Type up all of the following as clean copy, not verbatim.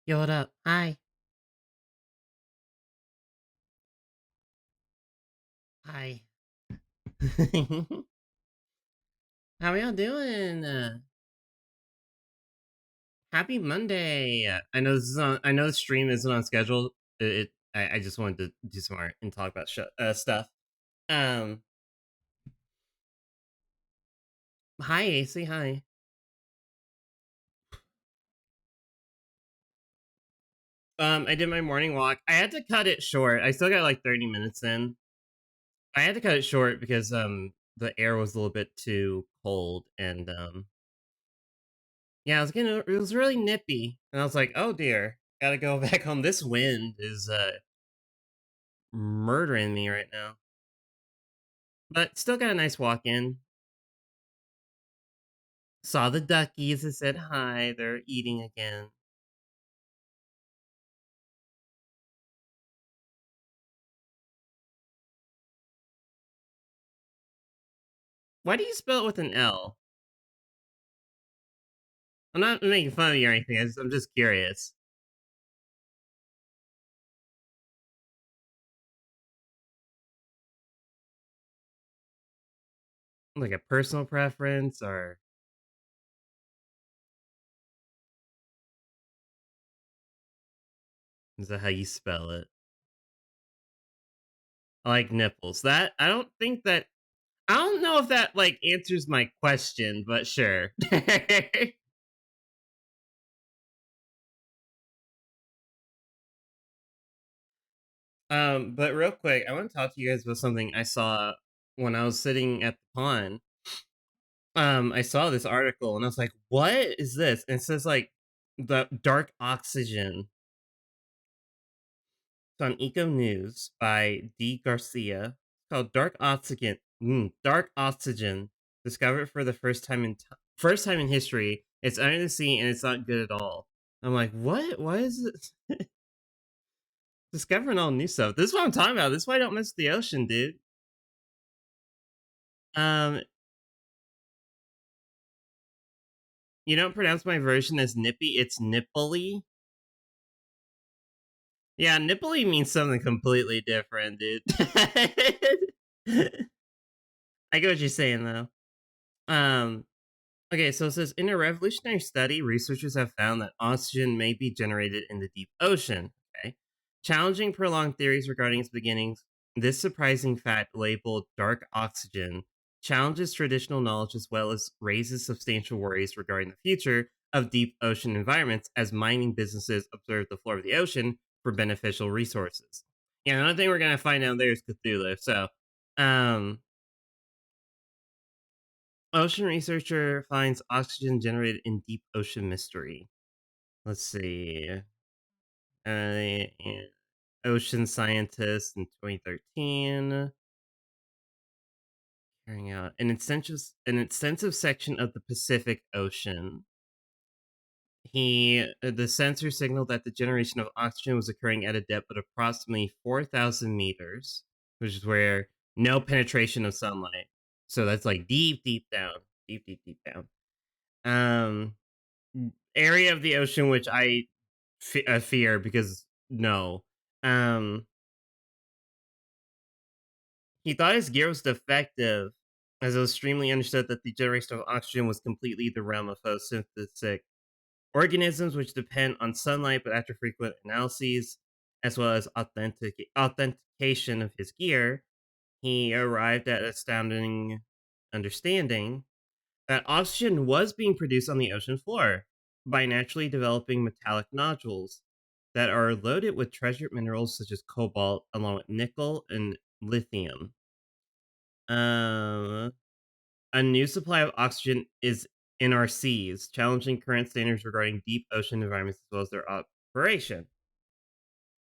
Yo, what up? Hi. Hi. How are y'all doing? Happy Monday. I know this is on. I know the stream isn't on schedule. I just wanted to do some art and talk about stuff. Um. Hi, AC. Hi. I did my morning walk. I had to cut it short. I still got like 30 minutes in. I had to cut it short because the air was a little bit too cold and yeah, it was really nippy, and I was like, oh dear, gotta go back home. This wind is murdering me right now. But still got a nice walk in. Saw the duckies and said hi. They're eating again. Why do you spell it with an L? I'm not making fun of you or anything. I'm just curious. Like a personal preference, or is that how you spell it? I like nipples. That I don't think that I don't know if that like answers my question, but sure. But real quick, I want to talk to you guys about something I saw when I was sitting at the pond. I saw this article and I was like, "What is this?" And it says like the dark oxygen. It's on Eco News by D. Garcia. It's called Dark Oxygen. Dark Oxygen discovered for the first time in history. It's under the sea and it's not good at all. I'm like, what? Why is it discovering all new stuff? This is what I'm talking about. This is why I don't miss the ocean, dude. Um, you don't pronounce my version as nippy. It's nipply. Yeah, nipply means something completely different, dude. I get what you're saying though. Um, okay, so it says in a revolutionary study, researchers have found that oxygen may be generated in the deep ocean. Okay, challenging prolonged theories regarding its beginnings. This surprising fact, labeled dark oxygen, challenges traditional knowledge as well as raises substantial worries regarding the future of deep ocean environments as mining businesses observe the floor of the ocean for beneficial resources. Yeah, another thing we're gonna find out there is Cthulhu. So, um, ocean researcher finds oxygen generated in deep ocean mystery. Let's see. Uh, ocean scientist in 2013 carrying out an extensive section of the Pacific Ocean. The sensor signaled that the generation of oxygen was occurring at a depth of approximately 4,000 meters, which is where no penetration of sunlight. So that's like deep, deep down, deep down. Um, area of the ocean which I fear because no. Um, he thought his gear was defective, as it was extremely understood that the generation of oxygen was completely the realm of photosynthetic organisms which depend on sunlight, but after frequent analyses, as well as authentication of his gear, he arrived at astounding understanding that oxygen was being produced on the ocean floor by naturally developing metallic nodules that are loaded with treasured minerals such as cobalt, along with nickel and lithium. Um, a new supply of oxygen is in our seas, challenging current standards regarding deep ocean environments as well as their operation.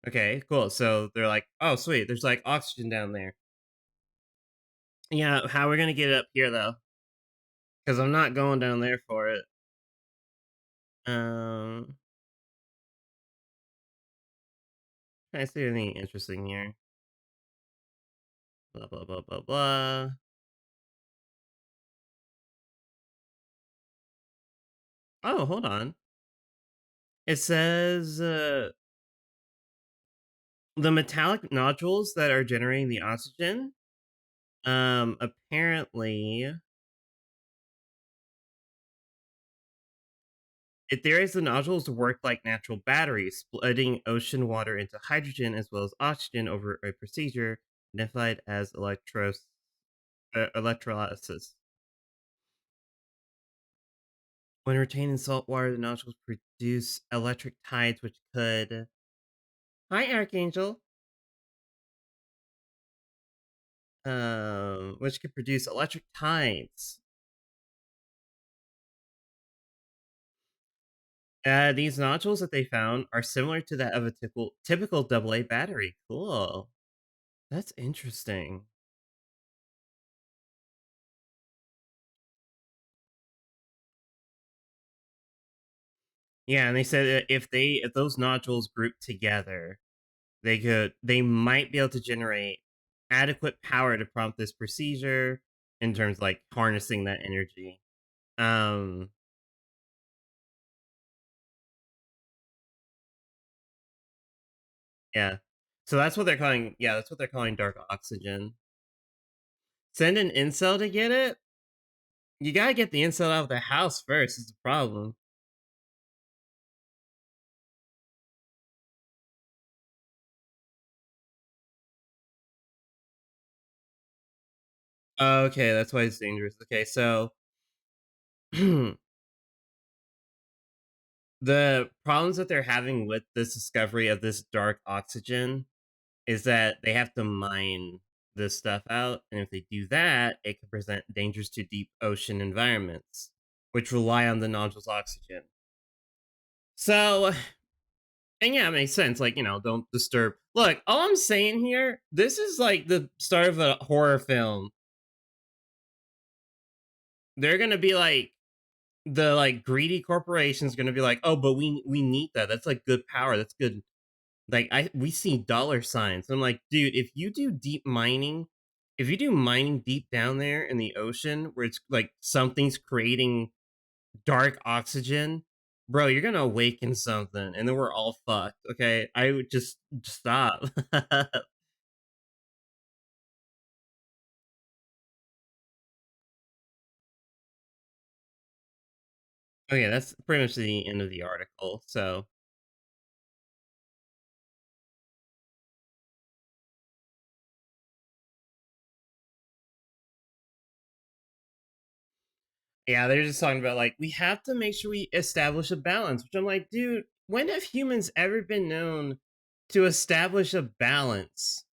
Okay, cool. So they're like, oh, sweet. There's like oxygen down there. Yeah, how are we gonna get it up here though? Because I'm not going down there for it. Um, can I see anything interesting here? Blah blah blah blah blah. Oh, hold on. It says the metallic nodules that are generating the oxygen. Apparently, it theorizes the nodules work like natural batteries, splitting ocean water into hydrogen as well as oxygen over a procedure identified as electrolysis. When retained in salt water, the nodules produce electric tides, which could. Hi, Archangel. Which could produce electric tides. These nodules that they found are similar to that of a typical AA battery. Cool. That's interesting. Yeah, and they said that if those nodules group together, they might be able to generate adequate power to prompt this procedure in terms of, like, harnessing that energy. Um, yeah. So that's what they're calling. Yeah, that's what they're calling dark oxygen. Send an incel to get it. You gotta get the incel out of the house first. Is the problem. Okay, that's why it's dangerous. Okay, so the problems that they're having with this discovery of this dark oxygen is that they have to mine this stuff out, and if they do that, it can present dangers to deep ocean environments, which rely on the nodule's oxygen. So, and yeah, it makes sense. Like, don't disturb. Look, all I'm saying here, this is like the start of a horror film. They're gonna be like, the like greedy corporations gonna be like, oh, but we need that. That's like good power. That's good. Like, we see dollar signs. I'm like, dude, if you do mining deep down there in the ocean where it's like something's creating dark oxygen, bro, you're gonna awaken something, and then we're all fucked. Okay, I would just stop. Okay, that's pretty much the end of the article. So yeah, they're just talking about, like, we have to make sure we establish a balance, which I'm like, dude, when have humans ever been known to establish a balance?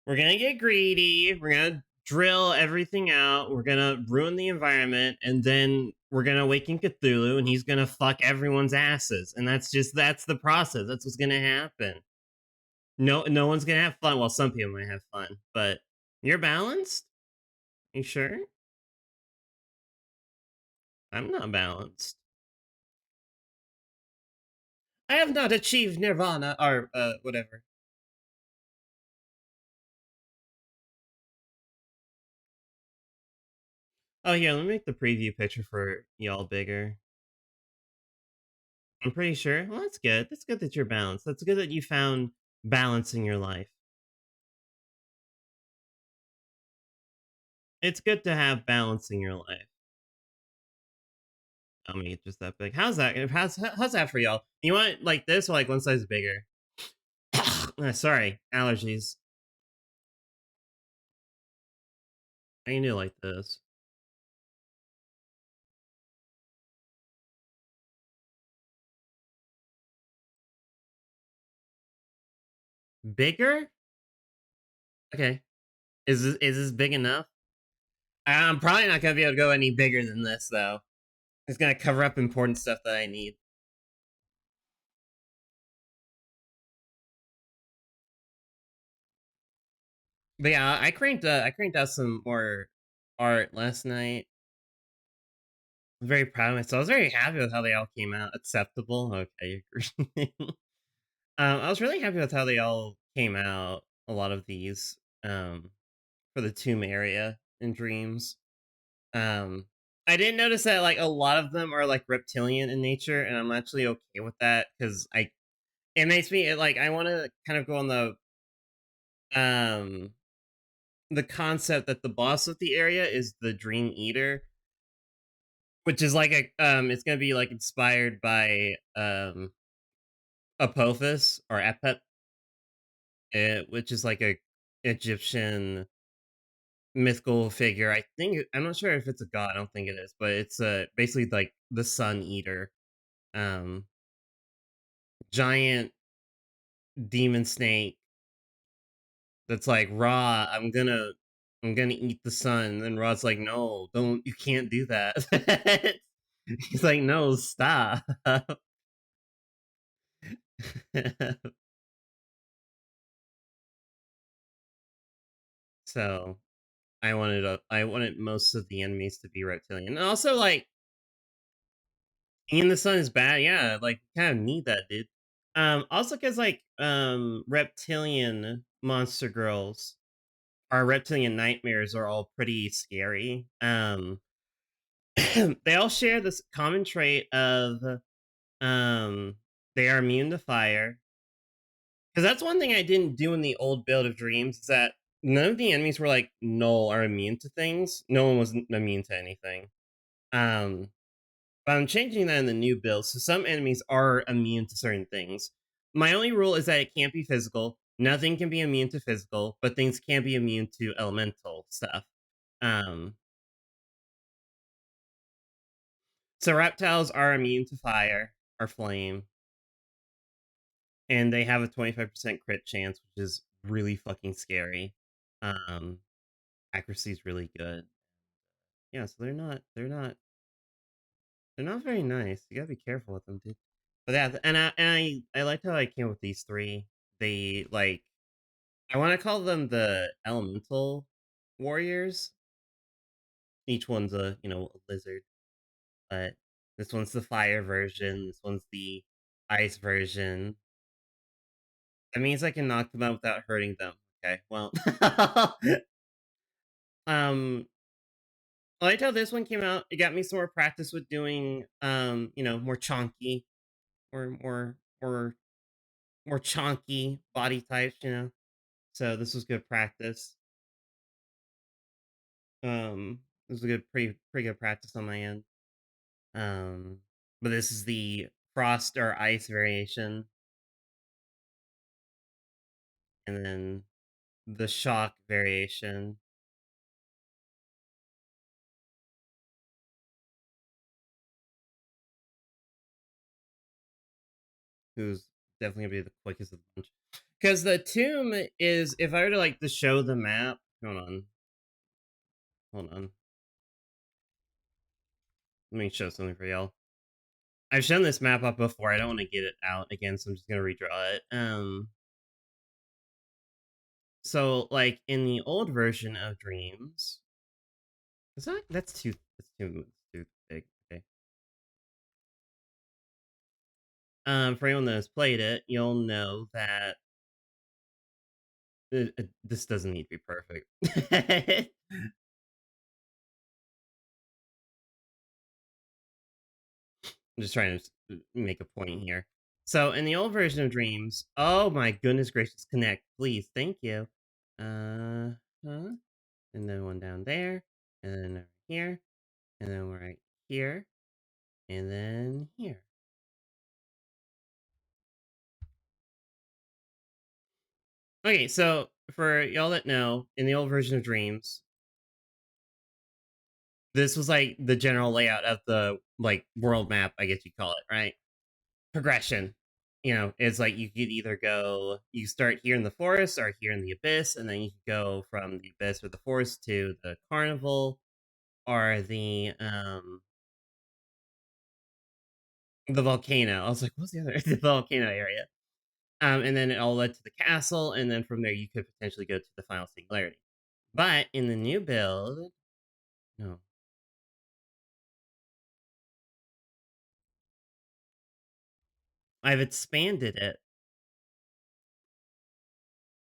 We're gonna get greedy, we're gonna drill everything out, we're gonna ruin the environment, and then we're gonna awaken Cthulhu and he's gonna fuck everyone's asses. And that's the process. That's what's gonna happen. No one's gonna have fun. Well, some people might have fun, but you're balanced? You sure? I'm not balanced. I have not achieved nirvana or whatever. Oh yeah, let me make the preview picture for y'all bigger. I'm pretty sure. Well, that's good. That's good that you're balanced. That's good that you found balance in your life. It's good to have balance in your life. I mean, it's just that big. How's that? How's that for y'all? You want like this or like one size bigger? Sorry, allergies. I can do like this. Bigger? Okay. Is this big enough? I'm probably not gonna be able to go any bigger than this though. It's gonna cover up important stuff that I need. But yeah, I cranked out some more art last night. I'm very proud of myself. I was very happy with how they all came out. Acceptable. Okay, agree. I was really happy with how they all came out. A lot of these, for the tomb area in dreams. Um, I didn't notice that like a lot of them are like reptilian in nature, and I'm actually okay with that because I it makes me like I want to kind of go on um the concept that the boss of the area is the Dream Eater, which is like a it's gonna be like inspired by Apophis or Apep, which is like a Egyptian mythical figure. I think I'm not sure if it's a god. I don't think it is, but it's basically like the Sun Eater, um, giant demon snake that's like Ra. I'm gonna eat the sun. And then Ra's like, no, don't. You can't do that. He's like, no, stop. So I wanted most of the enemies to be reptilian. And also, like, eating the sun is bad. Yeah, like, kind of need that, dude. Also, because like, reptilian monster girls our reptilian nightmares are all pretty scary. They all share this common trait of um, they are immune to fire. Because that's one thing I didn't do in the old build of Dreams is that none of the enemies were like null are immune to things. No one was immune to anything. Um, but I'm changing that in the new build. So some enemies are immune to certain things. My only rule is that it can't be physical. Nothing can be immune to physical, but things can be immune to elemental stuff. Um, so reptiles are immune to fire or flame, and they have a 25% crit chance, which is really fucking scary. Um, accuracy is really good. Yeah, so they're not very nice. You gotta be careful with them, dude. But yeah, and I liked how I came up with these three. They like I want to call them the elemental warriors. Each one's a a lizard, but this one's the fire version. This one's the ice version. That means I can knock them out without hurting them. Okay, well, um, I liked how this one came out. It got me some more practice with doing, more chonky, or more chonky body types. So this was good practice. This was a good, pretty good practice on my end. Um, but this is the frost or ice variation, and then the shock variation, who's definitely gonna be the quickest of the bunch. Because the tomb is, if I were to like to show the map, hold on, let me show something for y'all. I've shown this map up before. I don't want to get it out again, so I'm just gonna redraw it. So like in the old version of Dreams, is that that's too big. Okay. For anyone that has played it, you'll know that this doesn't need to be perfect. I'm just trying to make a point here. So in the old version of Dreams, oh my goodness gracious, connect, please, thank you. Huh? And then one down there, and then over here, and then right here, and then here. Okay, so for y'all that know, in the old version of Dreams, this was like the general layout of the like world map, I guess you call it, right? Progression. It's like you could either go, you start here in the forest or here in the abyss, and then you could go from the abyss or the forest to the carnival or the volcano. I was like, what's the other the volcano area? And then it all led to the castle, and then from there you could potentially go to the final singularity. But in the new build, no, I've expanded it.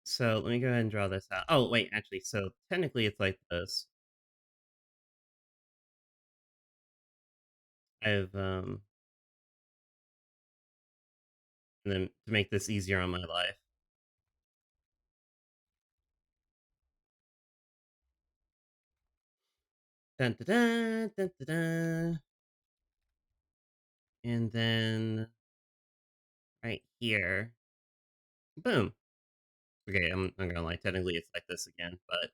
So let me go ahead and draw this out. Oh, wait, actually, so technically it's like this. I've and then to make this easier on my life. Dun, dun, dun, dun, dun, dun. And then right here, boom. Okay, I'm not gonna lie. Technically, it's like this again, but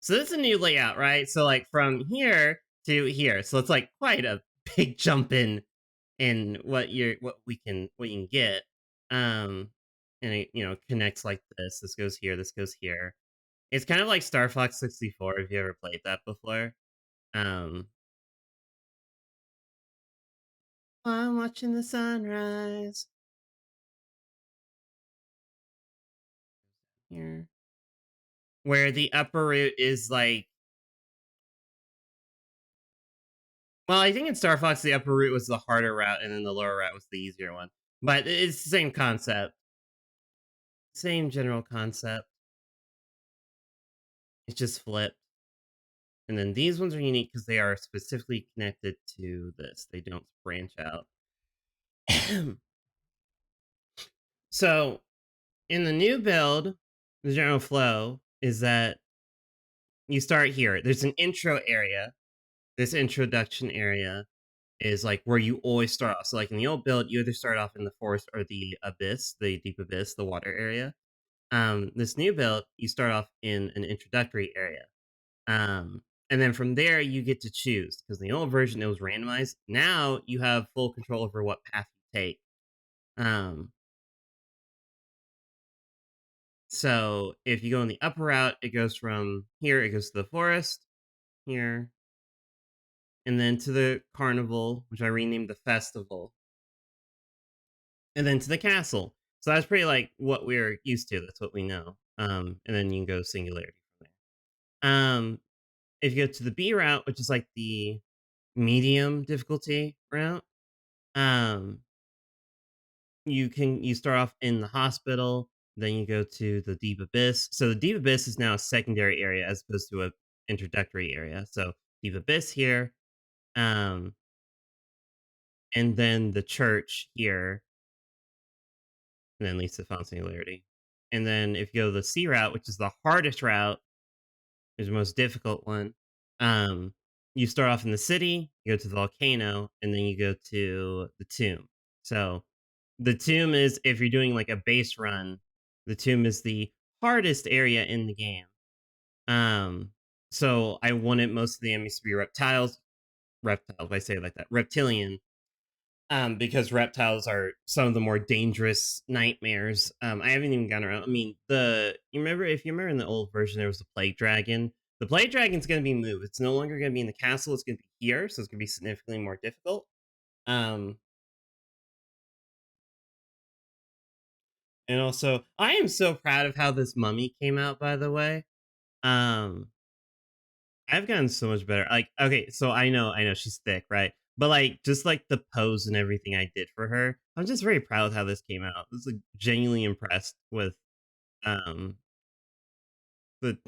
so this is a new layout, right? So like from here to here, so it's like quite a big jump in what you can get. Um, and it connects like this. This goes here. This goes here. It's kind of like Star Fox 64. If you ever played that before, um, I'm watching the sunrise here, where the upper route is like. Well, I think in Star Fox the upper route was the harder route, and then the lower route was the easier one. But it's the same concept, same general concept. It's just flipped. And then these ones are unique because they are specifically connected to this. They don't branch out. So in the new build, the general flow is that you start here. There's an intro area. This introduction area is like where you always start off. So like in the old build, you either start off in the forest or the abyss, the deep abyss, the water area. This new build, you start off in an introductory area. And then from there, you get to choose because in the old version it was randomized. Now you have full control over what path you take. Um, so if you go in the upper route, it goes from here, it goes to the forest, here, and then to the carnival, which I renamed the festival, and then to the castle. So that's pretty like what we're used to. That's what we know. And then you can go singularity from there. If you go to the B route, which is like the medium difficulty route, um, you start off in the hospital, then you go to the deep abyss. So the deep abyss is now a secondary area as opposed to a introductory area. So deep abyss here, um, and then the church here, and then leads to found singularity. And then if you go the C route, which is the hardest route, is the most difficult one. Um, you start off in the city, you go to the volcano, and then you go to the tomb. So the tomb is if you're doing like a base run, the tomb is the hardest area in the game. Um, so I wanted most of the enemies to be reptiles. I say it like that, reptilian. Because reptiles are some of the more dangerous nightmares. I haven't even gone around. I mean, if you remember in the old version, there was the plague dragon. The plague dragon's going to be moved. It's no longer going to be in the castle. It's going to be here, so it's going to be significantly more difficult. Um, and also, I am so proud of how this mummy came out. By the way, um, I've gotten so much better. Like, okay, so I know she's thick, right? But like, just like the pose and everything I did for her, I'm just very proud of how this came out. I was like genuinely impressed with um the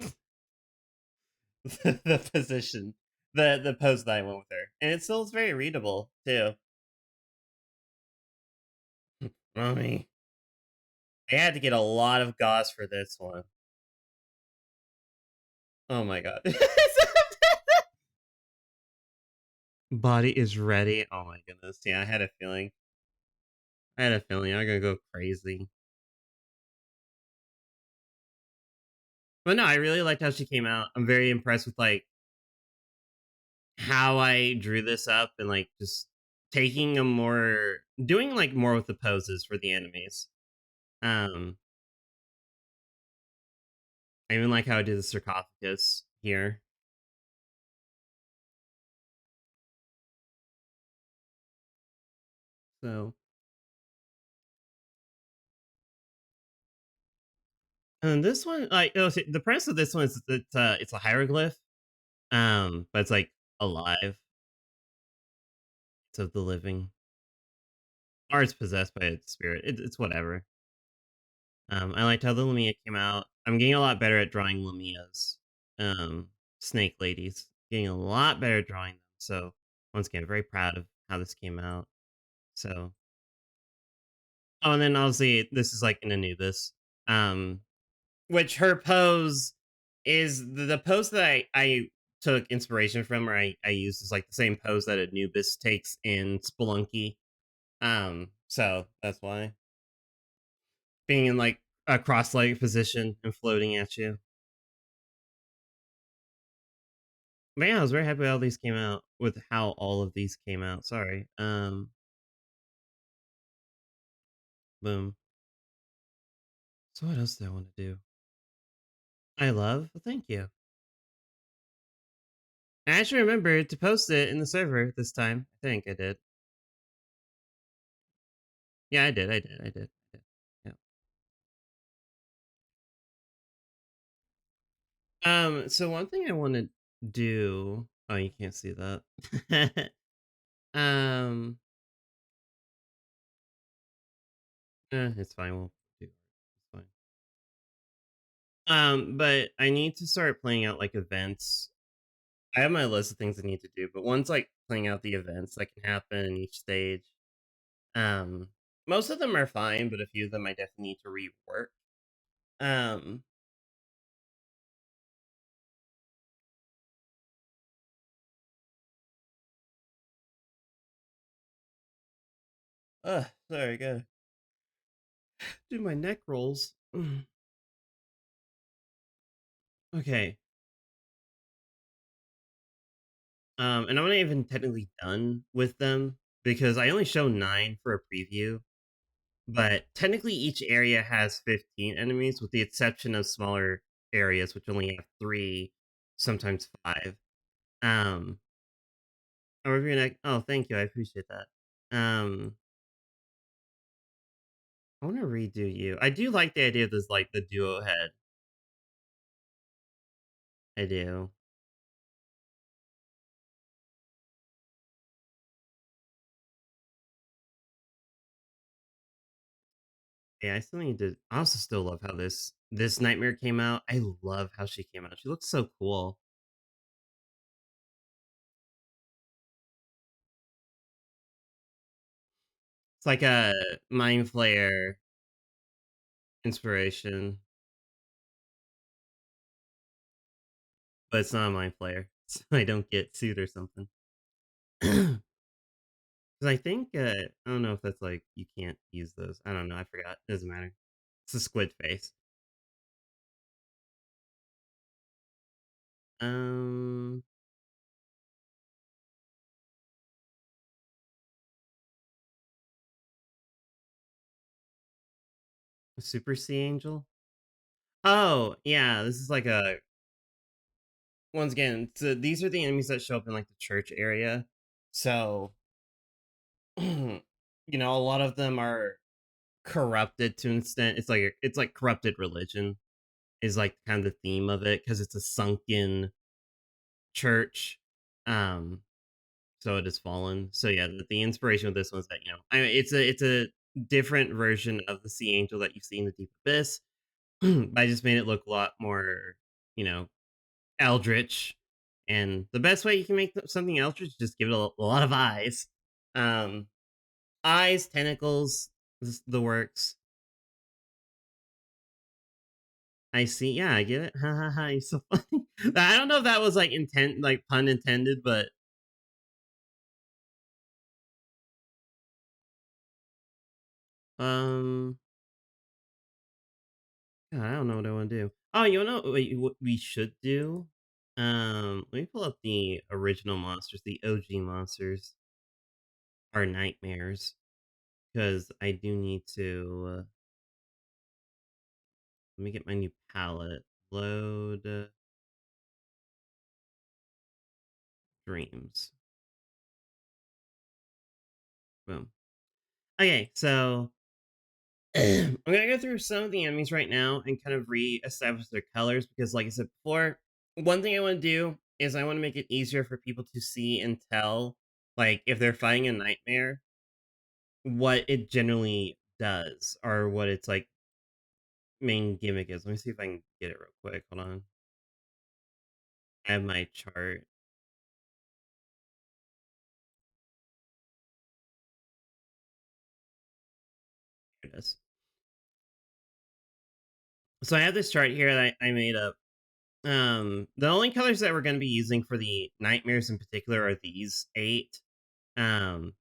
the position, the pose that I went with her, and it still is very readable too. Mommy, I had to get a lot of gauze for this one. Oh my god. Body is ready. Oh my goodness. Yeah, I had a feeling. I'm gonna go crazy. But no, I really liked how she came out. I'm very impressed with like how I drew this up and like just taking a more doing like more with the poses for the enemies. Um I even like how I did the sarcophagus here. So and this one like the premise of this one is it's a hieroglyph. But it's like alive. It's of the living. Or it's possessed by its spirit. It's whatever. I liked how the Lumia came out. I'm getting a lot better at drawing Lumias. Snake ladies. Getting a lot better at drawing them. So Once again, very proud of how this came out. So, oh, and then obviously this is like an Anubis, um, which her pose is the pose that I took inspiration from, or I used is like the same pose that Anubis takes in Spelunky. So that's why being in like a cross-legged position and floating at you. But yeah, I was very happy all these came out with how all of these came out. Sorry. Boom. So what else do I want to do? I love. Well, thank you. I actually remembered to post it in the server this time. I think I did. Yeah, I did. I did. I did. I did. Yeah. So one thing I want to do. Oh, you can't see that. um. It's fine. We'll do it. It's fine. But I need to start playing out like events. I have my list of things I need to do, but one's like playing out the events that can happen in each stage. Um, Most of them are fine, but a few of them I definitely need to rework. Um, Sorry, gotta do my neck rolls. Okay. And I'm not even technically done with them because I only show 9 for a preview, but technically each area has 15 enemies with the exception of smaller areas which only have 3, sometimes 5. Um, or if you're like, oh, thank you, I appreciate that. I want to redo you. I do like the idea of this, like the duo head. I do. Yeah, I still need to. I also still love how this nightmare came out. I love how she came out. She looks so cool. It's like a mind flayer inspiration, but it's not a mind flayer, so I don't get sued or something. Because I think I don't know if that's like you can't use those. I don't know. I forgot. Doesn't matter. It's a squid face. Um, a super sea angel. Oh yeah, this is like a once again. So these are the enemies that show up in like the church area. So a lot of them are corrupted to an extent. It's like corrupted religion is like kind of the theme of it because it's a sunken church. Um, so it has fallen. So yeah, the inspiration of this one is that it's a different version of the sea angel that you see in the deep abyss. But I just made it look a lot more, you know, eldritch. And the best way you can make something eldritch is just give it a lot of eyes. Um, Eyes, tentacles, the works. I see. Yeah, I get it. Ha ha ha. You're so funny. I don't know if that was like intent, like pun intended, but um, God, I don't know what I want to do. Oh, you know what we should do? Let me pull up the original monsters, the OG monsters, are nightmares, because I do need to. Let me get my new palette. Load dreams. Boom. Okay, so I'm gonna go through some of the enemies right now and kind of re-establish their colors because, like I said before, one thing I want to do is I want to make it easier for people to see and tell, like if they're fighting a nightmare, what it generally does or what its like main gimmick is. Let me see if I can get it real quick. Hold on, I have my chart. it is. So I have this chart here that I made up. The only colors that we're going to be using for the nightmares in particular are these 8.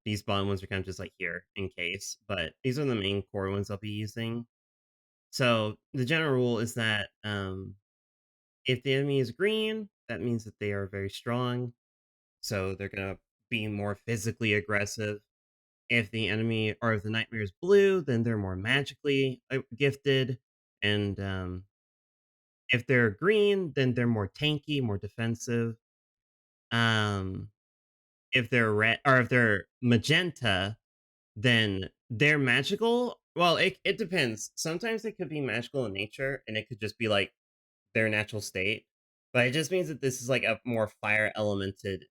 These bottom ones are kind of just like here in case, but these are the main core ones I'll be using. So the general rule is that if the enemy is green, that means that they are very strong. So they're gonna be more physically aggressive. If the enemy or if the nightmare is blue, then they're more magically gifted. And if they're green, then they're more tanky, more defensive. Um, if they're red or if they're magenta, then they're magical. Well, it depends. Sometimes it could be magical in nature, and it could just be like their natural state. But it just means that this is like a more fire elemented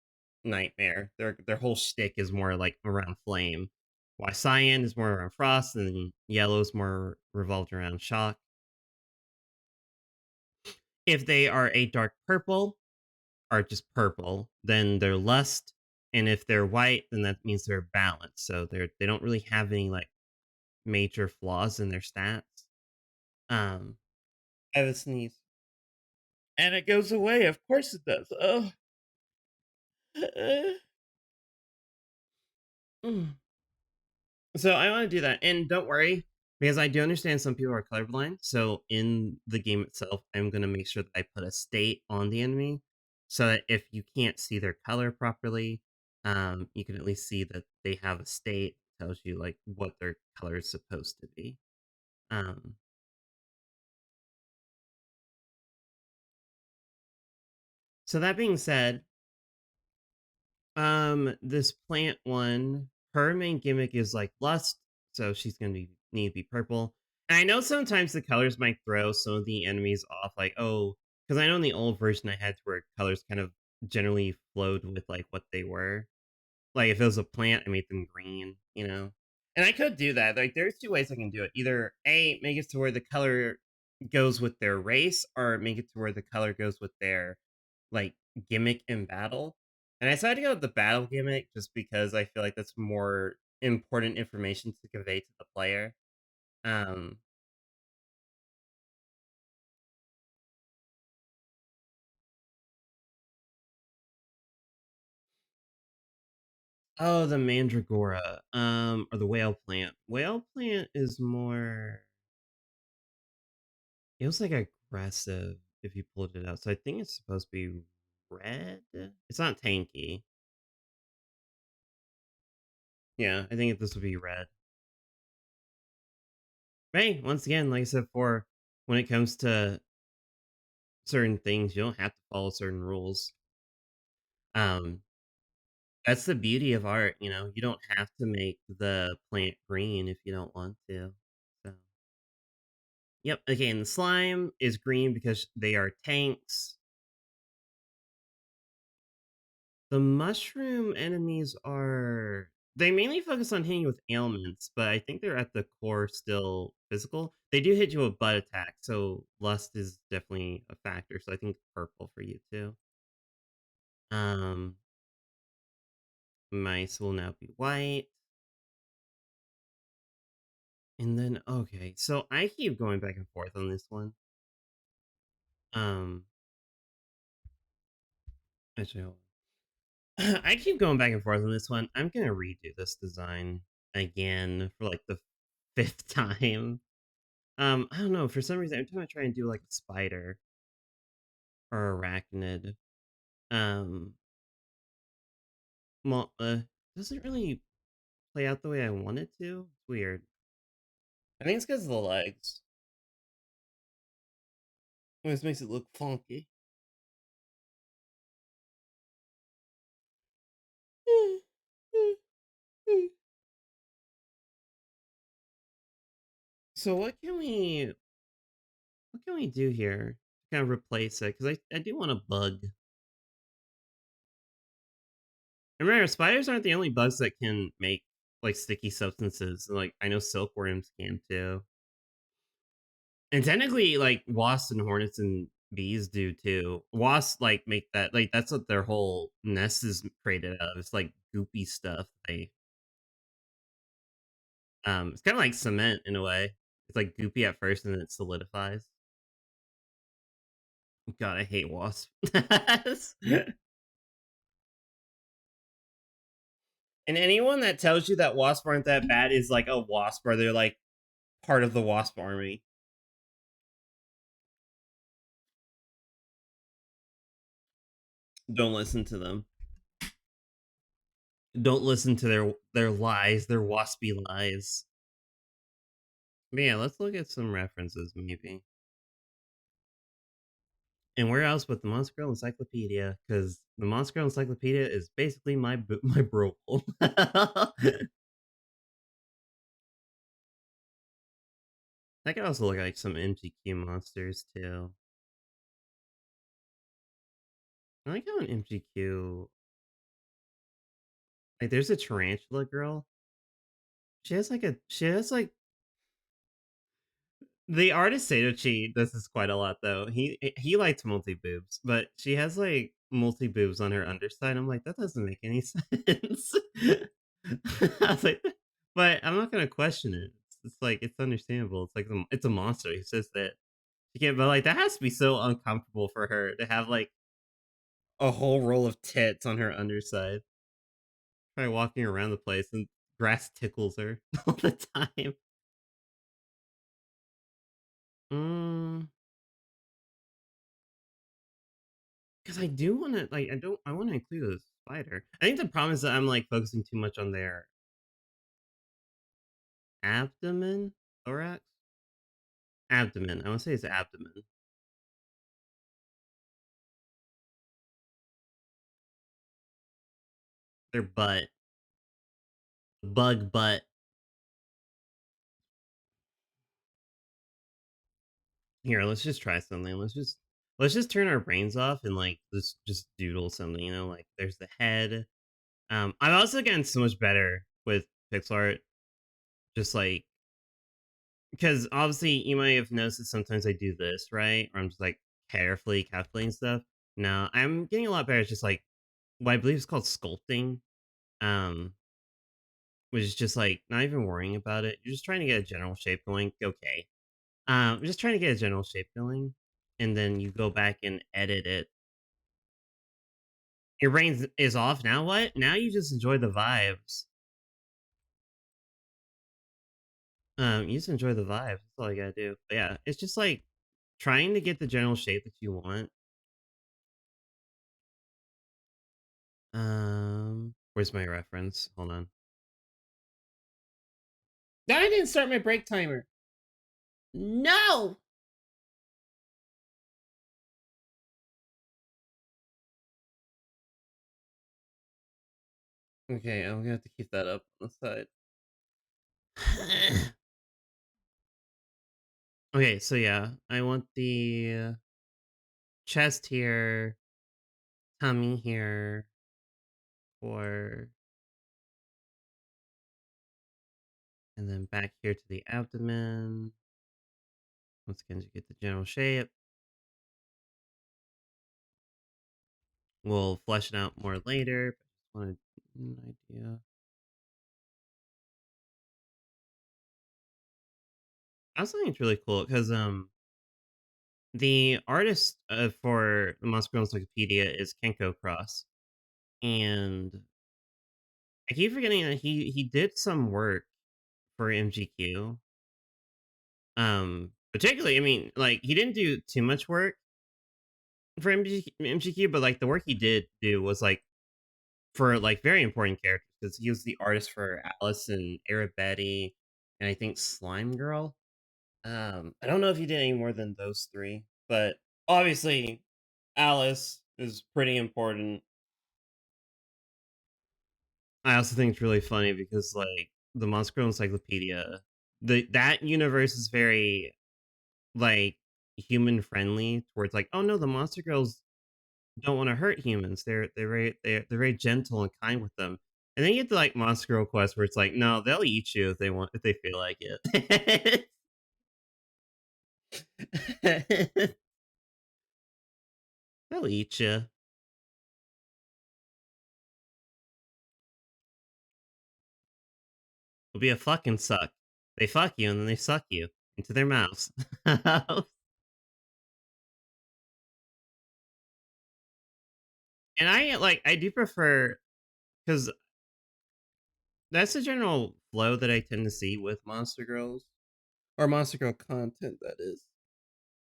nightmare. Their whole shtick is more like around flame. While cyan is more around frost, and yellow is more revolved around shock. If they are a dark purple, or just purple, then they're lust. And if they're white, then that means they're balanced. So they don't really have any like major flaws in their stats. I have a sneeze. And it goes away. Of course it does. Oh. So I want to do that. And don't worry, because I do understand some people are colorblind. So in the game itself, I'm going to make sure that I put a state on the enemy so that if you can't see their color properly, you can at least see that they have a state that tells you like what their color is supposed to be. Um, so that being said, this plant one, her main gimmick is like lust, so she's gonna need to be purple. And I know sometimes the colors might throw some of the enemies off, like oh, because I know in the old version I had to where colors kind of generally flowed with like what they were. Like if it was a plant, I made them green, you know. And I could do that. Like there's two ways I can do it. Either A, make it to where the color goes with their race, or make it to where the color goes with their like gimmick in battle. And I decided to go with the battle gimmick just because I feel like that's more important information to convey to the player. Um oh, the mandragora, or the whale plant. Whale plant is more it was like aggressive if you pulled it out. So I think it's supposed to be red. It's not tanky. Yeah, I think this would be red. Hey, once again, like I said before, when it comes to certain things, you don't have to follow certain rules. Um, that's the beauty of art, you know. You don't have to make the plant green if you don't want to. So, yep. Again, the slime is green because they are tanks. The mushroom enemies are they mainly focus on hitting you with ailments, but I think they're at the core still physical. They do hit you with butt attacks, so lust is definitely a factor. So I think purple for you too. Um, mice will now be white. And then okay, so I keep going back and forth on this one. Um, actually, hold on. I keep going back and forth on this one. I'm gonna redo this design again for like the fifth time. I don't know. For some reason, every time I try and do like a spider or arachnid, um, well, doesn't really play out the way I want it to. It's weird. I think it's because of the legs. It always makes it look funky. So what can we do here to kind of replace it? Because I do want a bug. And remember, spiders aren't the only bugs that can make like sticky substances. Like I know silkworms can too. And technically, like wasps and hornets and bees do too. Wasps like make that like that's what their whole nest is created out of. It's like goopy stuff. They It's kind of like cement in a way. It's like goopy at first and then it solidifies. God, I hate wasps. And anyone that tells you that wasps aren't that bad is like a wasp, or they're like part of the wasp army. Don't listen to them. Don't listen to their lies, their waspy lies. But yeah, let's look at some references, maybe. And where else but the Monster Girl Encyclopedia? Because the Monster Girl Encyclopedia is basically my bro. That could also look like some MGQ monsters too. I like how an MGQ, like, there's a tarantula girl. She has like the artist Satochi does this quite a lot though. He likes multi boobs, but she has like multi boobs on her underside. I'm like, that doesn't make any sense. I was like, but I'm not gonna question it. It's like it's understandable. It's like it's a monster. He says that she can't, but like that has to be so uncomfortable for her to have like a whole roll of tits on her underside. Probably walking around the place and grass tickles her all the time. Mm, because I do want to like I want to include a spider. I think the problem is that I'm like focusing too much on their abdomen, thorax, abdomen. I want to say it's abdomen. Their butt, bug butt. Here, let's just try something. Let's just turn our brains off and like let's just doodle something. Like there's the head. I've also gotten so much better with pixel art. Just like because obviously you might have noticed that sometimes I do this right, or I'm just like carefully calculating stuff. No, I'm getting a lot better. It's just like what I believe is called sculpting, um, which is just like not even worrying about it. You're just trying to get a general shape going. Okay, just trying to get a general shape going, and then you go back and edit it. Your brain is off now. What? Now you just enjoy the vibes. You just enjoy the vibes. That's all you gotta do. But yeah, it's just like trying to get the general shape that you want. Where's my reference? Hold on. I didn't start my break timer. No. Okay, I'm gonna have to keep that up on the side. Okay, so yeah, I want the chest here, tummy here, or and then back here to the abdomen. Once again, to get the general shape. We'll flesh it out more later. But I just wanted an idea. I also think it's really cool because the artist for the Monster Encyclopedia is Kenko Cross, and I keep forgetting that he did some work for MGQ. Particularly, I mean, like he didn't do too much work for MGQ, but like the work he did do was like for like very important characters because he was the artist for Alice and Arabetty, and I think Slime Girl. I don't know if he did any more than those three, but obviously Alice is pretty important. I also think it's really funny because like the Monster Encyclopedia, that universe is very like human friendly towards like, oh no, the monster girls don't want to hurt humans. They're very gentle and kind with them. And then you get to like Monster Girl Quest where it's like, no, they'll eat you if they feel like it. They'll eat you. It'll be a fucking suck. They fuck you and then they suck you into their mouths. And I do prefer, because that's the general flow that I tend to see with Monster Girls, or Monster Girl content, that is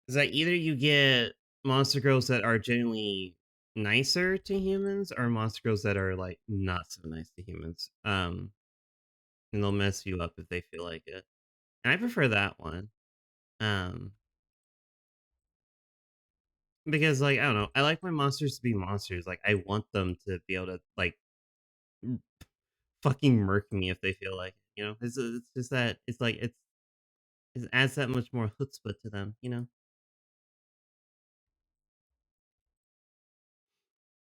that either you get Monster Girls that are genuinely nicer to humans, or Monster Girls that are, like, not so nice to humans. And they'll mess you up if they feel like it. And I prefer that one. Um, because, like, I don't know, I like my monsters to be monsters. Like, I want them to be able to, like, fucking murk me if they feel like it, you know? It's just that it's like it adds that much more chutzpah to them, you know?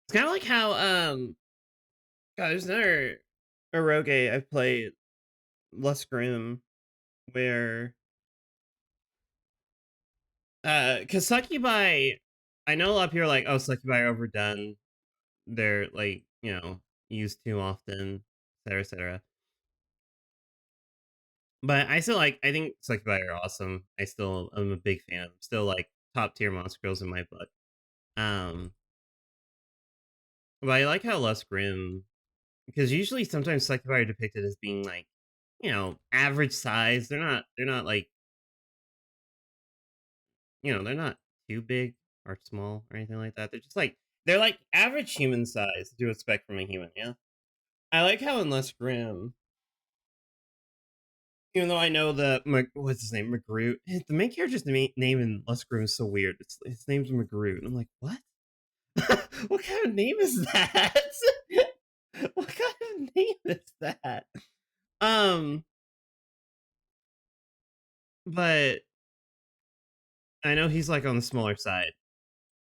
It's kinda like how, God, there's another eroge I've played, Less Grim, where, 'cause Succubi, I know a lot of people are like, "Oh, Succubi are overdone. They're, like, used too often, etcetera, etcetera." But I think Succubi are awesome. I'm a big fan of them. Still, like, top tier monster girls in my book. Um, but I like how Less Grim, because usually sometimes Succubi are depicted as being, like, average size. They're not like, they're not too big or small or anything like that. They're like average human size that you expect from a human, yeah. I like how in Less Grim, even though I know what's his name, McGroot. The main character's name in Less Grim is so weird. His name's McGroot, and I'm like, what? What kind of name is that? What kind of name is that? Um, but I know he's, like, on the smaller side,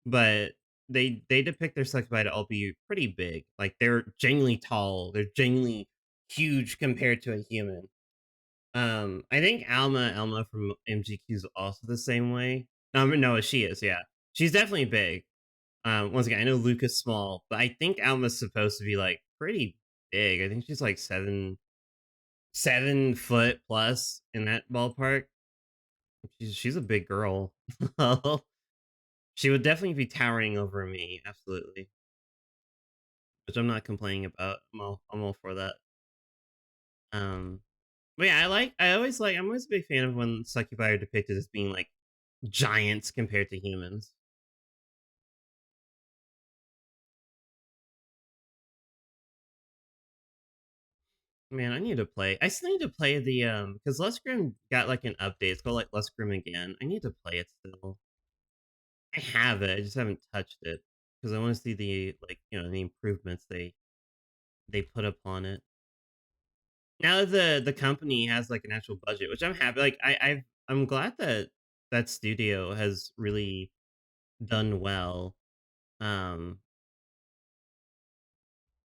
but they depict their succubi to all be pretty big. Like, they're genuinely tall. They're genuinely huge compared to a human. I think Alma from MGQ is also the same way. No, she is, yeah. She's definitely big. Once again, I know Luca's small, but I think Alma's supposed to be, like, pretty big. I think she's like 7 foot plus in that ballpark. She's a big girl. She would definitely be towering over me, absolutely. Which I'm not complaining about. I'm all for that. Um, but yeah, I'm always a big fan of when succubi are depicted as being like giants compared to humans. Man, I still need to play the because Less Grim got like an update. It's called like Less Grim again. I need to play it still. I have it. I just haven't touched it because I want to see the improvements they put upon it. Now that the company has like an actual budget, which I'm happy. Like I'm glad that that studio has really done well um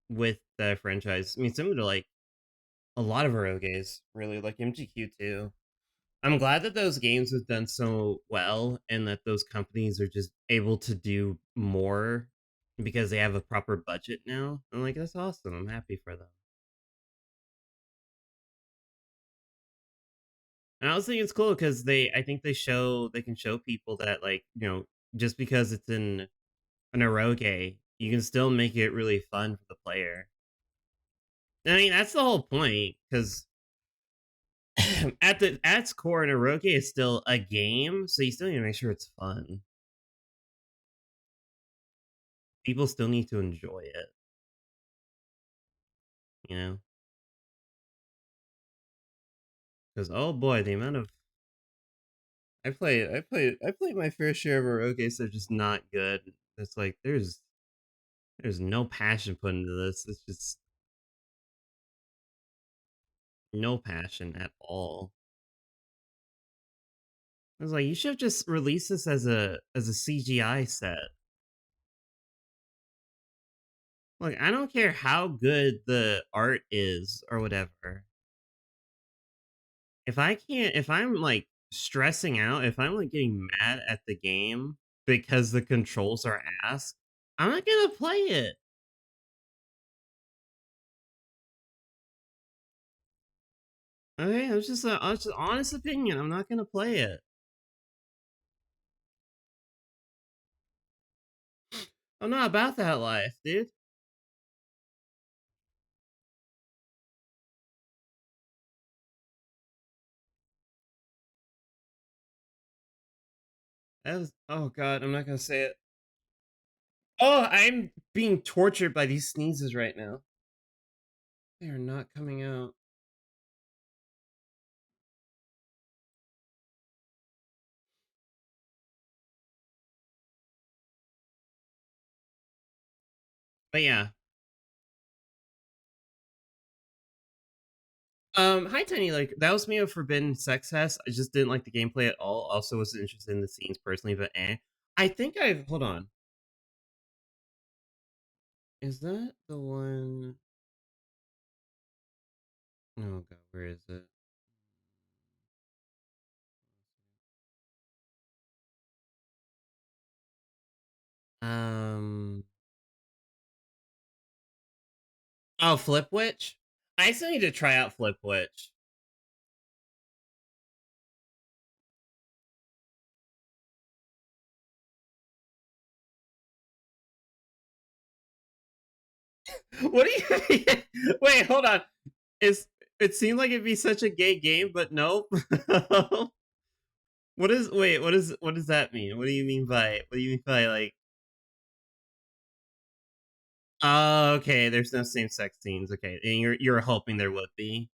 with the franchise. I mean, similar to like a lot of eroges, really, like MGQ too. I'm glad that those games have done so well and that those companies are just able to do more because they have a proper budget now. I'm like, that's awesome. I'm happy for them. And I also think it's cool because I think they can show people that, like, just because it's in an eroge, you can still make it really fun for the player. I mean, that's the whole point because at its core, an eroge is still a game, so you still need to make sure it's fun. People still need to enjoy it, you know. Because oh boy, the amount of I played my fair share of eroges that are just not good. It's like there's no passion put into this. It's just no passion at all. I was like, you should have just released this as a CGI set. Like, I don't care how good the art is or whatever. If I'm like stressing out, if I'm like getting mad at the game because the controls are ass, I'm not gonna play it. Okay, it's just an honest opinion. I'm not gonna play it. I'm not about that life, dude. Oh god, I'm not gonna say it. Oh, I'm being tortured by these sneezes right now. They are not coming out. But yeah. Hi Tiny, like that was me a Forbidden Sex Fest. I just didn't like the gameplay at all. Also wasn't interested in the scenes personally, but I think I've hold on. Is that the one? Oh god, where is it? Um Oh, Flip Witch? I still need to try out Flip Witch. What do you wait, hold on. Is it seemed like it'd be such a gay game, but nope. What does that mean? What do you mean by like oh, okay, there's no same sex scenes. Okay. And you're hoping there would be.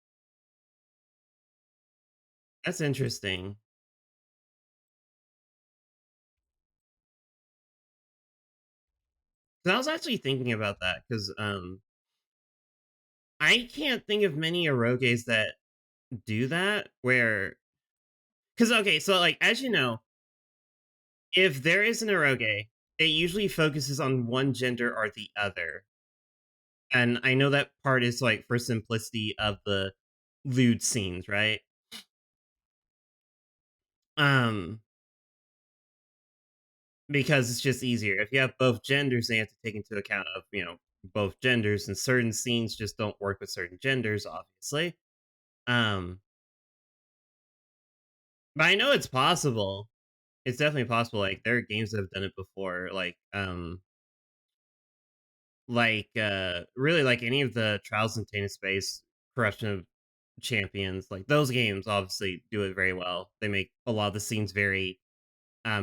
That's interesting. 'Cause I was actually thinking about that because I can't think of many eroges that do that where because okay, so like as you know, if there is an eroge, it usually focuses on one gender or the other. And I know that part is like for simplicity of the lewd scenes, right? Um, because it's just easier. If you have both genders, they have to take into account of, both genders, and certain scenes just don't work with certain genders, obviously. Um, but I know it's possible. It's definitely possible. Like there are games that have done it before. Really like any of the Trials in Tainted Space, Corruption of Champions, like those games obviously do it very well. They make a lot of the scenes very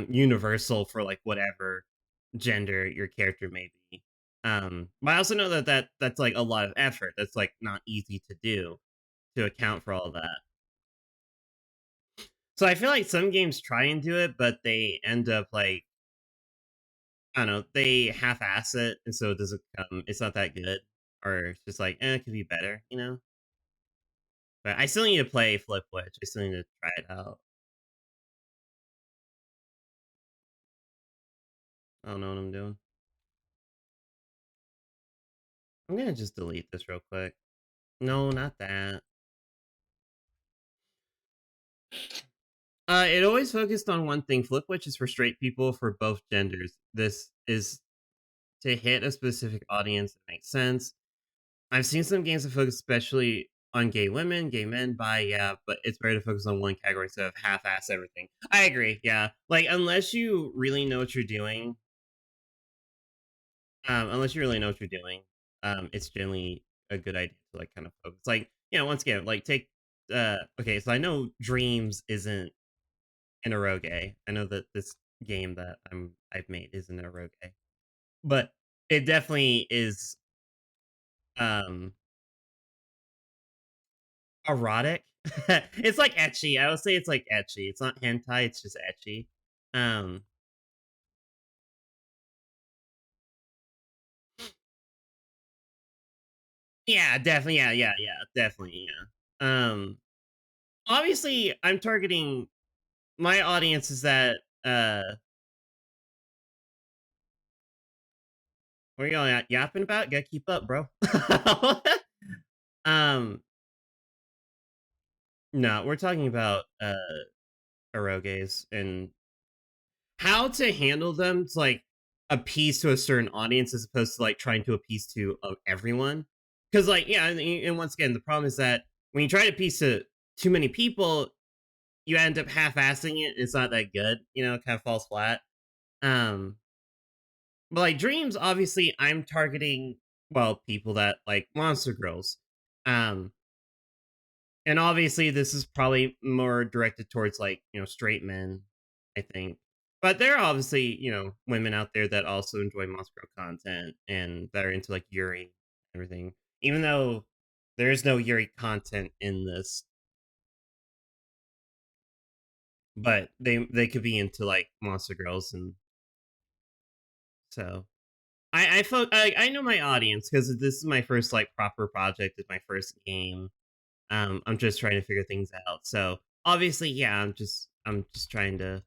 universal for like whatever gender your character may be. But I also know that's like a lot of effort. That's like not easy to do to account for all that. So I feel like some games try and do it, but they end up like I don't know, they half-ass it, and so it doesn't come. It's not that good, or it's just like it could be better. But I still need to play Flip Witch. I still need to try it out. I don't know what I'm doing. I'm gonna just delete this real quick. No, not that. It always focused on one thing. Flip Witch is for straight people for both genders. This is to hit a specific audience that makes sense. I've seen some games that focus especially on gay women, gay men, bi, yeah, but it's better to focus on one category instead of half-ass everything. I agree, yeah. Like unless you really know what you're doing, it's generally a good idea to like kind of focus. Like, once again, like take okay, so I know Dreams isn't an eroge. I know that this game that I've made isn't an eroge. But it definitely is um erotic. It's like etchy. I would say it's like etchy. It's not hentai, it's just etchy. Um yeah, definitely. Yeah, yeah, yeah, definitely, yeah. Obviously I'm targeting my audience is that what are y'all yapping about? Gotta keep up, bro. um no, we're talking about eroges and how to handle them to like appease to a certain audience as opposed to like trying to appease to everyone. Because like yeah, and once again, the problem is that when you try to appease too many people, you end up half-assing it. It's not that good, it kind of falls flat. Um, but like Dreams, obviously, I'm targeting people that like Monster Girls. Um, and obviously, this is probably more directed towards like straight men, I think. But there are obviously women out there that also enjoy Monster Girl content and that are into like Yuri and everything. Even though there is no Yuri content in this, but they could be into like Monster Girls, and so I know my audience because this is my first like proper project. It's my first game. I'm just trying to figure things out. So obviously, yeah, I'm just trying to.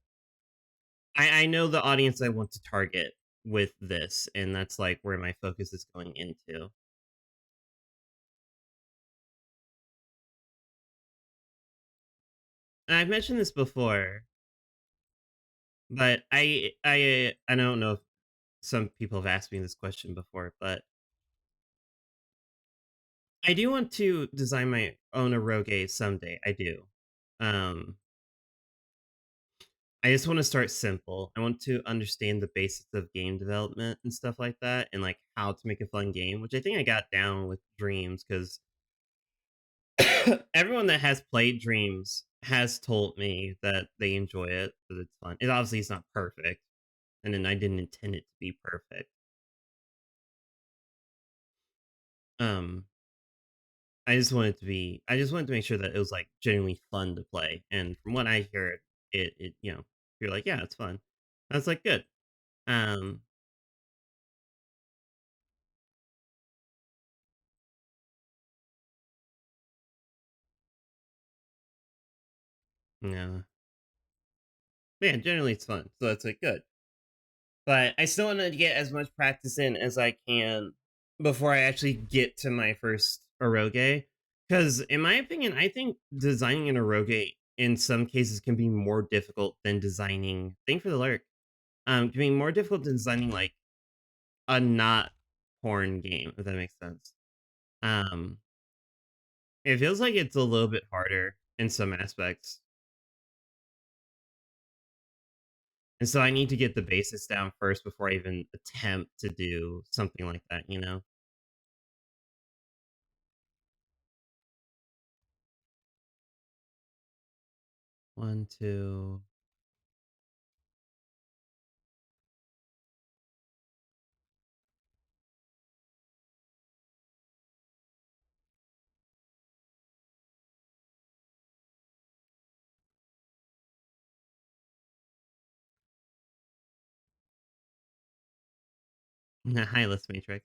I know the audience I want to target with this, and that's like where my focus is going into. And I've mentioned this before, but I don't know if some people have asked me this question before, but I do want to design my own eroge someday. I do. Um, I just want to start simple. I want to understand the basics of game development and stuff like that, and like how to make a fun game, which I think I got down with Dreams because everyone that has played Dreams has told me that they enjoy it, that it's fun. It obviously is not perfect, and then I didn't intend it to be perfect. Um, I just wanted to make sure that it was like genuinely fun to play. And from what I heard, you're like, yeah, it's fun. I was like, good. Um, yeah, man, generally it's fun. So that's like good. But I still want to get as much practice in as I can before I actually get to my first eroge. Because in my opinion, I think designing an eroge in some cases can be more difficult than designing. Thank for the lurk. Can be more difficult than designing like a not porn game, if that makes sense. Um, it feels like it's a little bit harder in some aspects. And so I need to get the basics down first before I even attempt to do something like that. One, two. Hi, list matrix.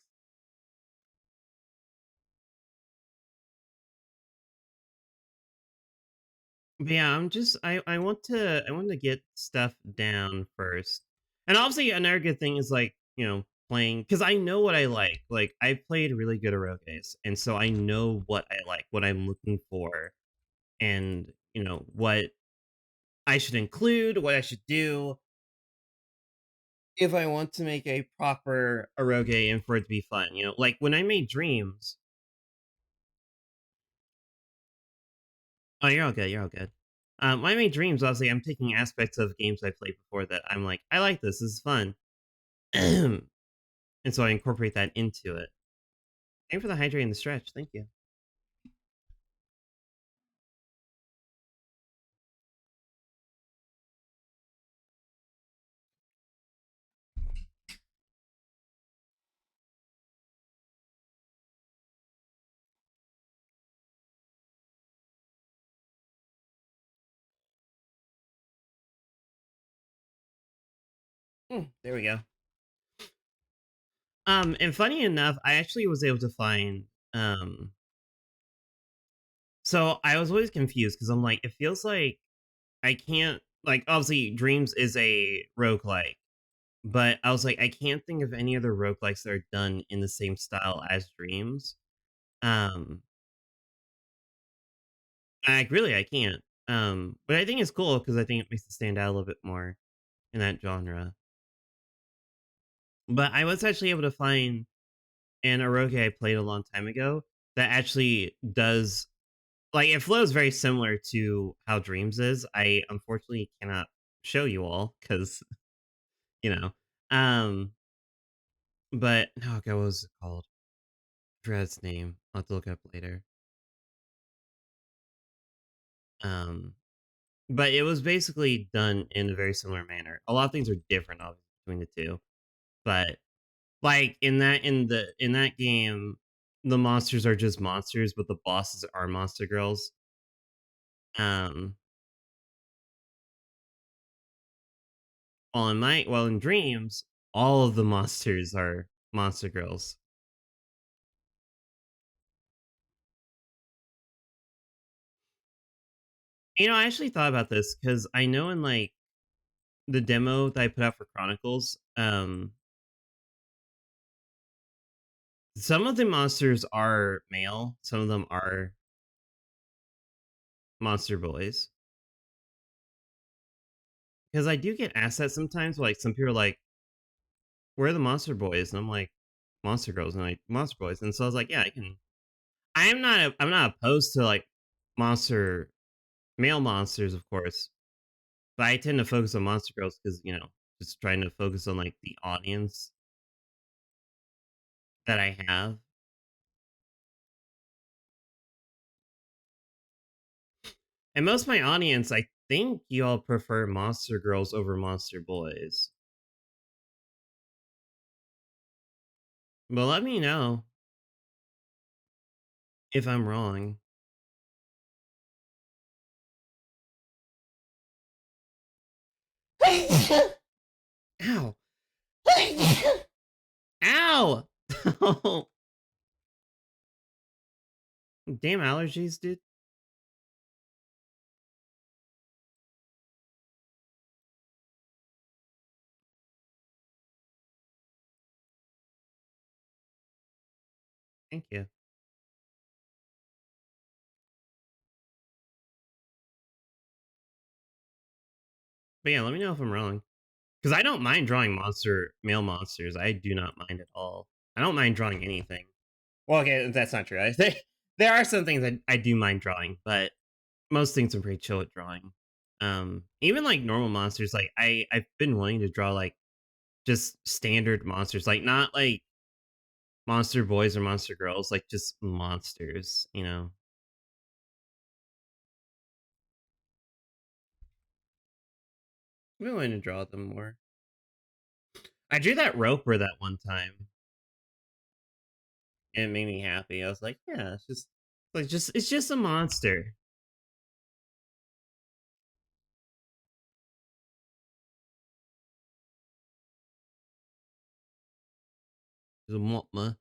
But yeah, I want to get stuff down first. And obviously another good thing is like, playing because I know what I like. Like I've played really good eroges, and so I know what I like, what I'm looking for, and what I should include, what I should do if I want to make a proper eroge and for it to be fun. Like when I made Dreams. Oh, you're all good. You're all good. When I made Dreams, obviously, I'm taking aspects of games I played before that I'm like, I like this. This is fun. And so I incorporate that into it. Thank you for the hydrate and the stretch. Thank you. There we go. And funny enough, I actually was able to find. Um, so I was always confused because I'm like, it feels like I can't like obviously Dreams is a roguelike, but I was like, I can't think of any other roguelikes that are done in the same style as Dreams. Um, I can't. But I think it's cool because I think it makes it stand out a little bit more in that genre. But I was actually able to find an eroge I played a long time ago that actually does like it flows very similar to how Dreams is. I unfortunately cannot show you all because you know. Um, but oh god, what was it called? I forgot its name. I'll have to look it up later. Um, but it was basically done in a very similar manner. A lot of things are different obviously between the two, but like in that game, the monsters are just monsters, but the bosses are monster girls. Um, while in Dreams, all of the monsters are monster girls. I actually thought about this because I know in like the demo that I put out for Chronicles, some of the monsters are male, some of them are monster boys. Because I do get asked that sometimes. Like some people are like, "Where are the monster boys?" And I'm like, "Monster girls," and like monster boys. And so I was like, "Yeah, I can." I'm not opposed to like monster male monsters, of course, but I tend to focus on monster girls because just trying to focus on like the audience that I have. And most of my audience, I think you all prefer monster girls over monster boys. But let me know if I'm wrong. Ow. Ow! Damn allergies, dude. Thank you. But yeah, let me know if I'm wrong. Because I don't mind drawing male monsters. I do not mind at all. I don't mind drawing anything. Well, okay, that's not true. There are some things I do mind drawing, but most things I'm pretty chill at drawing. Even like normal monsters, like I've been wanting to draw like just standard monsters, like not like monster boys or monster girls, like just monsters. I've been wanting to draw them more. I drew that roper that one time, and it made me happy. I was like, yeah, it's just a monster. It's a mopma.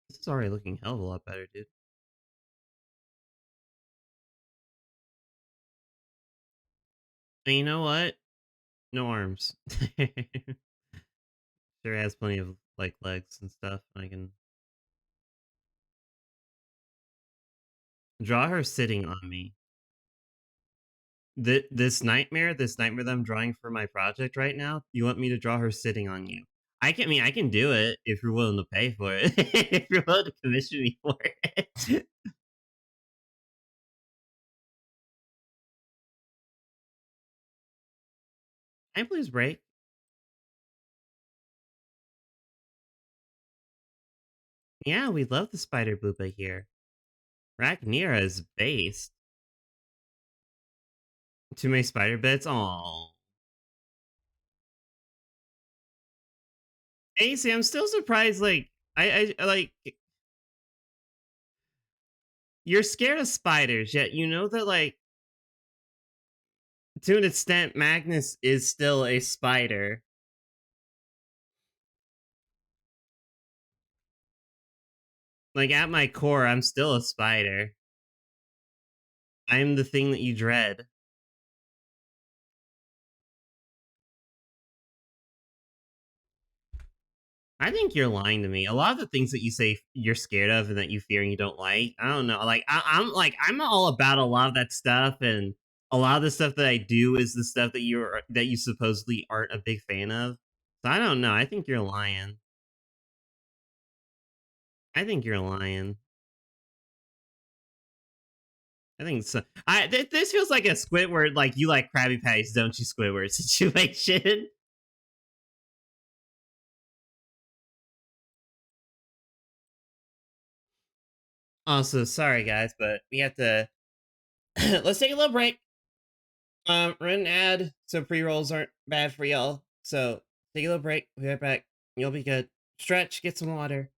This is already looking hell of a lot better, dude. And you know what? No arms. Sure has plenty of like legs and stuff. I can draw her sitting on me. This nightmare that I'm drawing for my project right now. You want me to draw her sitting on you? I can do it if you're willing to pay for it. If you're willing to commission me for it. Can I please break? Yeah, we love the spider booba here. Rhaenyra is based. Too many spider bits. Oh, AC, I'm still surprised. Like, I like you're scared of spiders, yet you know that like to an extent, Magnus is still a spider. Like at my core, I'm still a spider. I'm the thing that you dread. I think you're lying to me. A lot of the things that you say you're scared of and that you fear and you don't like, I don't know. I'm all about a lot of that stuff, and a lot of the stuff that I do is the stuff that you supposedly aren't a big fan of. So I don't know. I think you're lying. I think you're lying. I think so. This feels like a Squidward, like you like Krabby Patties, don't you, Squidward situation. Also, sorry guys, but we have to let's take a little break. Run an ad so pre rolls aren't bad for y'all. So take a little break. We'll be right back. You'll be good. Stretch, get some water.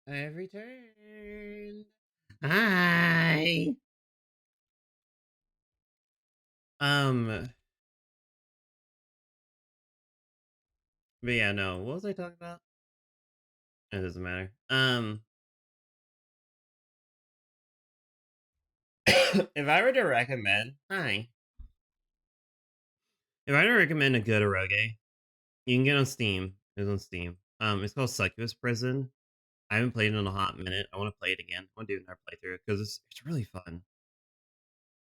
I've returned. Hi. Um, but yeah, no. What was I talking about? It doesn't matter. If I were to recommend, hi. If I had to recommend a good eroge, you can get on Steam. It's on Steam. It's called Succubus Prison. I haven't played it in a hot minute. I want to play it again. I want to do another playthrough because it's really fun.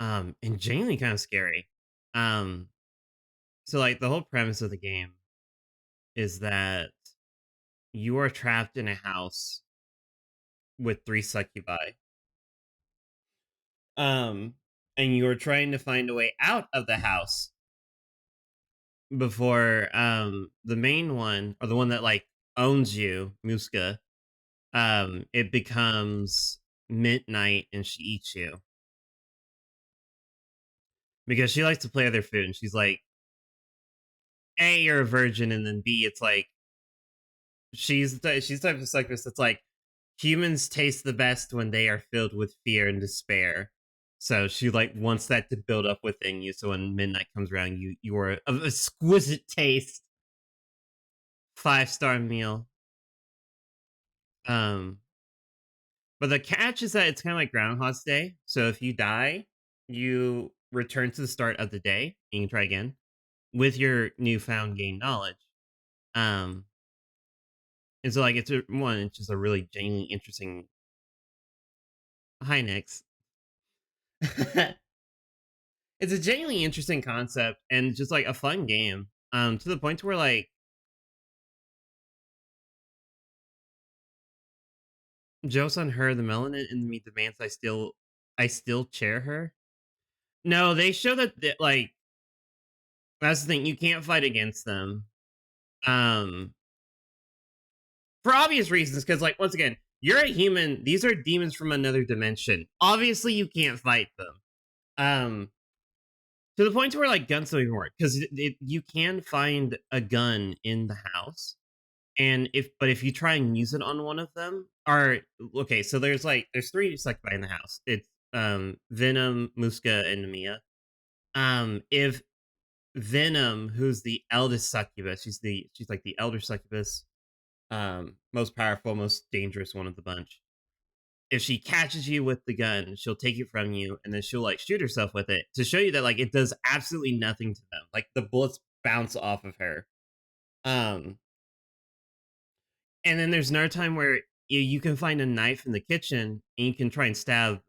And genuinely kind of scary. Um, so like the whole premise of the game is that you are trapped in a house with three succubi. Um, and you're trying to find a way out of the house before the main one or the one that like owns you, Muska, it becomes midnight and she eats you because she likes to play other food and she's like, A, you're a virgin, and then B, it's like she's the type of psychopath that's like humans taste the best when they are filled with fear and despair. So she like wants that to build up within you. So when midnight comes around, you are of exquisite taste, 5-star meal. Um, but the catch is that it's kind of like Groundhog's Day. So if you die, you return to the start of the day. You can try again with your newfound gained knowledge. Um, and so like it's just a really genuinely interesting. Hi, Nix. It's a genuinely interesting concept and just like a fun game. To the point where like jokes on her, the melanin in me demands I still chair her. No, they show that like that's the thing. You can't fight against them. Um, for obvious reasons, because like once again, you're a human. These are demons from another dimension. Obviously, you can't fight them. Um, to the point where like guns don't even work because you can find a gun in the house. And if you try and use it on one of them, or okay, so there's three succubi in the house. It's Venom, Muska, and Namiya. If Venom, who's the eldest succubus, she's like the elder succubus, most powerful, most dangerous one of the bunch. If she catches you with the gun, she'll take it from you, and then she'll like shoot herself with it to show you that like it does absolutely nothing to them. Like the bullets bounce off of her. Um, And then there's another time where you can find a knife in the kitchen and you can try and stab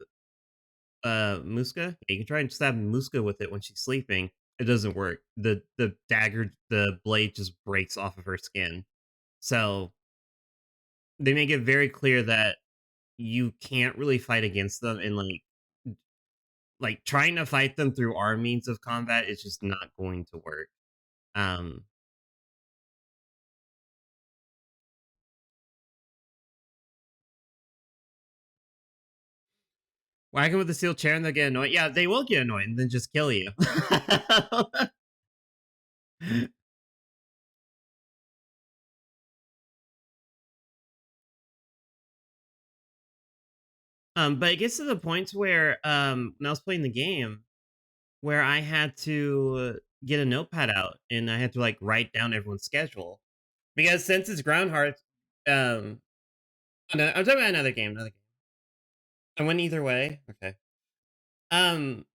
Muska. You can try and stab Muska with it when she's sleeping. It doesn't work. The blade just breaks off of her skin. So they make it very clear that you can't really fight against them and like trying to fight them through our means of combat is just not going to work. Um Whack 'em with a steel chair and they'll get annoyed. Yeah, they will get annoyed and then just kill you. But it gets to the point where when I was playing the game, where I had to get a notepad out and I had to like write down everyone's schedule because since it's Groundhog, um, I'm talking about another game. Another game. I went either way. Okay. Um,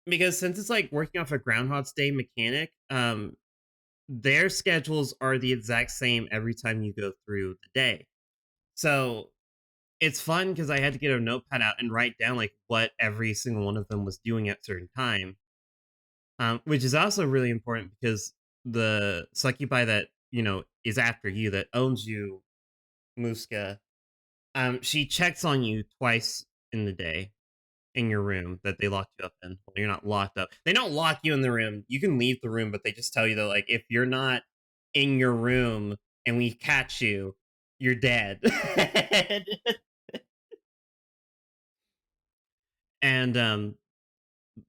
because since it's like working off a Groundhog's Day mechanic, their schedules are the exact same every time you go through the day. So it's fun because I had to get a notepad out and write down like what every single one of them was doing at certain time. Which is also really important because the succubi that is after you, that owns you, Muska. She checks on you twice in the day in your room that they locked you up in. Well, you're not locked up. They don't lock you in the room. You can leave the room, but they just tell you that like if you're not in your room and we catch you, you're dead. And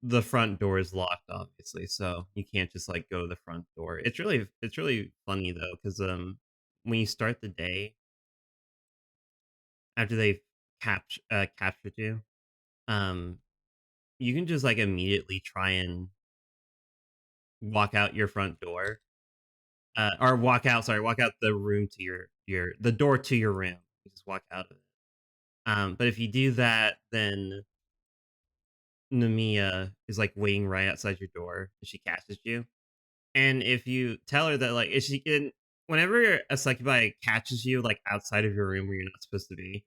the front door is locked obviously, so you can't just like go to the front door. It's really funny though because when you start the day after they've captured you, um you can just like immediately try and walk out your front door, or walk out the room to your the door to your room. You just walk out of it. But if you do that, then Namiya is like waiting right outside your door and she catches you. And if you tell her that, like, if she can, whenever a succubi catches you, like, outside of your room where you're not supposed to be,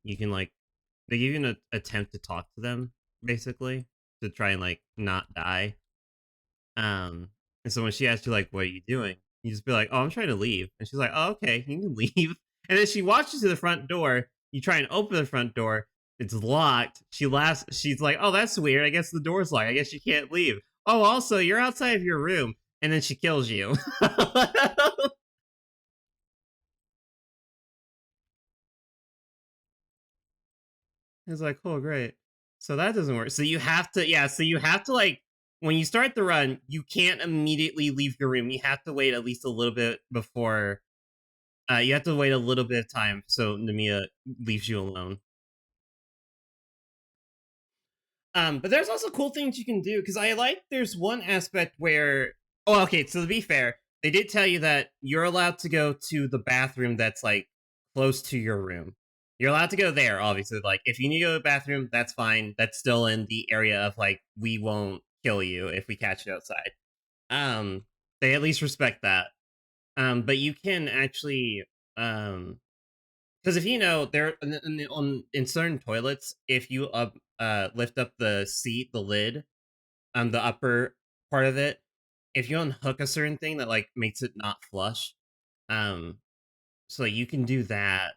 you can, like, they give you an attempt to talk to them, basically, to try and, like, not die. Um, and so when she asks you, like, "What are you doing?" You just be like, "Oh, I'm trying to leave." And she's like, "Oh, okay, you can leave." And then she walks you to the front door. You try and open the front door. It's locked. She laughs. She's like, "Oh, that's weird. I guess the door's locked. I guess you can't leave." Oh, also, you're outside of your room. And then she kills you. It's like, "Oh, great." So that doesn't work. So you have to, yeah. So you have to, like, when you start the run, you can't immediately leave your room. You have to wait at least a little bit before. You have to wait a little bit of time so Namiya leaves you alone. But there's also cool things you can do because I like. There's one aspect where, oh, okay. So to be fair, they did tell you that you're allowed to go to the bathroom that's like close to your room. You're allowed to go there, obviously. Like, if you need to go to the bathroom, that's fine. That's still in the area of like we won't kill you if we catch you outside. Um, they at least respect that. But you can actually um because if you know there in certain toilets, if you lift up the seat, the lid, the upper part of it, if you unhook a certain thing that like makes it not flush, um, so you can do that,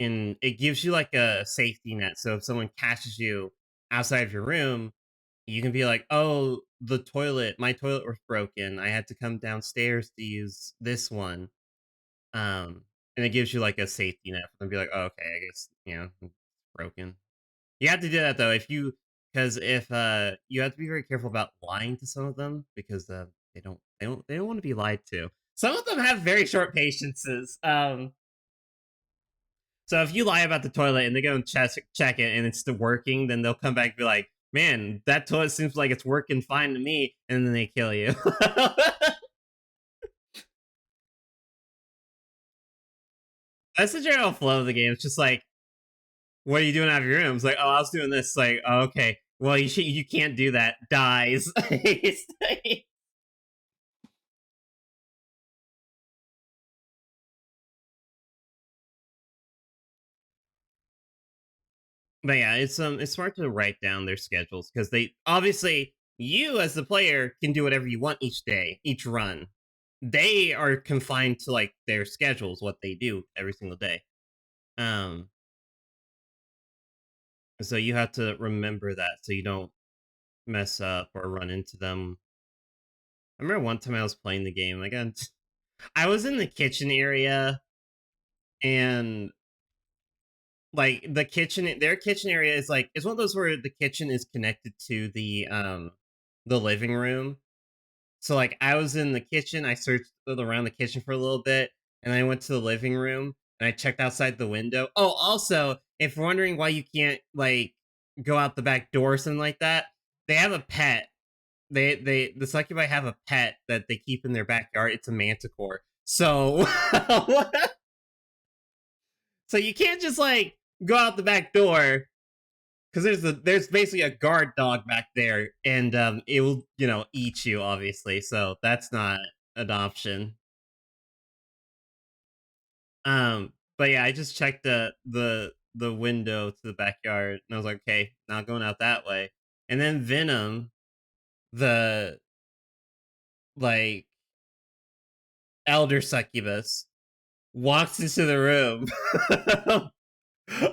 and it gives you like a safety net. So if someone catches you outside of your room, you can be like, "Oh, my toilet was broken. I had to come downstairs to use this one." And it gives you like a safety net for them to be like, "Oh, okay, I guess, it's broken." You have to do that though if you because if you have to be very careful about lying to some of them because they don't want to be lied to. Some of them have very short patiences. So if you lie about the toilet and they go and check it and it's still working, then they'll come back and be like, "Man, that toilet seems like it's working fine to me," and then they kill you. That's the general flow of the game. It's just like, what are you doing out of your room? It's like, oh, I was doing this. Like, oh, okay. Well, you can't do that. Dies. But yeah, it's smart to write down their schedules because they obviously you as the player can do whatever you want each day, each run. They are confined to like their schedules, what they do every single day. Um, so you have to remember that so you don't mess up or run into them. I remember one time I was playing the game again. I was in the kitchen area and like their kitchen area is like it's one of those where the kitchen is connected to the living room. So like I was in the kitchen, I searched around the kitchen for a little bit, and I went to the living room and I checked outside the window. Oh, also, if you're wondering why you can't like go out the back door or something like that, they have a pet. The succubi have a pet that they keep in their backyard. It's a manticore. So so you can't just like go out the back door because there's basically a guard dog back there, and it will eat you obviously. So that's not an option. But yeah, I just checked the window to the backyard, and I was like, okay, not going out that way. And then Venom, the like elder succubus, walks into the room.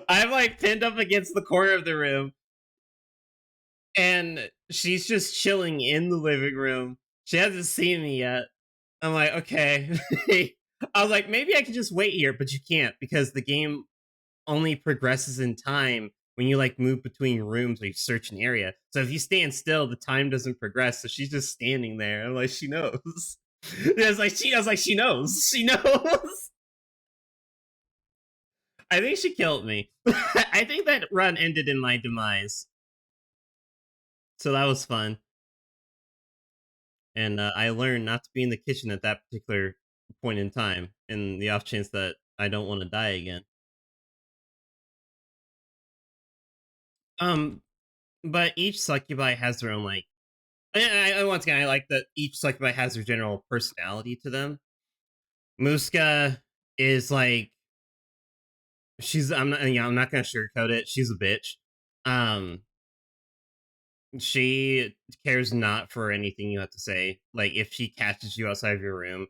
I'm like pinned up against the corner of the room, and she's just chilling in the living room. She hasn't seen me yet. I'm like, okay. I was like, maybe I could just wait here, but you can't because the game only progresses in time when you like move between rooms or you search an area. So if you stand still, the time doesn't progress. So she's just standing there. I'm like, she knows. I was like, she knows. She knows. I think she killed me. I think that run ended in my demise. So that was fun. And I learned not to be in the kitchen at that particular point in time, in the off chance that I don't want to die again. Um, but each succubi has their own like Once again, I like that each succubi has their general personality to them. Muska is like she's I'm not gonna sugarcoat it. She's a bitch. Um, she cares not for anything you have to say. Like if she catches you outside of your room,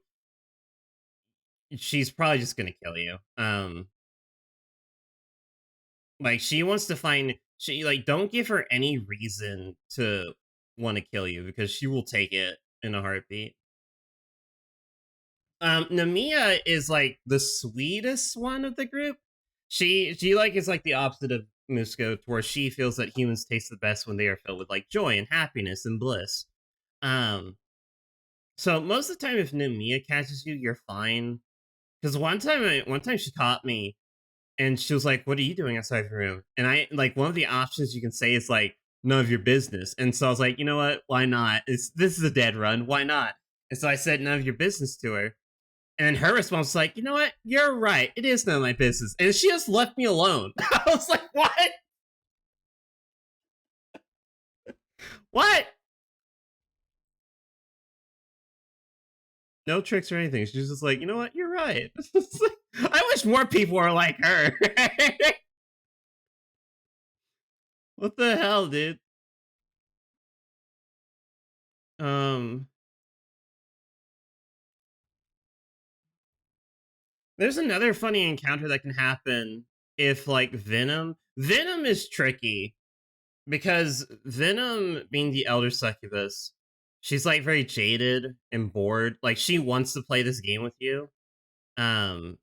she's probably just gonna kill you. Like she wants to find she like don't give her any reason to want to kill you because she will take it in a heartbeat. Namiya is like the sweetest one of the group. She like is like the opposite of Musko, to where she feels that humans taste the best when they are filled with like joy and happiness and bliss. Um, so most of the time, if Namiya catches you, you're fine. Because one time she caught me, and she was like, "What are you doing outside the room?" And I like one of the options you can say is like, "None of your business." And so I was like, you know what? Why not? This is a dead run. Why not? And so I said, "None of your business" to her. And her response was like, you know what? You're right. It is none of my business. And she just left me alone. I was like, what? What? No tricks or anything. She's just like, you know what? You're right. I wish more people were like her. What the hell, dude? Um, there's another funny encounter that can happen if like Venom is tricky because Venom being the elder succubus, she's like very jaded and bored. Like she wants to play this game with you. Um,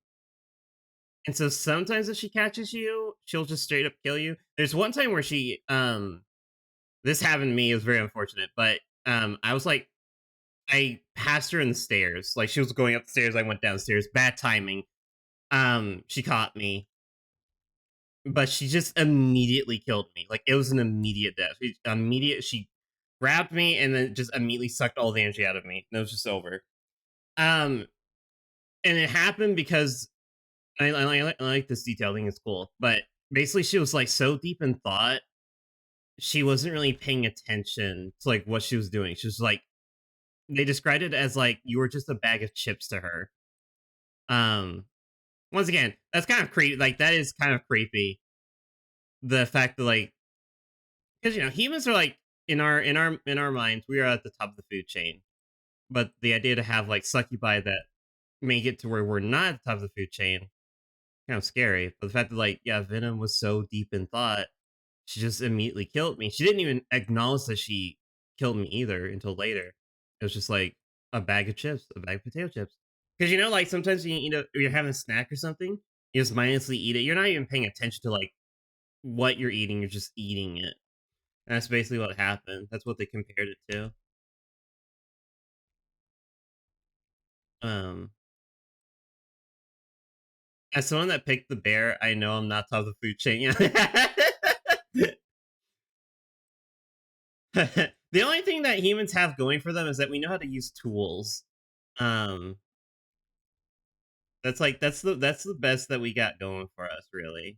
and so sometimes if she catches you, she'll just straight up kill you. There's one time where this happened to me, it was very unfortunate, but I was like I passed her in the stairs. Like she was going up the stairs, I went downstairs. Bad timing. She caught me, but she just immediately killed me. Like it was an immediate death. She grabbed me and then just immediately sucked all the energy out of me. And it was just over. Um, and it happened because I like this detail. I think it's cool. But basically, she was like so deep in thought, she wasn't really paying attention to like what she was doing. She was like, they described it as like you were just a bag of chips to her. Um, once again, that's kind of creepy. Like that is kind of creepy. The fact that like, because humans are like in our minds, we are at the top of the food chain. But the idea to have like succubi that make it to where we're not at the top of the food chain, kind of scary. But the fact that like, yeah, Venom was so deep in thought, she just immediately killed me. She didn't even acknowledge that she killed me either until later. It was just like a bag of chips, a bag of potato chips. Because like sometimes when you're having a snack or something, you just mindlessly eat it. You're not even paying attention to like what you're eating. You're just eating it. And that's basically what happened. That's what they compared it to. Um, as someone that picked the bear, I know I'm not top of the food chain. The only thing that humans have going for them is that we know how to use tools. Um, that's the best that we got going for us, really.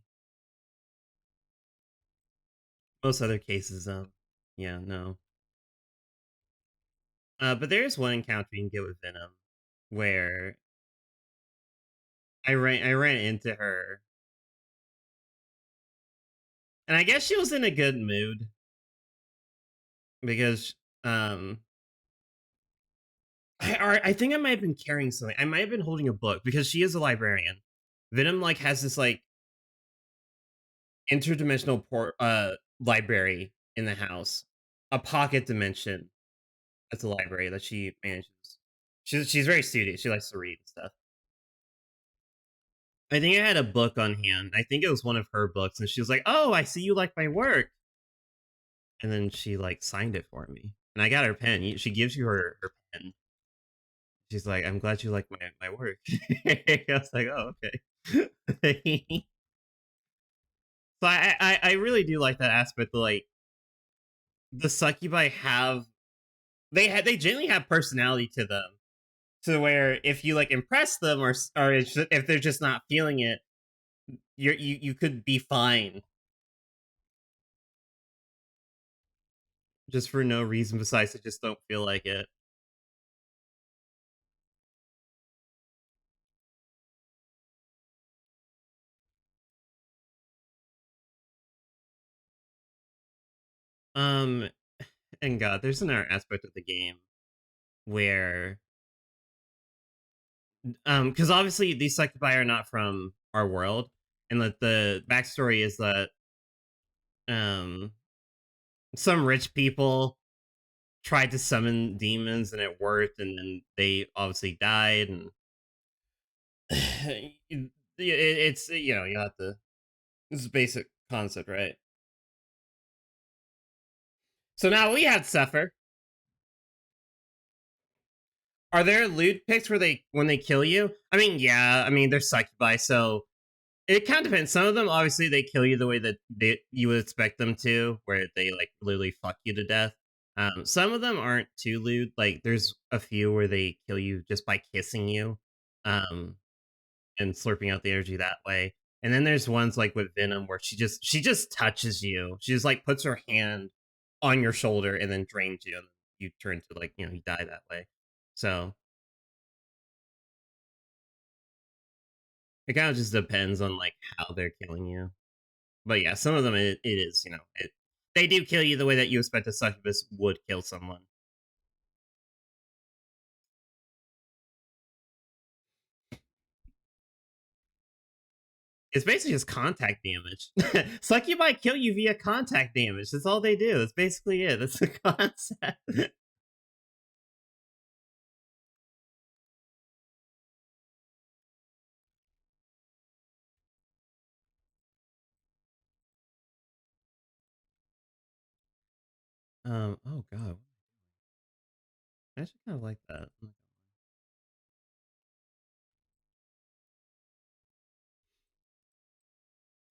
Most other cases, yeah, no. But there's one encounter you can get with Venom where I ran into her, and I guess she was in a good mood because I think I might have been carrying something. I might have been holding a book because she is a librarian. Venom like has this like interdimensional library in the house, a pocket dimension. That's a library that she manages. She's very studious. She likes to read and stuff. I think I had a book on hand. I think it was one of her books, and she was like, "Oh, I see you like my work," and then she like signed it for me, and I got her pen. She gives you her pen. She's like, "I'm glad you like my work." I was like, "Oh, okay." So I really do like that aspect. Of, like the succubi they generally have personality to them, to where if you like impress them or if they're just not feeling it, you could be fine. just for no reason besides I just don't feel like it. Um, and God, there's another aspect of the game where, because obviously these succubi are not from our world, and that the backstory is that um some rich people tried to summon demons and it worked, and then they obviously died, and it's you have to. This is basic concept, right? So now we had suffer. Are there loot picks where they when they kill you? I mean, yeah. I mean, they're succubi, so it kind of depends. Some of them, obviously, they kill you the way that you would expect them to, where they like literally fuck you to death. Some of them aren't too lewd. Like, there's a few where they kill you just by kissing you, um, and slurping out the energy that way. And then there's ones like with Venom where she just touches you. She just like puts her hand on your shoulder and then drains you, and you turn to like you die that way. So it kind of just depends on like how they're killing you. But yeah, some of them it is they do kill you the way that you expect a succubus would kill someone. It's basically just contact damage. Succubi kill you via contact damage. That's all they do. That's basically it. That's the concept. Oh god, I actually kind of like that.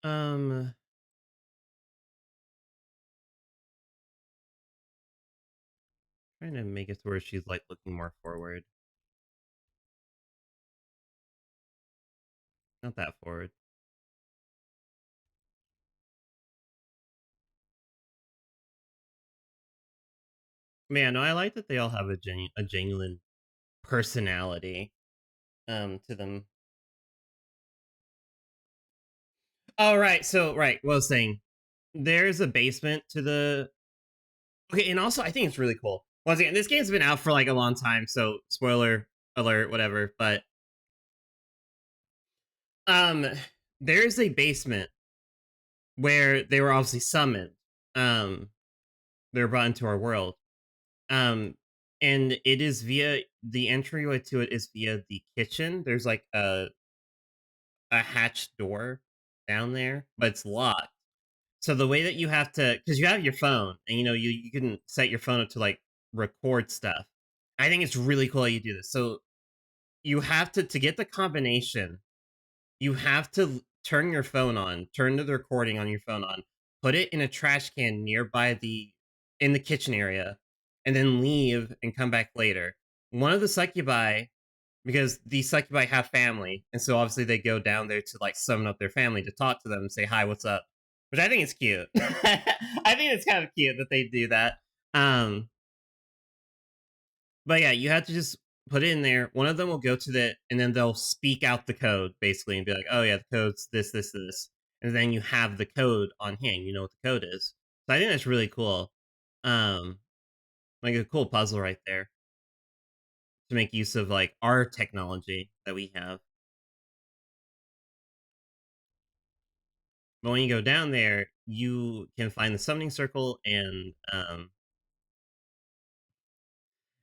Um, trying to make it to where she's like looking more forward, not that forward. Man, no, I like that they all have a genuine personality to them. Oh right, so right, what I was saying, there's a basement to the. Okay, and also I think it's really cool. Once again, this game's been out for like a long time, so spoiler alert, whatever. But um, there's a basement where they were obviously summoned. Um, they were brought into our world. Um, and it is via the entryway to it is via the kitchen. There's like a hatched door down there, but it's locked. So the way that you have to, because you have your phone, and you can set your phone up to like record stuff. I think it's really cool how you do this. So you have to get the combination. You have to turn your phone on, turn the recording on your phone on, put it in a trash can nearby the in the kitchen area, and then leave and come back later. One of the succubi, because the succubi have family, and so obviously they go down there to like summon up their family to talk to them and say hi, what's up, which I think is cute. I think it's kind of cute that they do that. Um, but yeah, you have to just put it in there. One of them will go to the, and then they'll speak out the code basically and be like, "Oh yeah, the code's this, this, this," and then you have the code on hand. You know what the code is. So I think that's really cool. Um, like a cool puzzle right there to make use of like our technology that we have. But when you go down there, you can find the summoning circle, and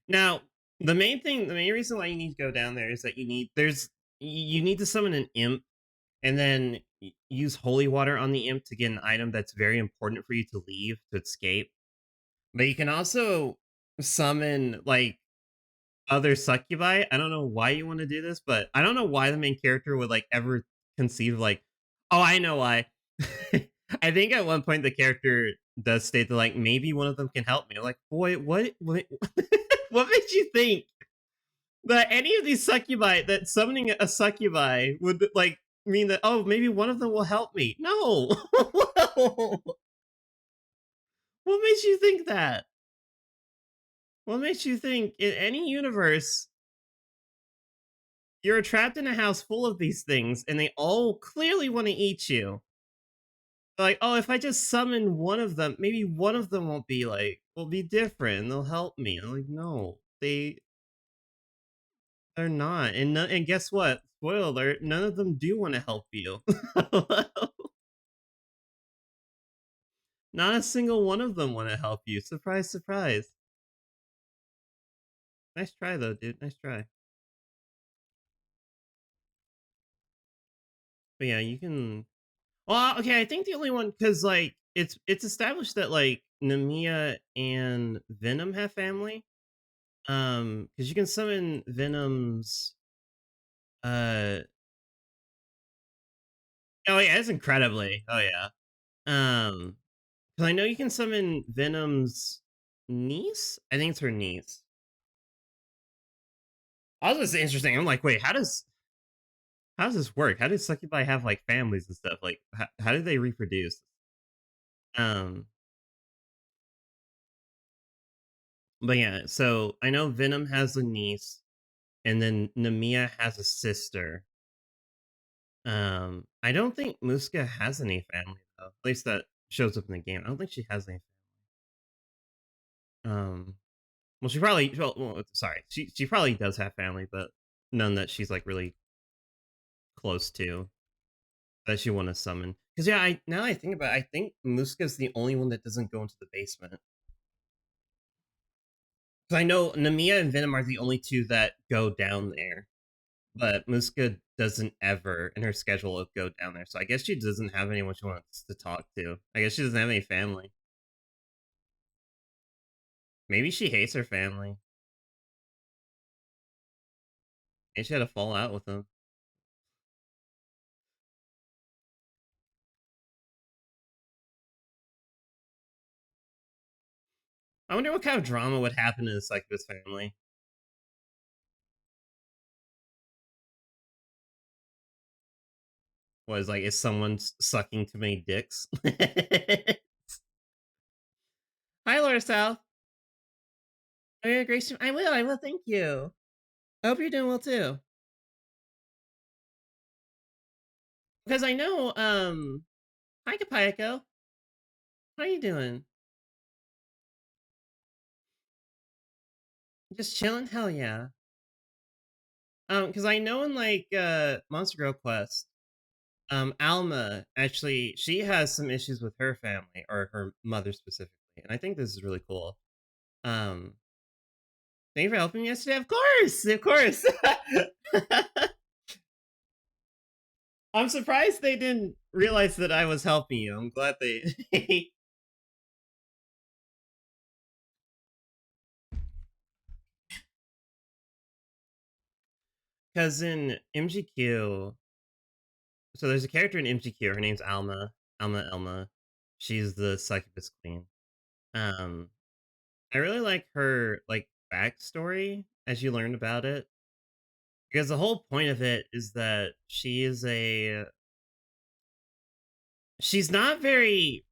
now the main reason why you need to go down there is that you need to summon an imp and then use holy water on the imp to get an item that's very important for you to leave to escape. But you can also summon like other succubi. I don't know why you want to do this, but I don't know why the main character would like ever conceive like, oh, I know why. I think at one point the character does state that like maybe one of them can help me. I'm like, boy, what what made you think that any of these succubi that summoning a succubi would like mean that oh maybe one of them will help me? No, what makes you think that? What makes you think in any universe you're trapped in a house full of these things and they all clearly want to eat you? Like, oh, if I just summon one of them, maybe one of them won't be like, will be different. They'll help me. I'm like, no, they're not. And and guess what? Spoiler alert, none of them do want to help you. Not a single one of them want to help you. Surprise, surprise. Nice try though, dude. Nice try. But yeah, you can. Well, okay. I think the only one because like it's established that like Namiya and Venom have family. Because you can summon Venom's. Uh. Oh yeah, it's incredibly. Oh yeah. Um. Because I know you can summon Venom's niece. I think it's her niece. I was just interesting. I'm like, wait, how does this work? How does succubi have like families and stuff? Like, how do they reproduce? Um, but yeah, so I know Venom has a niece, and then Namiya has a sister. I don't think Muska has any family though. At least that shows up in the game. I don't think she has any. Um, well, she probably. Sorry, she probably does have family, but none that she's like really close to that she want to summon. Because yeah, I now that I think about it, I think Muska's the only one that doesn't go into the basement. Because I know Namiya and Venom are the only two that go down there, but Muska doesn't ever in her schedule go down there. So I guess she doesn't have anyone she wants to talk to. I guess she doesn't have any family. Maybe she hates her family. Maybe she had a fallout with them. I wonder what kind of drama would happen in the Cyclist family. Was like, is someone sucking too many dicks? Hi, Laura South. Oh, yeah, Grace. I will. I will. Thank you. I hope you're doing well too. Because I know, hi, Kapayako. How are you doing? Just chilling? Hell yeah. Because I know in like Monster Girl Quest, Alma actually she has some issues with her family or her mother specifically, and I think this is really cool. Um, thank you for helping me yesterday. Of course, of course. I'm surprised they didn't realize that I was helping you. I'm glad they. Because in MGQ, so there's a character in MGQ. Her name's Alma. Elma. She's the succubus queen. Um, I really like her like backstory as you learn about it because the whole point of it is that she's not very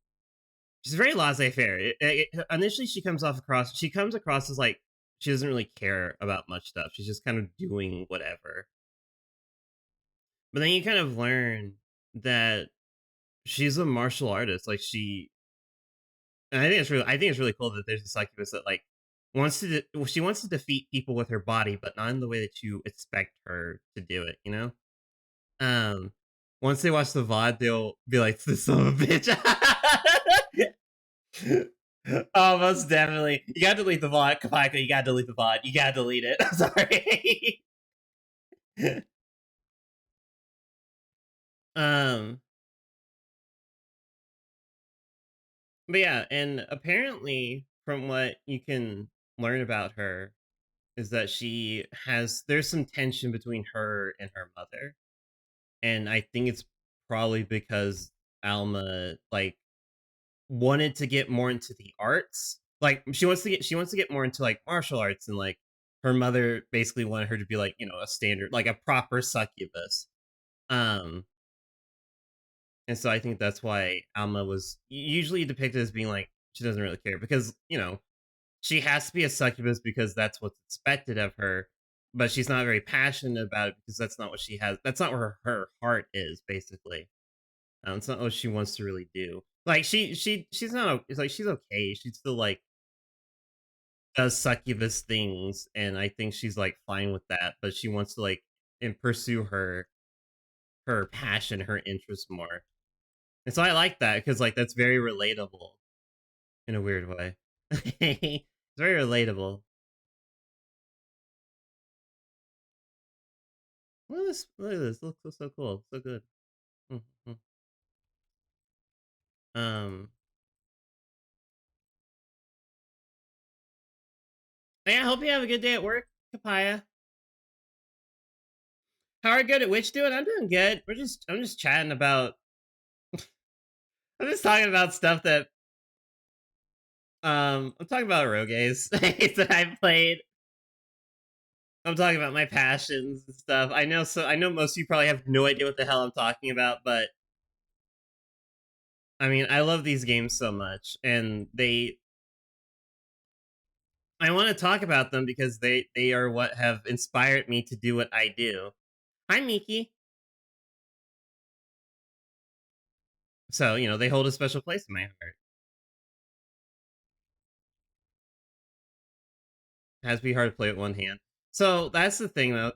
she's very laissez-faire. Initially, she comes across as like she doesn't really care about much stuff. She's just kind of doing whatever. But then you kind of learn that she's a martial artist. Like and I think it's really cool that there's a succubus that like she wants to defeat people with her body, but not in the way that you expect her to do it. You know. Um, once they watch the VOD, they'll be like, "This son of a bitch." Oh, most definitely. You gotta delete the VOD, Kapaka. You gotta delete the VOD. You gotta delete it. I'm sorry. um, but yeah, and apparently, from what you can learn about her, is that there's some tension between her and her mother, and I think it's probably because Alma like wanted to get more into the arts. Like she wants to get more into like martial arts and like her mother basically wanted her to be like, a standard like a proper succubus. Um and so I think that's why Alma was usually depicted as being like she doesn't really care because, she has to be a succubus because that's what's expected of her, but she's not very passionate about it because that's not what she has. That's not where her heart is, basically. It's not what she wants to really do. Like she's not. It's like she's okay. She still like does succubus things, and I think she's like fine with that. But she wants to like and pursue her passion, her interest more. And so I like that because like that's very relatable in a weird way. It's very relatable. Look at this! Look at this! It looks so cool, so good. Mm-hmm. Um, yeah, I hope you have a good day at work, Kapaya. How are good at Witch doing? I'm doing good. I'm just chatting about I'm just talking about stuff that I'm talking about Rogues that I've played. I'm talking about my passions and stuff. I know most of you probably have no idea what the hell I'm talking about, but I mean, I love these games so much and I want to talk about them because they are what have inspired me to do what I do. Hi Miki. So, you know, they hold a special place in my heart. It has to be hard to play with one hand. So that's the thing though.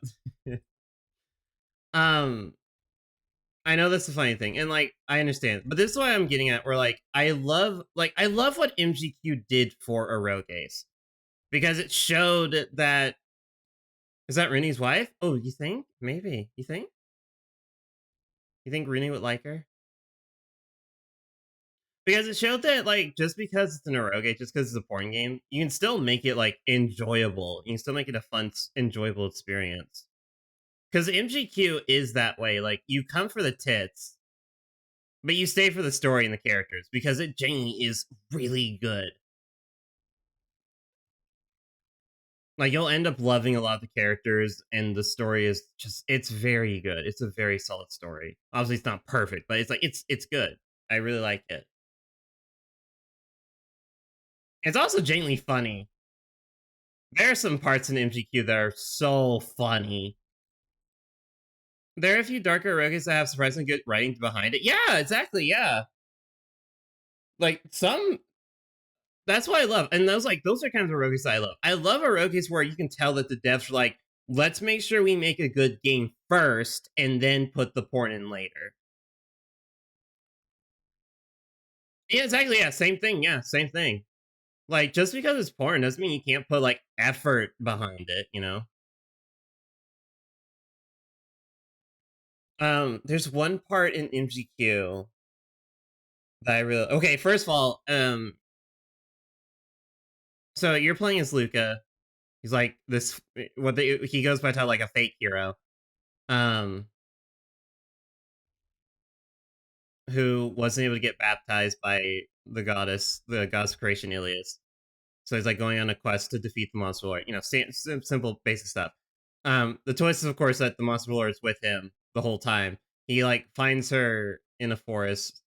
um I know that's the funny thing, and like I understand, but this is why I'm getting at. Where I love what MGQ did for Eroges because it showed that is that Rooney's wife. Oh, you think maybe you think Rooney would like her because it showed that like just because it's an Eroge, just because it's a porn game, you can still make it like enjoyable. You can still make it a fun, enjoyable experience. Because MGQ is that way. Like you come for the tits, but you stay for the story and the characters because it genuinely is really good. Like you'll end up loving a lot of the characters, and the story is just it's very good. It's a very solid story. Obviously, it's not perfect, but it's like it's good. I really like it. It's also genuinely funny. There are some parts in MGQ that are so funny. There are a few darker rogues that have surprisingly good writing behind it. Yeah, exactly. Yeah, like some that's what I love. And those are kinds of rogues I love. I love a rogues where you can tell that the devs are like, let's make sure we make a good game first and then put the porn in later. Yeah, exactly. Yeah, same thing. Yeah, same thing. Like just because it's porn doesn't mean you can't put like effort behind it, you know? There's one part in MGQ that I really okay, first of all, so you're playing as Luca. He's like this he goes by title like a fake hero. Um who wasn't able to get baptized by the goddess of creation Ilias. So he's like going on a quest to defeat the monster lord. You know, simple basic stuff. The twist is of course that the monster lord is with him the whole time. He like finds her in a forest.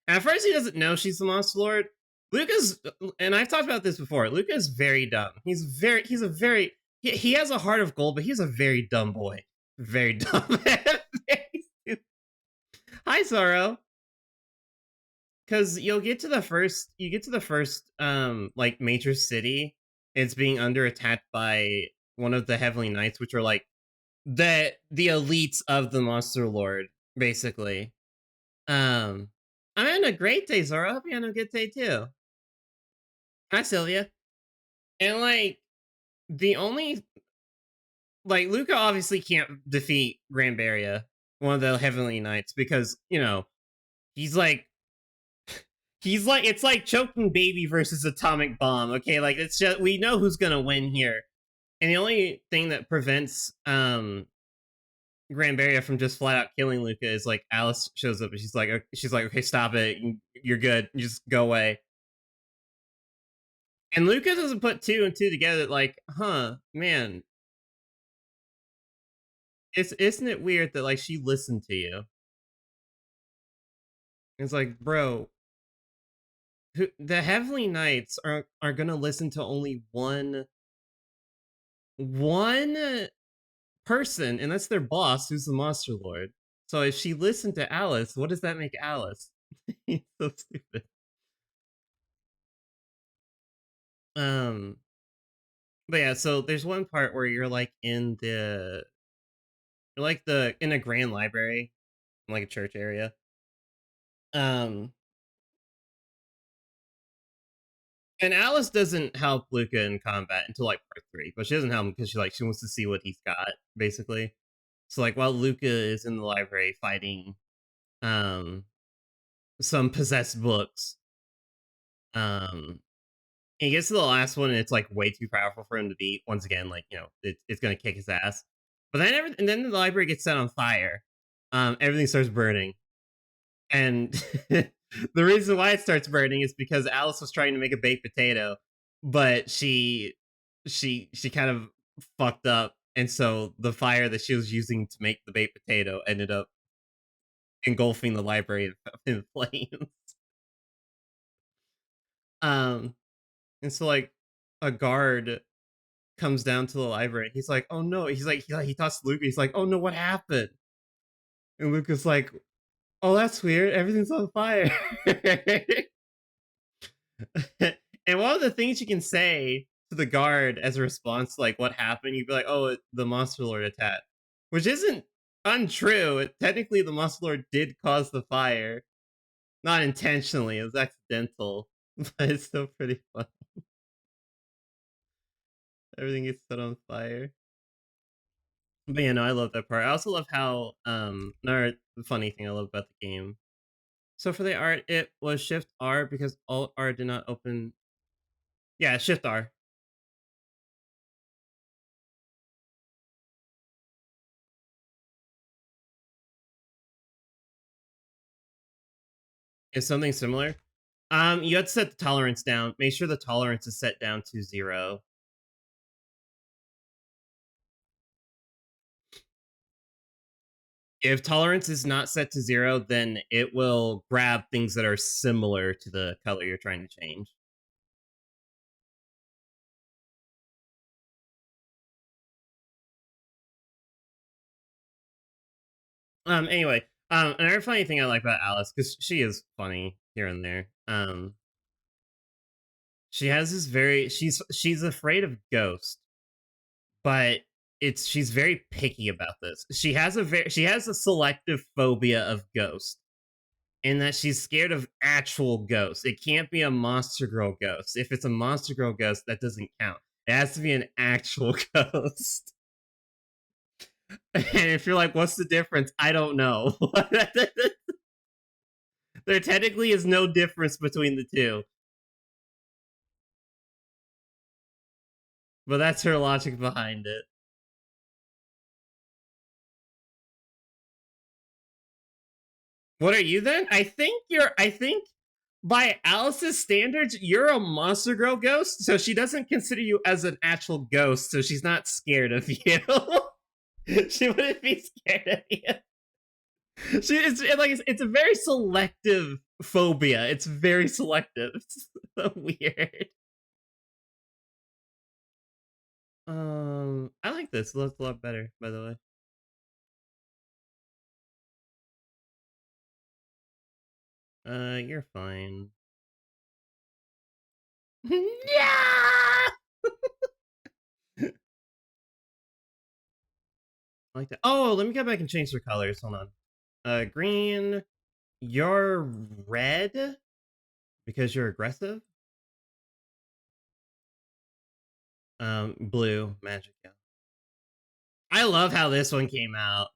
And at first he doesn't know she's the monster lord. Luca's and I've talked about this before. Luca is very dumb. He's a very he has a heart of gold, but he's a very dumb boy. Very dumb. Hi, Sorrow. Because you get to the first like major city, it's being under attack by one of the heavenly knights, which are like the elites of the monster lord, basically. um I'm having a great day, Zora. I hope you had a good day too. Hi, Sylvia. And like the only like Luca obviously can't defeat Granbaria, one of the heavenly knights, because you know he's like it's like choking baby versus atomic bomb. Okay, like it's just we know who's gonna win here, and the only thing that prevents Granbaria from just flat out killing Luca is like Alice shows up and she's like okay, stop it, you're good, you just go away. And Luca doesn't put two and two together. Like, huh, man, isn't it weird that like she listened to you? It's like, bro, the Heavenly Knights are gonna listen to only one person, and that's their boss, who's the Monster Lord. So if she listened to Alice, what does that make Alice? He's so stupid. Um, but yeah, so there's one part where you're like the in a grand library, in like a church area. Um, and Alice doesn't help Luca in combat until like part 3, but she doesn't help him because she wants to see what he's got, basically. So like while Luca is in the library fighting um some possessed books, um he gets to the last one and it's like way too powerful for him to beat. Once again, like, it's gonna kick his ass. But and then the library gets set on fire. Everything starts burning. And the reason why it starts burning is because Alice was trying to make a baked potato, but she kind of fucked up, and so the fire that she was using to make the baked potato ended up engulfing the library in flames. Um, and so like a guard comes down to the library. He's like, "Oh no!" He talks to Luca. He's like, "Oh no, what happened?" And Luca's like, "Oh, that's weird. Everything's on fire." And one of the things you can say to the guard as a response to like what happened, you'd be like, "Oh, the Monster Lord attacked," which isn't untrue. Technically, the Monster Lord did cause the fire, not intentionally. It was accidental, but it's still pretty fun. Everything gets set on fire. But yeah, no, I love that part. I also love how another funny thing I love about the game. So for the art, it was Shift R because Alt R did not open. Yeah, Shift R. Is something similar. You have to set the tolerance down. Make sure the tolerance is set down to 0. If tolerance is not set to 0, then it will grab things that are similar to the color you're trying to change. Anyway, another funny thing I like about Alice, because she is funny here and there. She has this very she's afraid of ghosts, but she's very picky about this. She has a selective phobia of ghosts, in that she's scared of actual ghosts. It can't be a monster girl ghost. If it's a monster girl ghost, that doesn't count. It has to be an actual ghost. And if you're like, what's the difference? I don't know. There technically is no difference between the two. But that's her logic behind it. What are you then? I think by Alice's standards, you're a monster girl ghost, so she doesn't consider you as an actual ghost, so she's not scared of you. She wouldn't be scared of you. It's a very selective phobia. It's very selective. It's so weird. I like this. It looks a lot better, by the way. You're fine. Yeah. I like that. Oh, let me go back and change their colors. Hold on. Green. You're red because you're aggressive. Blue. Magic. Yeah. I love how this one came out.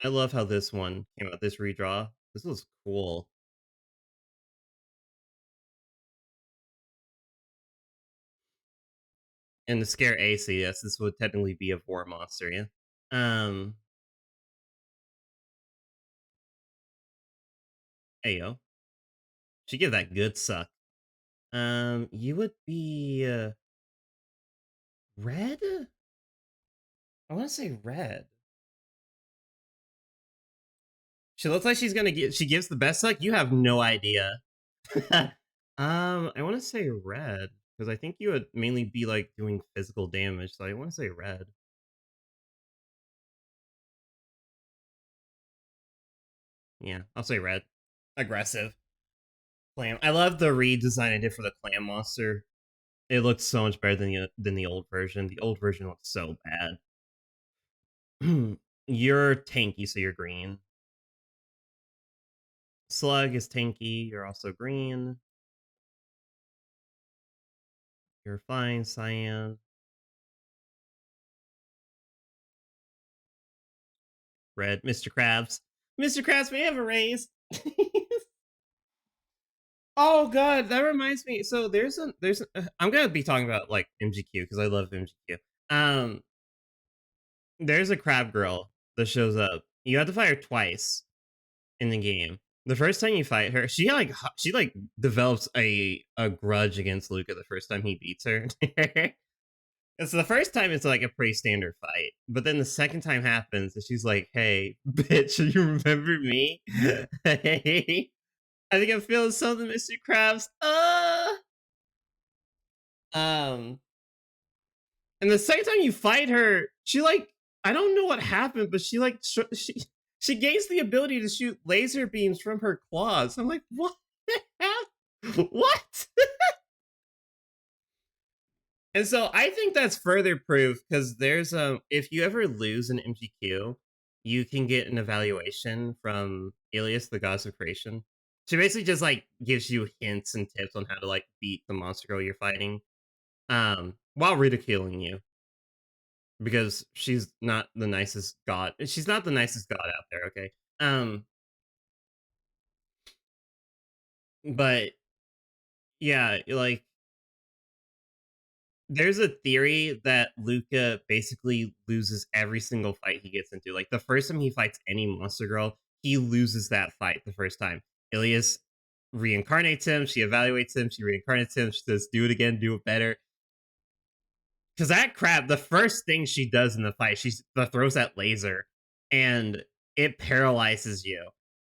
I love how this one came out. This redraw. This was cool. And to scare AC, yes, this would technically be a vor monster, yeah. Um, hey yo, she give that good suck. You would be red. I want to say red. She looks like she's gonna get. She gives the best suck. You have no idea. I want to say red because I think you would mainly be like doing physical damage, so I want to say red. Yeah, I'll say red. Aggressive. Clam. I love the redesign I did for the clam monster. It looks so much better than the old version. The old version looks so bad. You're tanky, so you're green. Slug is tanky. You're also green. You're fine, cyan. Red. Mr. Krabs. Mr. Krabs may have a raise. Oh god, that reminds me. So I'm gonna be talking about like MGQ because I love MGQ. Um, there's a crab girl that shows up. You have to fight her twice in the game. The first time you fight her, she develops a grudge against Luca the first time he beats her. And so the first time it's like a pretty standard fight, but then the second time happens and she's like, "Hey, bitch, you remember me? Hey, I think I'm feeling something, Mr. Krabs. Um, and the second time you fight her, she like I don't know what happened, but she gains the ability to shoot laser beams from her claws. I'm like, what? What? And so I think that's further proof because there's if you ever lose an MGQ, you can get an evaluation from Alias, the Gods of Creation. She basically just like gives you hints and tips on how to like beat the monster girl you're fighting, while ridiculing you because she's not the nicest god. She's not the nicest god out there. Okay, but yeah, like there's a theory that Luca basically loses every single fight he gets into. Like the first time he fights any monster girl, he loses that fight the first time. Ilias reincarnates him, she evaluates him, she reincarnates him, she says, do it again, do it better. Because that crab, the first thing she does in the fight, she throws that laser and it paralyzes you.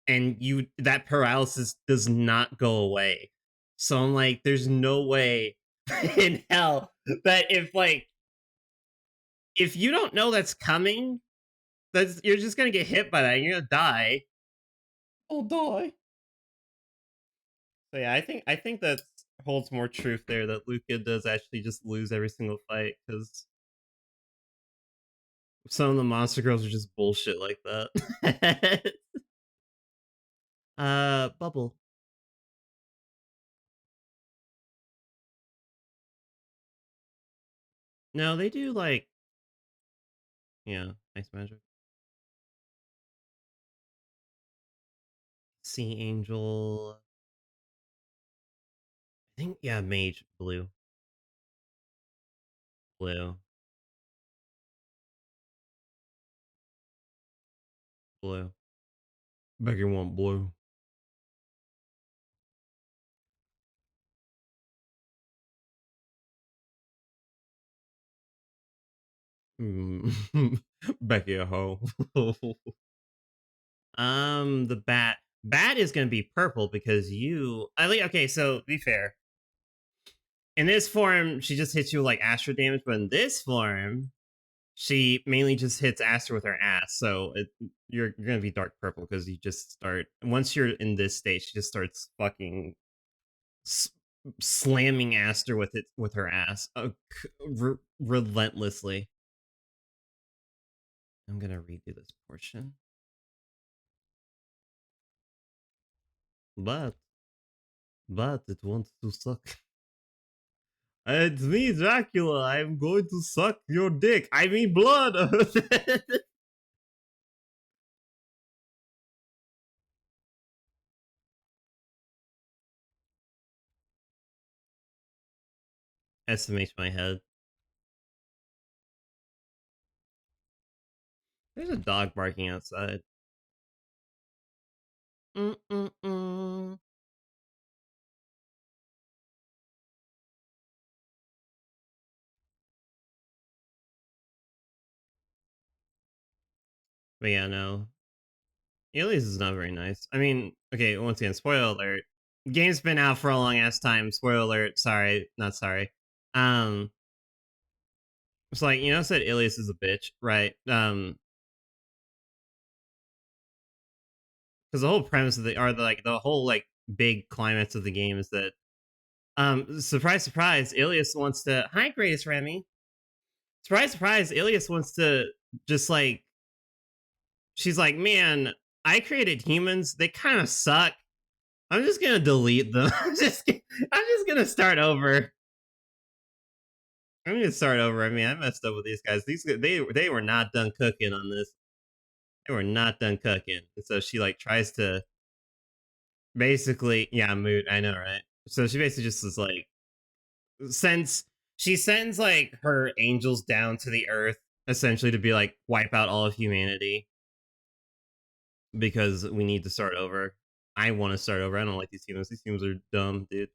And that paralysis does not go away. So I'm like, there's no way in hell that if you don't know that's coming, that's you're just gonna get hit by that and you're gonna die. I'll die. So yeah, I think that holds more truth there that Luca does actually just lose every single fight because some of the monster girls are just bullshit like that. Bubble. No, they do like yeah, ice magic. Sea Angel. I think yeah, mage blue. Blue. Blue. Becky want blue. Mm. Becky a hoe. The bat. Bat is gonna be purple because you. I think. Okay, so be fair. In this form, she just hits you like astro damage, but in this form, she mainly just hits Aster with her ass. So you're gonna be dark purple because you just start once you're in this state, she just starts fucking s- slamming Aster with her ass relentlessly. I'm gonna redo this portion, but it wants to suck. It's me, Dracula. I'm going to suck your dick. I mean blood. Estimates my head. There's a dog barking outside. Mm-mm-mm. But yeah, no. Alias is not very nice. I mean, okay, once again, spoiler alert. Game's been out for a long ass time. Spoiler alert. Sorry, not sorry. Um, it's like said Ilias is a bitch, right? Because the whole premise of the whole like big climax of the game is that surprise surprise, Ilias wants to hi greatest Remy. Surprise surprise, Ilias wants to just like she's like, man, I created humans. They kind of suck. I'm just gonna delete them. I'm just gonna start over. I'm gonna start over. I mean, I messed up with these guys. They were not done cooking on this. They were not done cooking. And so she like tries to basically mood. I know, right? So she basically just is like sends she sends like her angels down to the earth essentially to be like wipe out all of humanity because we need to start over. I want to start over. I don't like these humans. These humans are dumb, dude.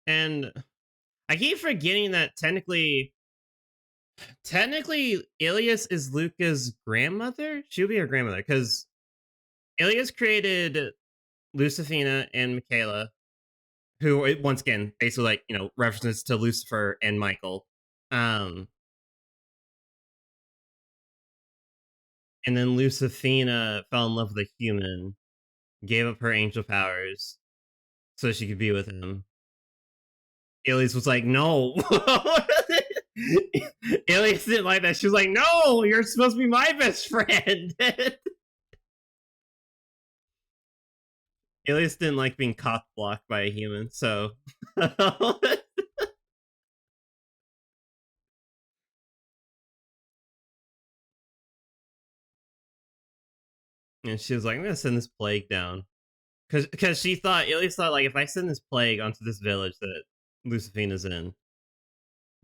And I keep forgetting that technically Ilias is Luca's grandmother. She would be her grandmother because Ilias created Lucifina and Michaela, who once again basically like references to Lucifer and Michael. Um, and then Lucifina fell in love with a human, gave up her angel powers so she could be with him. Ilias was like, no. Ilias didn't like that. She was like, no, you're supposed to be my best friend. Ilias didn't like being cock blocked by a human, so and she was like, I'm gonna send this plague down. Because she thought Ilias thought like if I send this plague onto this village that Lucifina's in,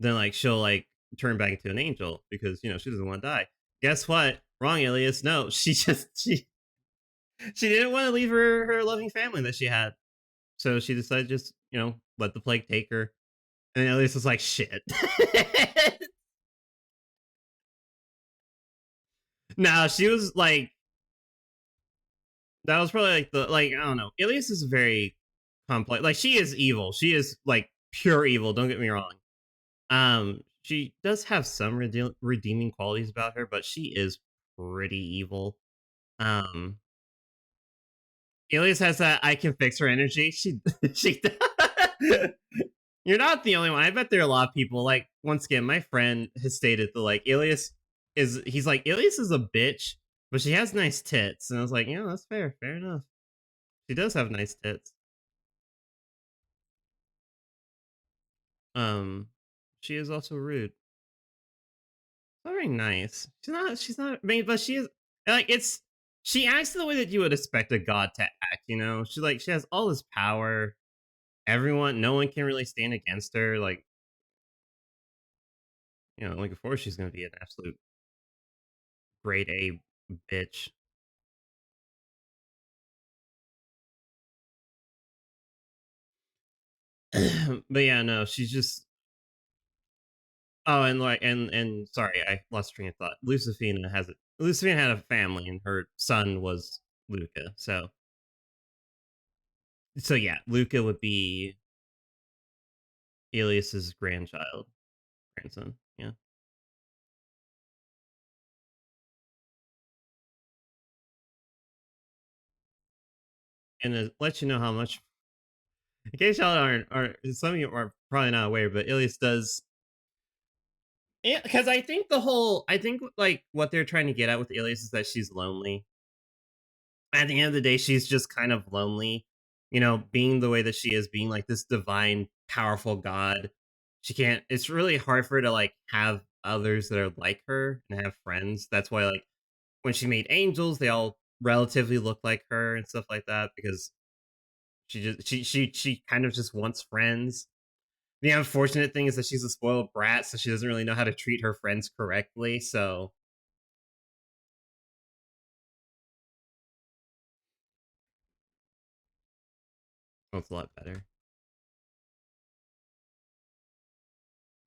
then like she'll like turn back into an angel because she doesn't want to die. Guess what? Wrong, Ilias. No, she didn't want to leave her loving family that she had, so she decided to just let the plague take her. And Ilias was like, shit. No, she was like, that was probably like I don't know. Ilias is very complex. Like she is evil. She is like pure evil. Don't get me wrong. She does have some redeeming qualities about her, but she is pretty evil. Um, Ilias has that I can fix her energy. She You're not the only one. I bet there are a lot of people. Like once again, my friend has stated that like he's like Ilias is a bitch, but she has nice tits, and I was like, yeah, that's fair, fair enough. She does have nice tits. Um, she is also rude. Not very nice. She's not. I mean, but she is like it's. She acts the way that you would expect a god to act. She has all this power. No one can really stand against her. Like like of course she's gonna be an absolute grade A bitch. But yeah, no, she's just. Oh, and like and sorry, I lost train of thought. Lucifina had a family, and her son was Luca. So yeah, Luca would be Ilias's grandson. Yeah, and to let you know how much. In case y'all aren't, or some of you are probably not aware, but Ilias does. Yeah, because I think like what they're trying to get at with Ilias is that she's lonely. At the end of the day, she's just kind of lonely. Being the way that she is, being like this divine, powerful god. She can't. It's really hard for her to like have others that are like her and have friends. That's why like when she made angels, they all relatively look like her and stuff like that because she kind of just wants friends. The unfortunate thing is that she's a spoiled brat, so she doesn't really know how to treat her friends correctly. So it's a lot better.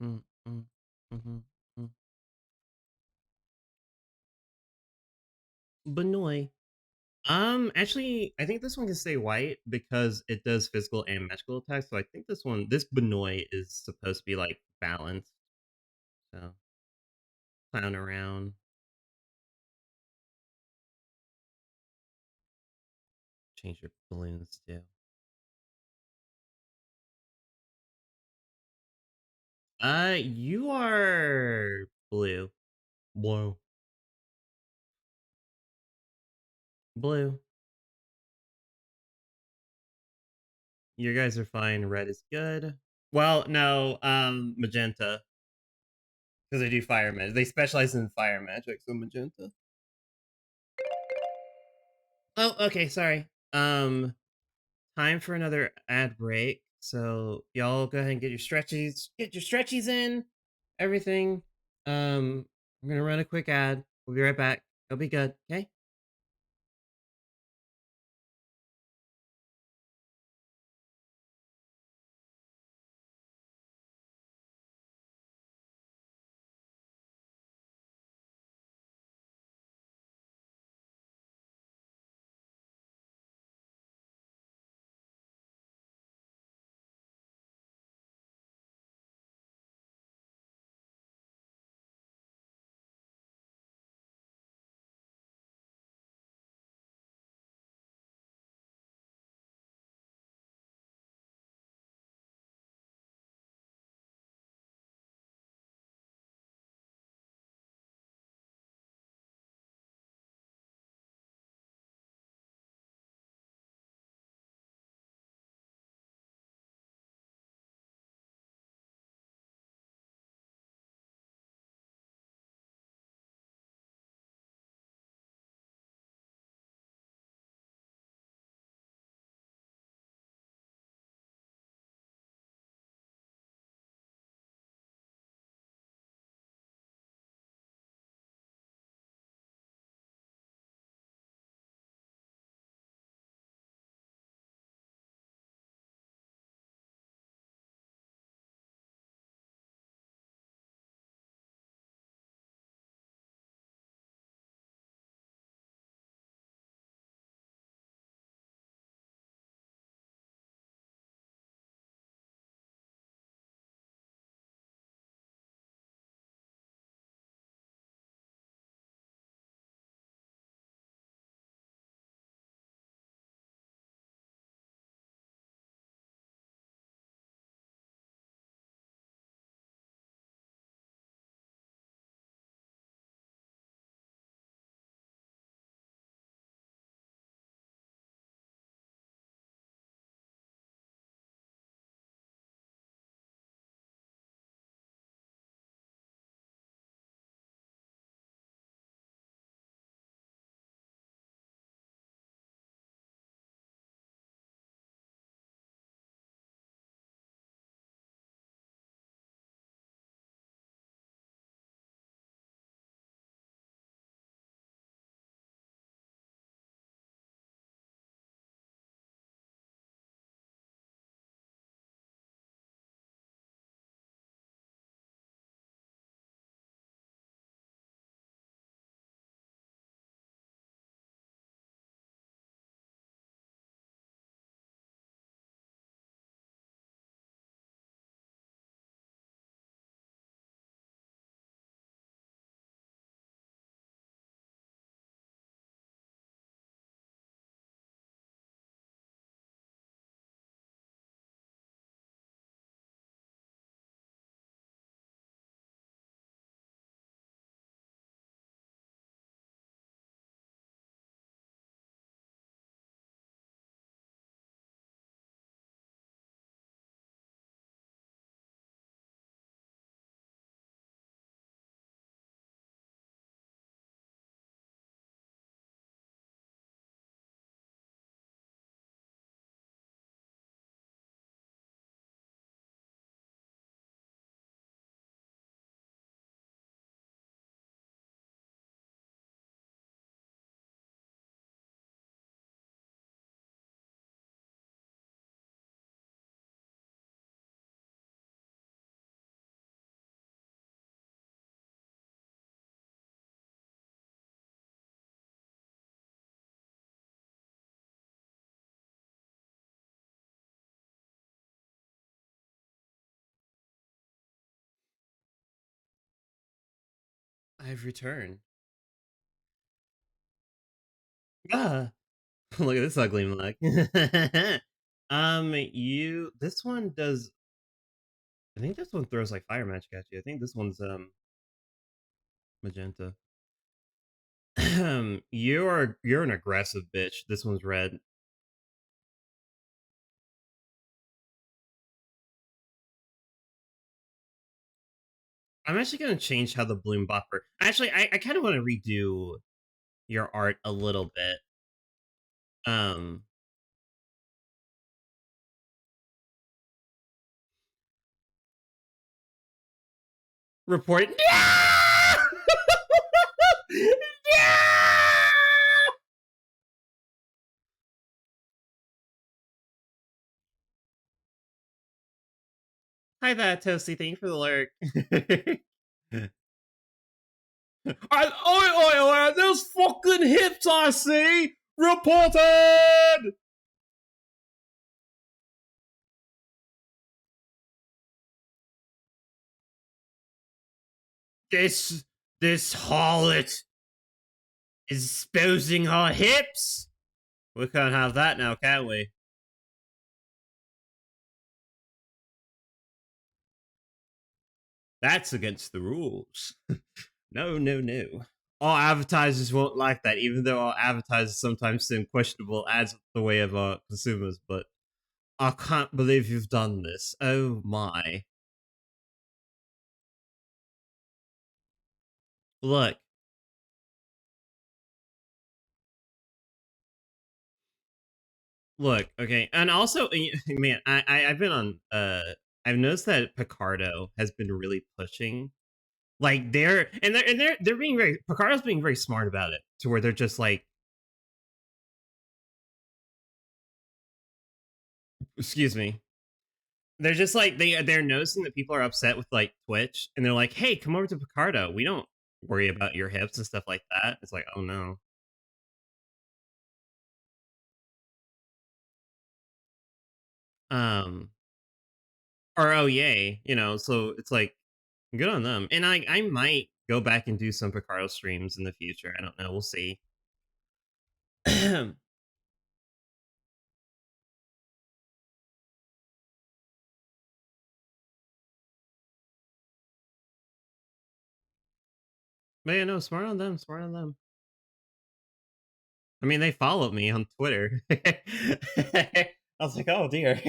mm, mm, mhm, mm. Banoi. Actually, I think this one can stay white because it does physical and magical attacks. So I think this Banoi is supposed to be like balanced. So clown around. Change your balloons too. You are blue. Blue. Blue. You guys are fine. Red is good. Well, no, magenta. Because they do fire magic. They specialize in fire magic, so magenta. Oh, okay, sorry. Time for another ad break. So y'all go ahead and get your stretchies in, everything. I'm gonna run a quick ad. We'll be right back. It'll be good, okay? I've returned. Ah, look at this ugly mug. you. This one does. I think this one throws like fire magic at you. I think this one's magenta. You're an aggressive bitch. This one's red. I'm actually gonna change how the bloom buffer. Actually, I kind of want to redo your art a little bit. Um, report. Hi there, Toasty. Thank you for the alert. Oi, there's fucking hips I see! Reported! This harlot is exposing her hips? We can't have that now, can we? That's against the rules. No, no, no. Our advertisers won't like that, even though our advertisers sometimes send questionable ads the way of our consumers, but I can't believe you've done this. Oh my. Look, look, okay. And also, man, I've been on I've noticed that Picardo has been really pushing. Like they're being very Picardo's being very smart about it to where they're just like, excuse me, they're just like they're noticing that people are upset with like Twitch, and they're like, "Hey, come over to Picardo. We don't worry about your hips and stuff like that." It's like, oh no. Um, or oh yay, So it's like good on them, and I might go back and do some Picardo streams in the future. I don't know. We'll see. But yeah, no, smart on them. Smart on them. I mean, they followed me on Twitter. I was like, oh dear.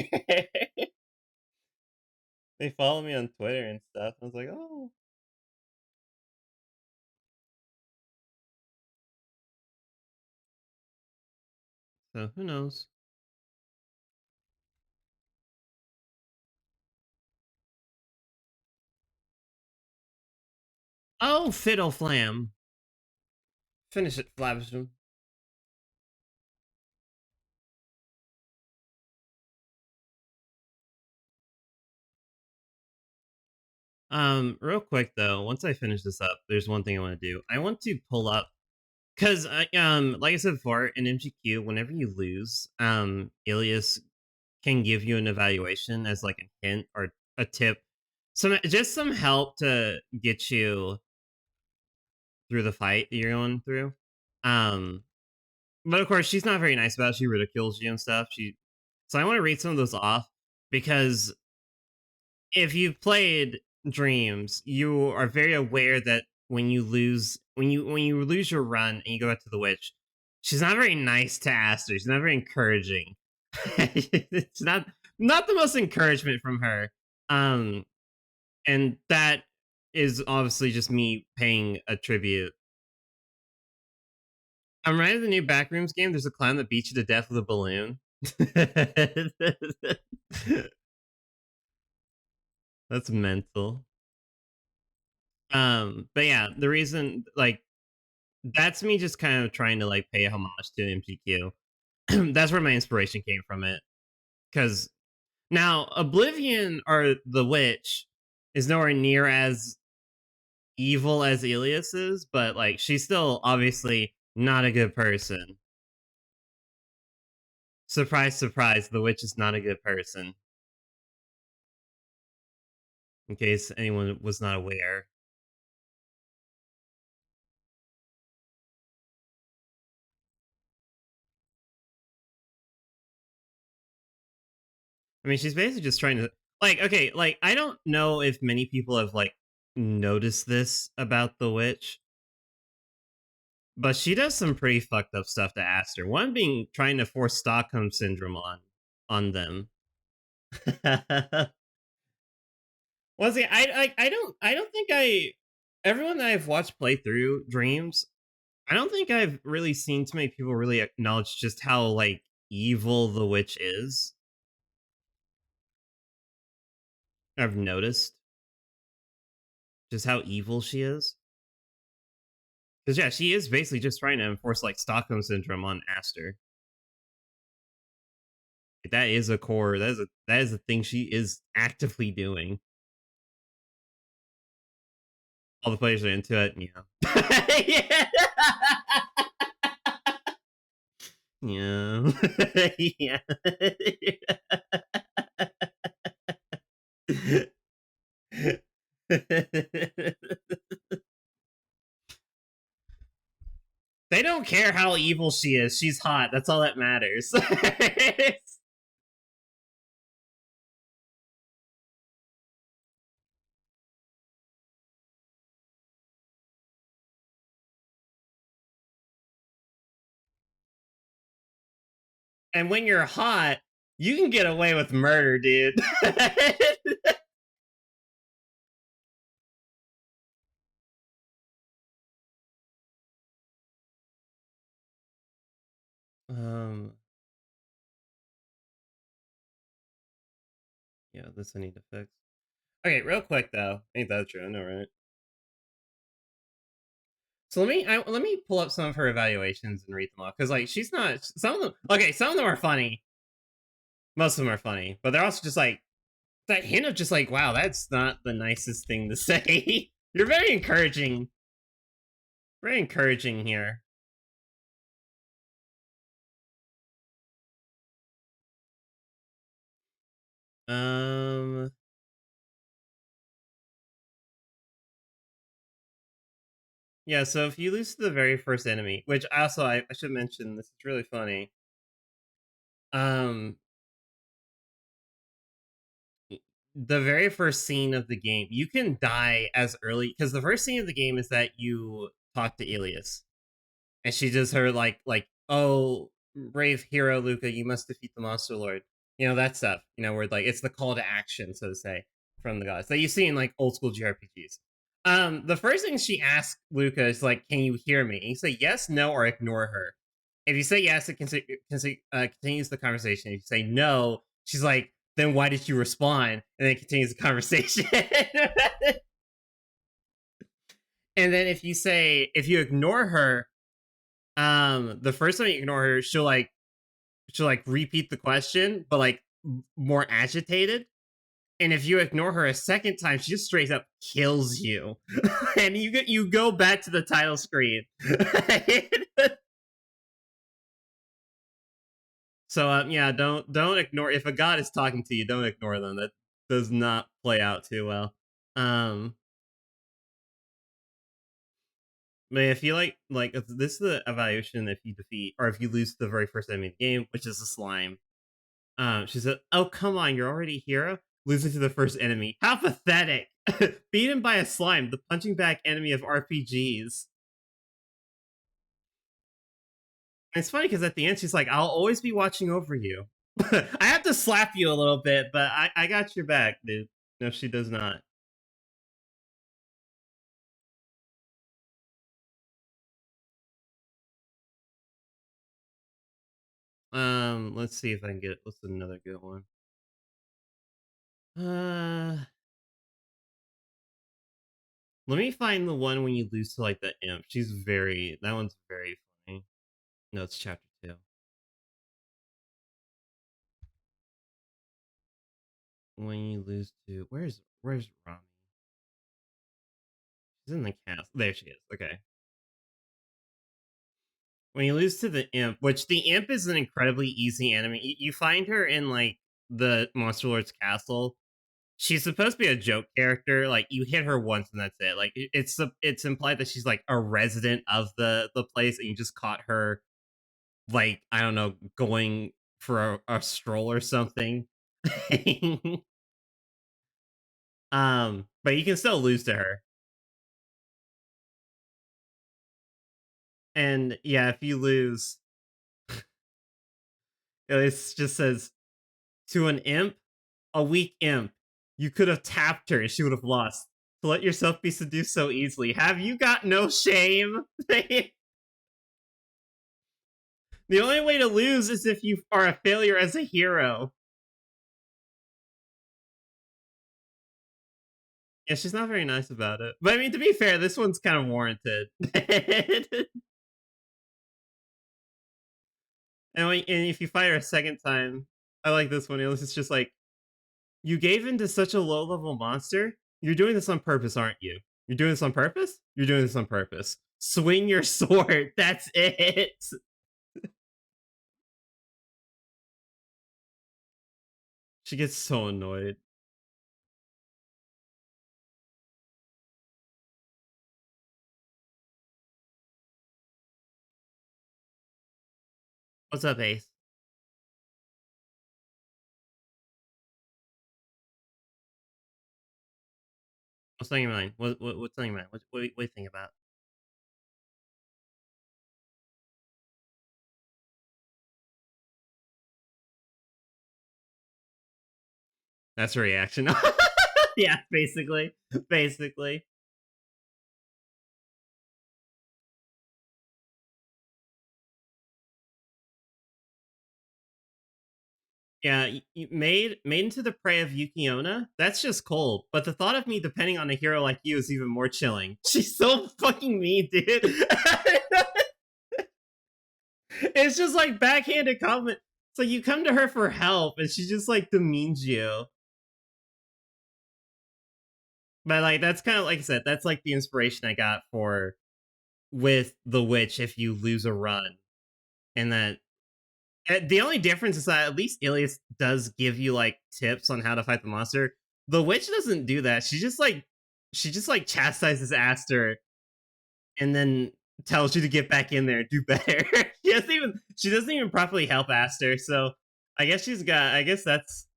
They follow me on Twitter and stuff. I was like, oh. So who knows? Oh, Fiddle Flam. Finish it, Flavisham. Real quick though, once I finish this up, there's one thing I want to do. I want to pull up because like I said before, in MGQ, whenever you lose, Ilias can give you an evaluation as like a hint or a tip, some help to get you through the fight that you're going through. Um, but of course, she's not very nice about it. She ridicules you and stuff. So I want to read some of those off because if you've played Dreams, you are very aware that when you lose your run and you go back to the witch, she's not very nice to Aster. She's not very encouraging. It's not the most encouragement from her. Um, and that is obviously just me paying a tribute. I'm right at the new Backrooms game. There's a clown that beats you to death with a balloon. That's mental. But yeah, the reason like that's me just kind of trying to like pay homage to MCQ. That's where my inspiration came from it. Because now Oblivion or the Witch is nowhere near as evil as Elias is, but like she's still obviously not a good person. Surprise, surprise, the Witch is not a good person. In case anyone was not aware. I mean, she's basically just trying to like okay, like I don't know if many people have like noticed this about the witch, but she does some pretty fucked up stuff to Aster. One being trying to force Stockholm syndrome on them. Well, see, I don't think everyone that I've watched play through Dreams, I don't think I've really seen too many people really acknowledge just how like evil the witch is. I've noticed just how evil she is. Because yeah, she is basically just trying to enforce like Stockholm syndrome on Aster. That is a core. That is a thing she is actively doing. All the players are into it. Yeah. Yeah. They don't care how evil she is. She's hot. That's all that matters. And when you're hot, you can get away with murder, dude. um, yeah, this I need to fix. Okay, real quick though, ain't that true? I know, right? So let me pull up some of her evaluations and read them off because like she's not some of them. Okay, some of them are funny. Most of them are funny, but they're also just like that hint of just like, wow, that's not the nicest thing to say. You're very encouraging here. Um, yeah. So if you lose to the very first enemy, which also I should mention, this is really funny. Um, the very first scene of the game, you can die as early because the first scene of the game is that you talk to Elias, and she does her like oh brave hero Luca, you must defeat the monster lord. You know that stuff. You know where like it's the call to action, so to say, from the gods that you see in like old school JRPGs. The first thing she asks Luca is like, "Can you hear me?" And you say yes, no, or ignore her. If you say yes, it continues the conversation. If you say no, she's like, "Then why did you respond?" And then it continues the conversation. And then if you ignore her, the first time you ignore her, she'll like repeat the question, but like more agitated. And if you ignore her a second time, she just straight up kills you, and you go back to the title screen. So yeah, don't ignore if a god is talking to you. Don't ignore them. That does not play out too well. Um, but if you like this is the evaluation if you defeat or if you lose the very first enemy in the game, which is a slime. She said, "Oh come on, you're already hero. Losing to the first enemy. How pathetic! Beaten by a slime, the punching bag enemy of RPGs." And it's funny because at the end she's like, "I'll always be watching over you." I have to slap you a little bit, but I got your back, dude. No, she does not. Let's see if I can get what's another good one. Uh, let me find the one when you lose to like the imp. That one's very funny. No, it's chapter 2. When you lose to where's Rami? She's in the castle. There she is. Okay. When you lose to the imp, which the imp is an incredibly easy enemy. You find her in like the Monster Lord's castle. She's supposed to be a joke character. Like you hit her once and that's it. Like it's implied that she's like a resident of the place, and you just caught her like I don't know going for a stroll or something. But you can still lose to her. And yeah, if you lose, it just says to an imp, a weak imp. You could have tapped her and she would have lost. To let yourself be seduced so easily. Have you got no shame? The only way to lose is if you are a failure as a hero. Yeah, she's not very nice about it. But I mean, to be fair, this one's kind of warranted. And if you fight her a second time, I like this one. It's just like, you gave in to such a low level monster. You're doing this on purpose, aren't you? You're doing this on purpose? You're doing this on purpose. Swing your sword. That's it. She gets so annoyed. What's up, Ace? What's on your mind? What's on your mind? What do you think about? That's a reaction. Yeah, basically. Basically. Yeah, made into the prey of Yukiona. That's just cold. But the thought of me depending on a hero like you is even more chilling. She's so fucking mean, dude. It's just like backhanded compliment. It's like you come to her for help, and she just like demeans you. But like that's kind of like I said, that's like the inspiration I got for with the witch if you lose a run, and that the only difference is that at least Ilias does give you like tips on how to fight the monster. The witch doesn't do that. She just like chastises Aster and then tells you to get back in there and do better. She doesn't even properly help Aster. So I guess that's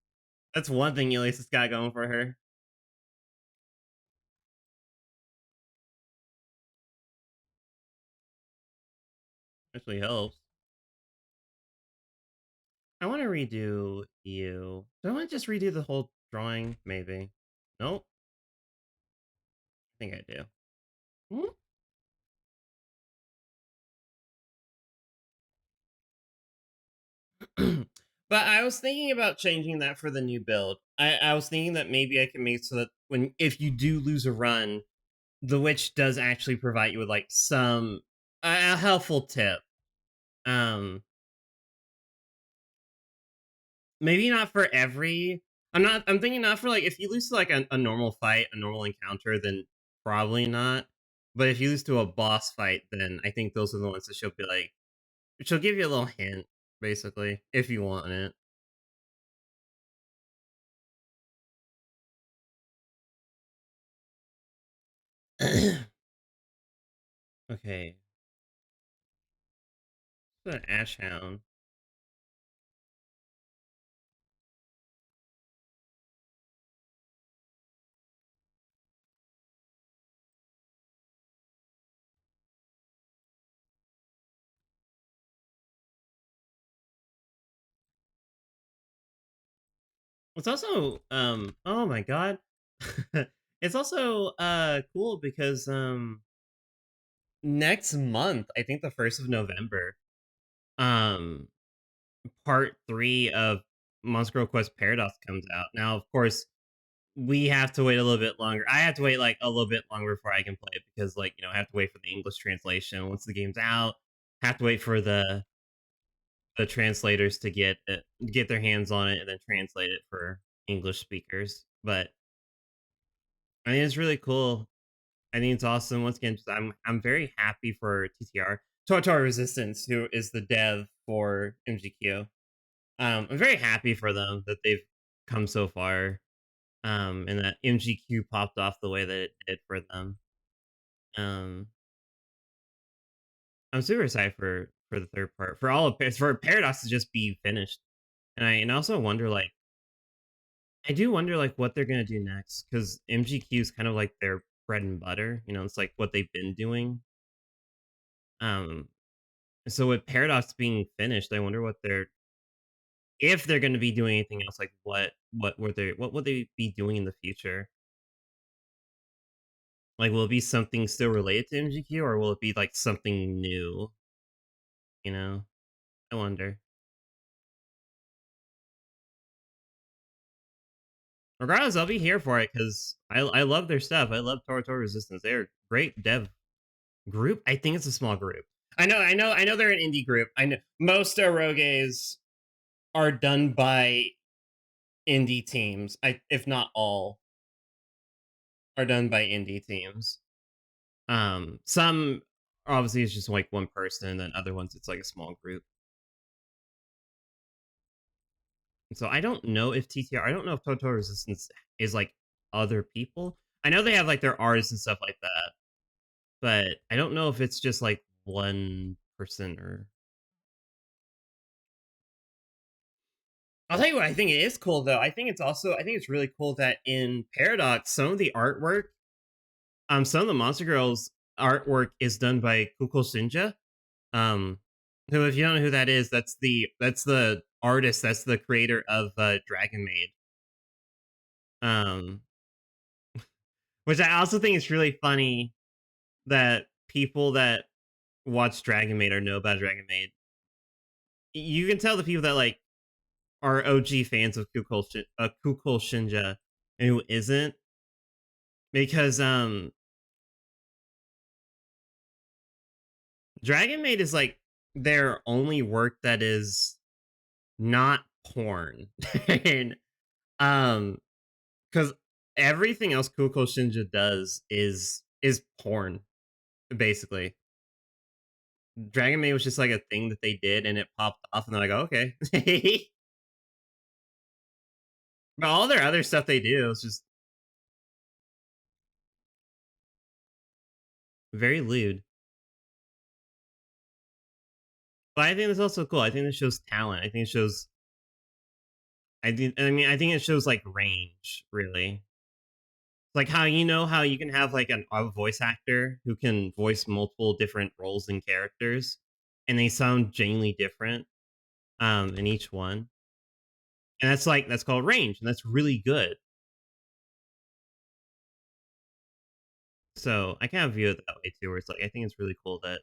one thing Ilias has got going for her. Actually helps. I want to redo you. Do I want to just redo the whole drawing? Maybe. Nope. I think I do. Hmm? But I was thinking about changing that for the new build. I was thinking that maybe I can make so that when if you do lose a run, the witch does actually provide you with like some a helpful tip. Um, maybe not for every. I'm thinking not for like if you lose to like a normal fight, a normal encounter, then probably not. But if you lose to a boss fight, then I think those are the ones that she'll be like. She'll give you a little hint, basically, if you want it. Okay, an ash hound. It's also oh my god. It's also cool because next month, I think the 1st of November, um part 3 of Monster Quest Paradox comes out. Now, of course, we have to wait a little bit longer. I have to wait like a little bit longer before I can play it because like, I have to wait for the English translation once the game's out. Have to wait for the translators to get their hands on it and then translate it for English speakers. But I think it's really cool. I think it's awesome. Once again, I'm very happy for TTR, Total Resistance, who is the dev for MGQ. I'm very happy for them that they've come so far, and that MGQ popped off the way that it did for them. Um, I'm super excited for the third part, for all of for Paradox to just be finished, and I also wonder like I do wonder like what they're gonna do next because MGQ is kind of like their bread and butter. It's like what they've been doing. Um, so with Paradox being finished, I wonder what they're if they're going to be doing anything else. Like what would they be doing in the future? Like, will it be something still related to MGQ, or will it be like something new? You know, I wonder. Regardless, I'll be here for it because I love their stuff. I love Tora Resistance. They're a great dev group. I think it's a small group. I know they're an indie group. I know most eroges are done by indie teams. If not all, are done by indie teams. Some obviously it's just like one person, and then other ones it's like a small group. So I don't know if TTR. I don't know if Total Resistance is like other people. I know they have like their artists and stuff like that, but I don't know if it's just like one person or. I'll tell you what I think it is cool though. I think it's really cool that in Paradox some of the artwork, some of the Monster Girls artwork is done by Kuko Shinja. Um, who, if you don't know who that is, that's the artist, that's the creator of Dragon Maid. Um, which I also think is really funny that people that watch Dragon Maid or know about Dragon Maid, you can tell the people that like are OG fans of Kuko Shinja and who isn't, because Dragon Maid is like their only work that is not porn. and um because everything else Kuko Shinja does is porn, basically. Dragon Maid was just like a thing that they did and it popped off and they're like, oh, okay. But all their other stuff they do is just very lewd. But I think that's also cool. I think it shows talent. I think it shows I think it shows like range, really. Like how you can have like a voice actor who can voice multiple different roles and characters and they sound genuinely different in each one. And that's called range and that's really good. So I kind of view it that way too, where it's like I think it's really cool that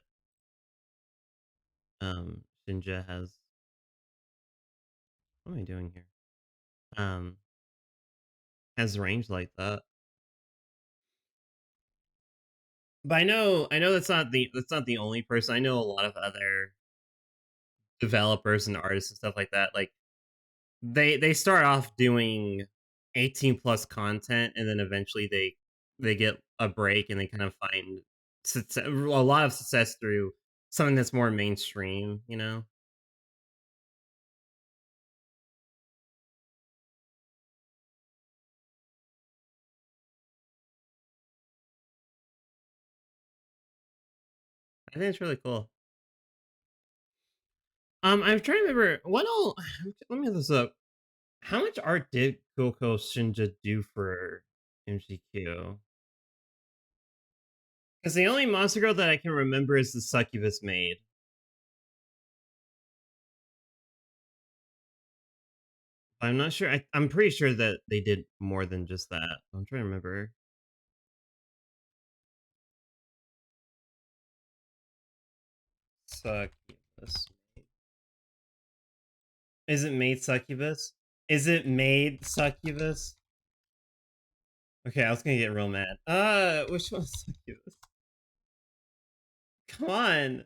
Shinja has what am I doing here? Um has range like that. But I know that's not the only person. I know a lot of other developers and artists and stuff like that. Like they start off doing 18 plus content and then eventually they get a break and they kind of find a lot of success through something that's more mainstream. I think it's really cool. I'm trying to remember what all let me look this up. How much art did Koko Shinja do for MGQ? Because the only Monster Girl that I can remember is the Succubus Maid. I'm not sure. I'm pretty sure that they did more than just that. I'm trying to remember. Succubus. Is it made Succubus? Is it made Succubus? Okay, I was gonna get real mad. Which one's Succubus? Come on.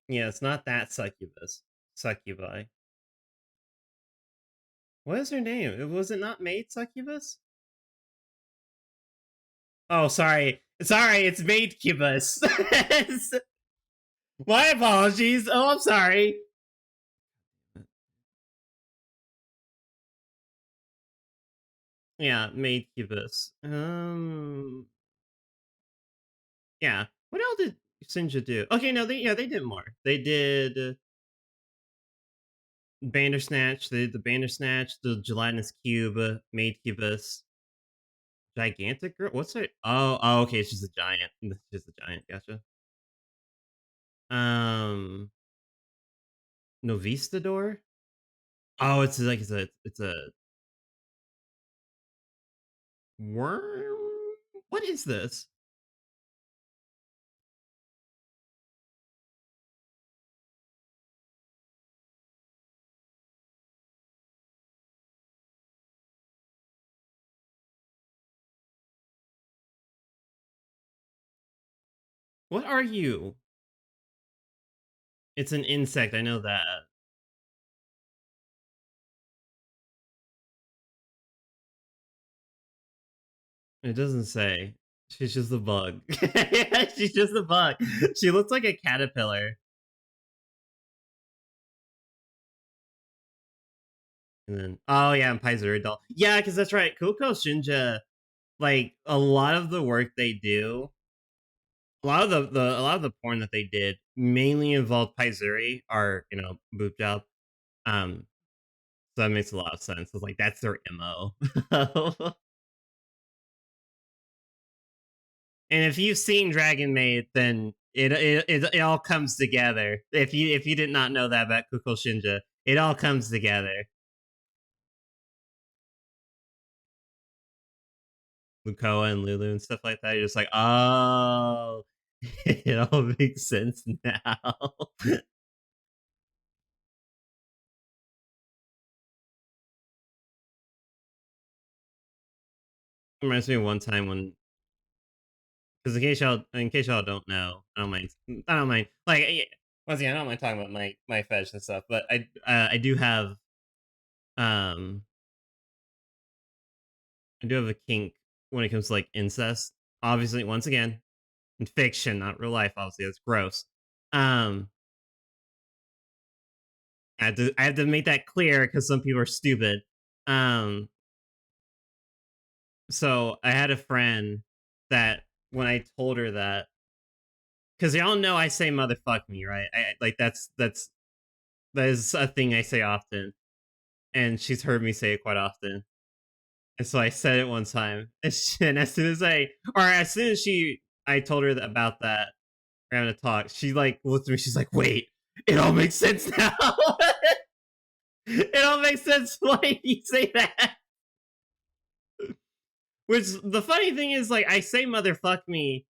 Yeah, it's not that Succubus. Succubi. What is her name? Was it not made Succubus? Oh, sorry. Sorry, it's made Cubus. My apologies. Oh, I'm sorry. Yeah, made Cubus. Yeah. What else did Sinja do? Okay, no, they did more. They did. Bandersnatch, the Bandersnatch, the gelatinous cube, made cubus, gigantic girl. What's it? Oh, okay. It's just a giant. It's just a giant. Gotcha. Novistador. Oh, it's a worm. What is this? What are you? It's an insect. I know that. It doesn't say. She's just a bug. Yeah, she's just a bug. She looks like a caterpillar. And then, oh yeah, and Paizuridol. Yeah, because that's right. Koko Shinja, like a lot of the work they do, a lot of the porn that they did mainly involved Paizuri or boob job. Um, so that makes a lot of sense. It's like that's their mo. And if you've seen Dragon Maid, then it all comes together. If you did not know that about Koko Shinja, it all comes together. Lukoa and Lulu and stuff like that. You're just like, oh, it all makes sense now. Reminds me of one time when, because in case y'all don't know, I don't mind. I don't mind. Like, once again, I don't mind talking about my fetish and stuff, but um I do have a kink when it comes to like incest. Obviously, once again, in fiction, not real life. Obviously, that's gross. Um, I have to make that clear because some people are stupid. Um, so I had a friend that when I told her that, because y'all know I say motherfuck me, right? Like that is a thing I say often, and she's heard me say it quite often. And so I said it one time, and as soon as I told her about that, we're having a talk. She like looked at me. She's like, "Wait, it all makes sense now. It all makes sense why you say that." Which the funny thing is, like, I say "motherfuck me"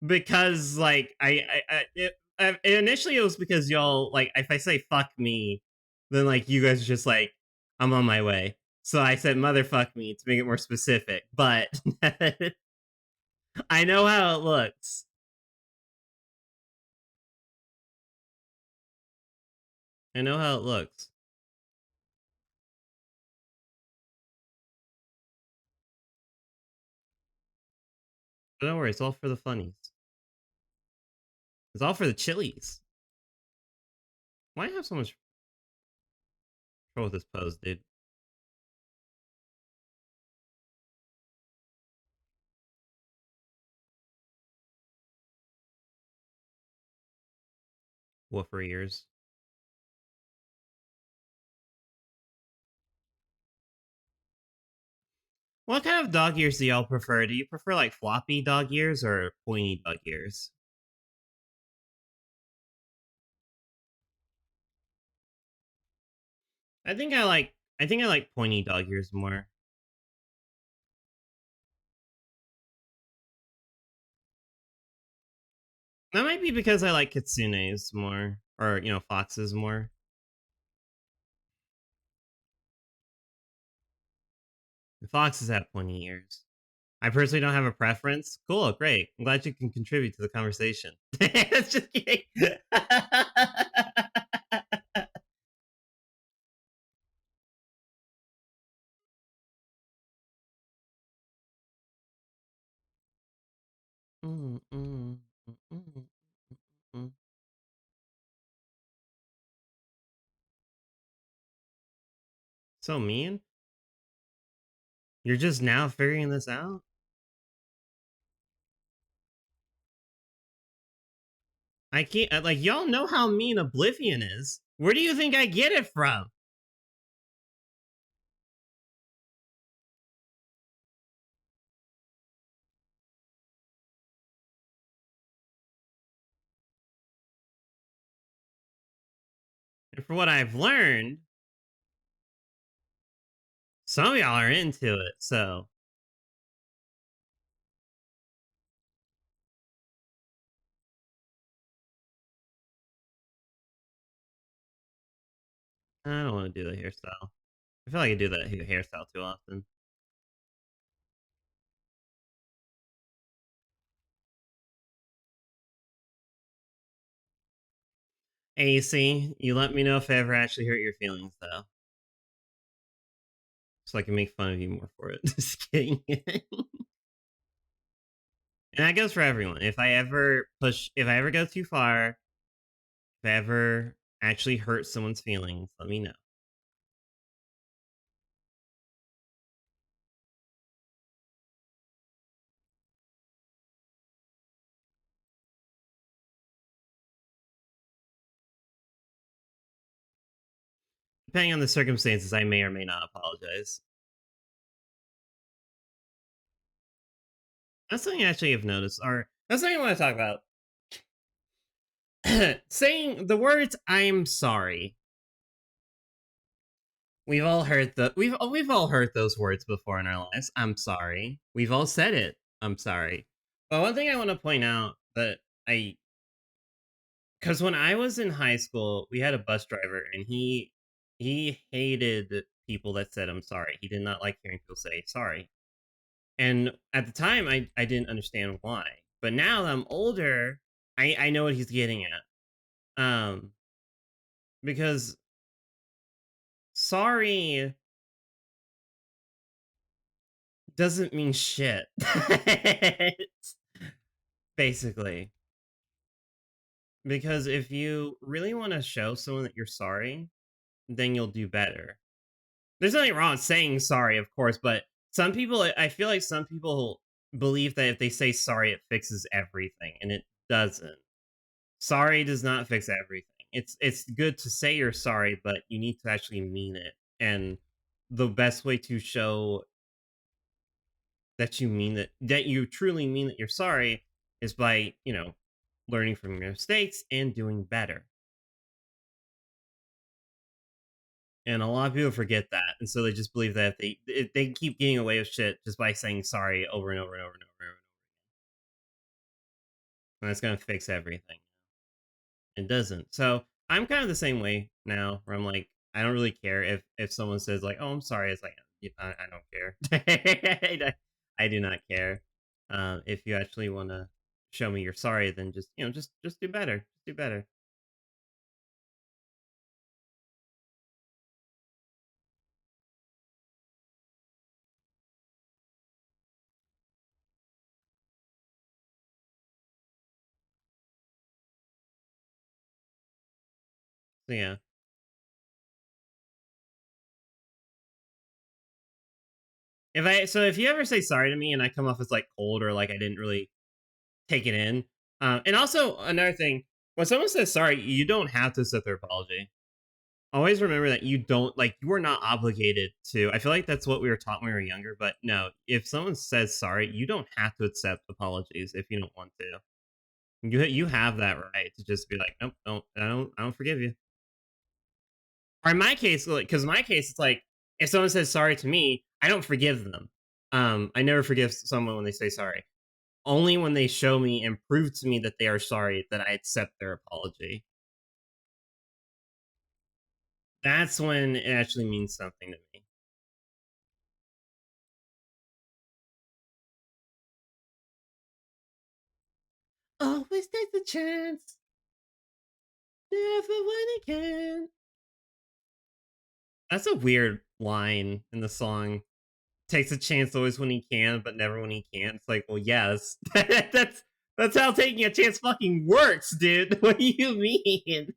because, like, initially it was because y'all like if I say "fuck me," then like you guys are just like, "I'm on my way." So I said "motherfuck me" to make it more specific. But I know how it looks. I know how it looks. But don't worry, it's all for the funnies. It's all for the chilies. Why have so much trouble with this pose, dude? Woofer ears. What kind of dog ears do y'all prefer? Do you prefer like floppy dog ears or pointy dog ears? I think I like pointy dog ears more. That might be because I like kitsunes more, or foxes more. The foxes have pointy ears. I personally don't have a preference. Cool, great. I'm glad you can contribute to the conversation. Just kidding. Mm, mm, mm, mm, mm. So mean. You're just now figuring this out? I can't like y'all know how mean Oblivion is. Where do you think I get it from? And for what I've learned, some of y'all are into it, so I don't want to do the hairstyle. I feel like I do that hairstyle too often. AC, you let me know if I ever actually hurt your feelings, though, so I can make fun of you more for it. Just kidding. And that goes for everyone. If I ever go too far, if I ever actually hurt someone's feelings, let me know. Depending on the circumstances, I may or may not apologize. That's something I actually have noticed, or that's something I want to talk about. Saying the words "I'm sorry." We've all heard those words before in our lives. I'm sorry. We've all said it. I'm sorry. But one thing I want to point out that I because when I was in high school, we had a bus driver, and he hated people that said I'm sorry. He did not like hearing people say sorry. And at the time, I didn't understand why. But now that I'm older, I know what he's getting at. Because sorry doesn't mean shit. Basically. Because if you really want to show someone that you're sorry, then you'll do better. There's nothing wrong with saying sorry, of course, but some people, I feel like some people believe that if they say sorry, it fixes everything, and it doesn't. Sorry does not fix everything. It's good to say you're sorry, but you need to actually mean it. And the best way to show that you mean that you truly mean that you're sorry is by, learning from your mistakes and doing better. And a lot of people forget that, and so they just believe that if they keep getting away with shit just by saying sorry over and over and over and over and that's gonna fix everything. It doesn't. So I'm kind of the same way now, where I'm like, I don't really care if someone says like, "Oh, I'm sorry." It's like I don't care. I do not care. If you actually want to show me you're sorry, then just do better. Just do better. So yeah. If you ever say sorry to me and I come off as like cold or like I didn't really take it in. And also another thing, when someone says sorry, you don't have to accept their apology. Always remember that you are not obligated to. I feel like that's what we were taught when we were younger, but no, if someone says sorry, you don't have to accept apologies if you don't want to. You have that right to just be like, nope, I don't forgive you. Or in my case, because in my case, it's like if someone says sorry to me, I don't forgive them. I never forgive someone when they say sorry. Only when they show me and prove to me that they are sorry that I accept their apology. That's when it actually means something to me. Always take the chance, never when it can. That's a weird line in the song. Takes a chance always when he can, but never when he can't. It's like, well, yes, that's how taking a chance fucking works, dude. What do you mean?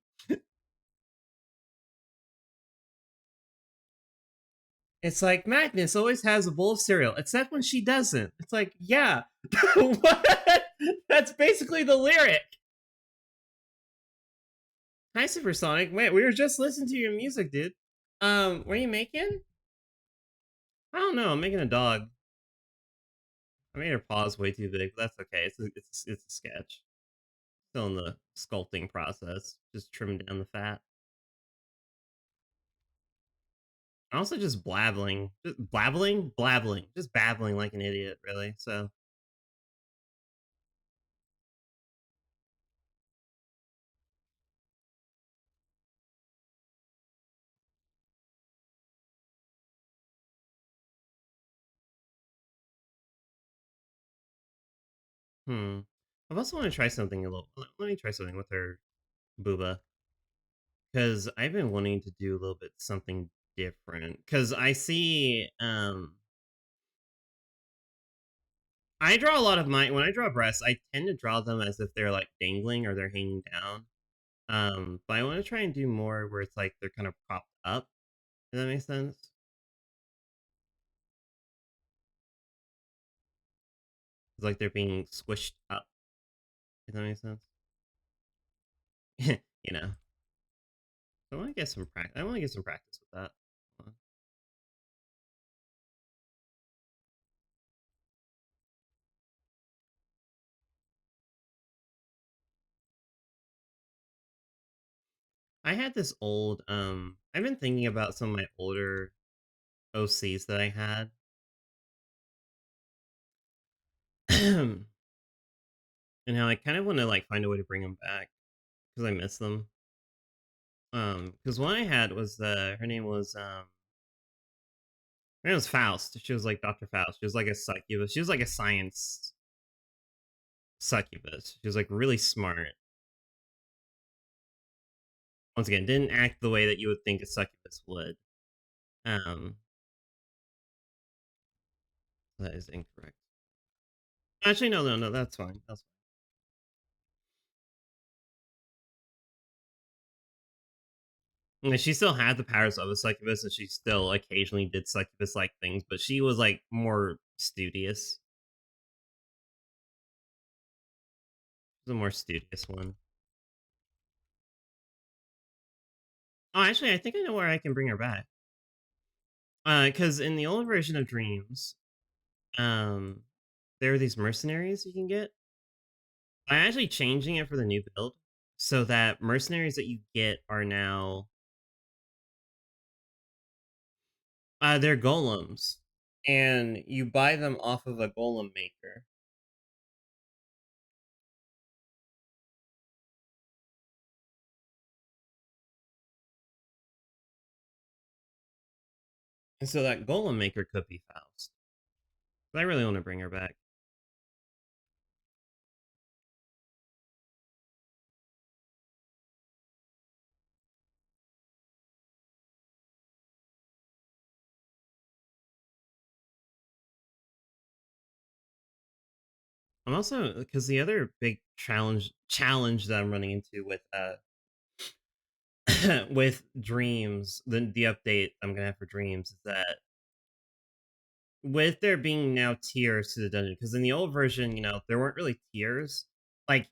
It's like Magnus always has a bowl of cereal, except when she doesn't. It's like, yeah, what? That's basically the lyric. Hi, Supersonic. Wait, we were just listening to your music, dude. What are you making? I don't know. I'm making a dog. I made her paws way too big, but that's okay. It's a sketch. Still in the sculpting process. Just trimming down the fat. Also just blabbling. Just blabbling? Blabbling. Just babbling like an idiot, really. So, hmm. I've also want to try something a little. Let me try something with her booba because I've been wanting to do a little bit something different. Because I see, I draw a lot of my when I draw breasts, I tend to draw them as if they're like dangling or they're hanging down. But I want to try and do more where it's like they're kind of propped up. Does that make sense? It's like they're being squished up. Does that make sense? you know. I want to get some practice. I want to get some practice with that. I had this old I've been thinking about some of my older OCs that I had. and how I kind of want to like find a way to bring them back because I miss them. Because one I had was her name was her name was Faust. She was like Dr. Faust. She was like a succubus. She was like a science succubus. She was like really smart. Once again, didn't act the way that you would think a succubus would. Um, that is incorrect. Actually, no, no, no. That's fine. That's fine. And she still had the powers of a succubus, and she still occasionally did succubus-like things. But she was like more studious. She was a more studious one. Oh, actually, I think I know where I can bring her back. Because in the old version of Dreams, um, there are these mercenaries you can get. I'm actually changing it for the new build so that mercenaries that you get are now they're golems, and you buy them off of a golem maker. And so that golem maker could be Faust. But I really want to bring her back. I'm also because the other big challenge that I'm running into with with Dreams, the update I'm gonna have for Dreams is that with there being now tiers to the dungeon, because in the old version, there weren't really tiers. Like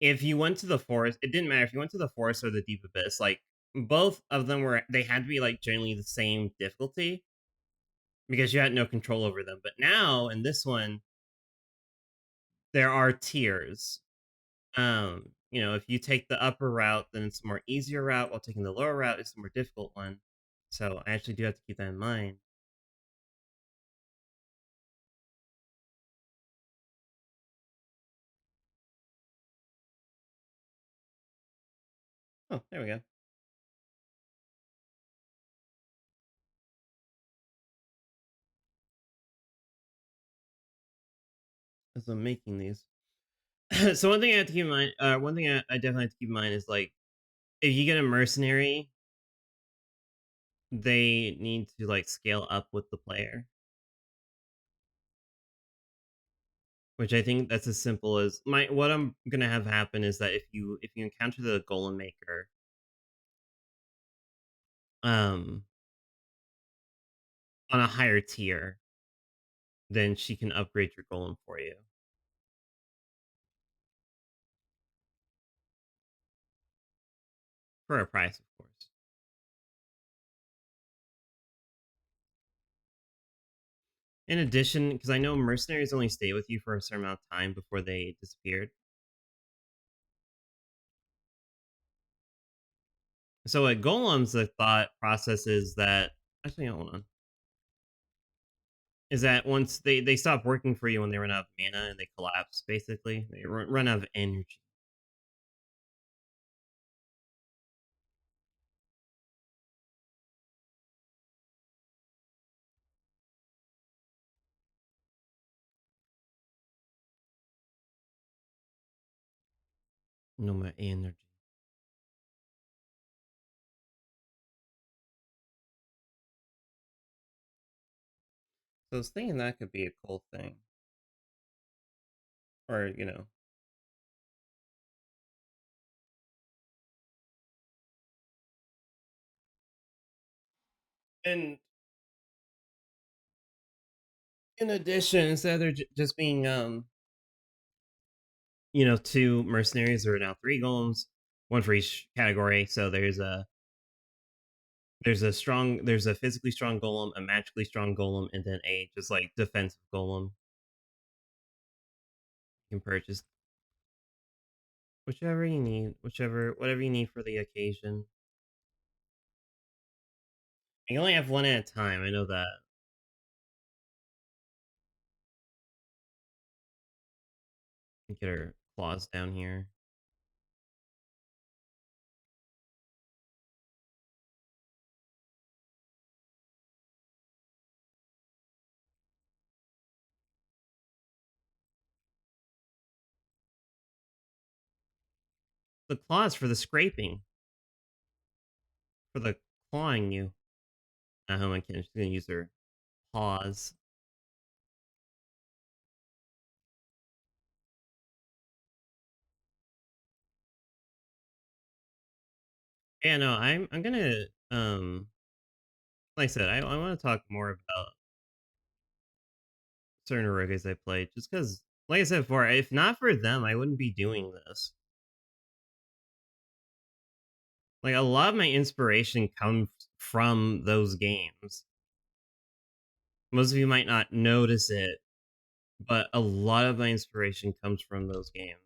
if you went to the forest, it didn't matter if you went to the forest or the deep abyss. Like both of them they had to be like generally the same difficulty because you had no control over them. But now in this one, there are tiers. If you take the upper route, then it's a more easier route, while taking the lower route is the more difficult one. So I actually do have to keep that in mind. Oh, there we go. As I'm making these. So one thing I have to keep in mind, one thing I definitely have to keep in mind is like if you get a mercenary, they need to like scale up with the player. Which I think that's as simple as what I'm gonna have happen is that if you encounter the golem maker, um, on a higher tier, then she can upgrade your golem for you for a price, of course. In addition, because I know mercenaries only stay with you for a certain amount of time before they disappeared. So at golems, the thought process is that Actually, hold on. Is that once they stop working for you when they run out of mana and they collapse, basically? They run out of energy. No more energy. So I was thinking that could be a cool thing. Or, and in addition, instead of there just being, two mercenaries, there are now three golems, one for each category. So there's a physically strong golem, a magically strong golem, and then a just like defensive golem you can purchase. Whichever you need, whatever you need for the occasion. You only have one at a time, I know that. Get her claws down here. The claws for the scraping. For the clawing you. Oh my god, she's gonna use her paws. Yeah, no, I'm gonna like I said, I wanna talk more about certain eroges I played, just because like I said before, if not for them, I wouldn't be doing this. Like a lot of my inspiration comes from those games. Most of you might not notice it, but a lot of my inspiration comes from those games.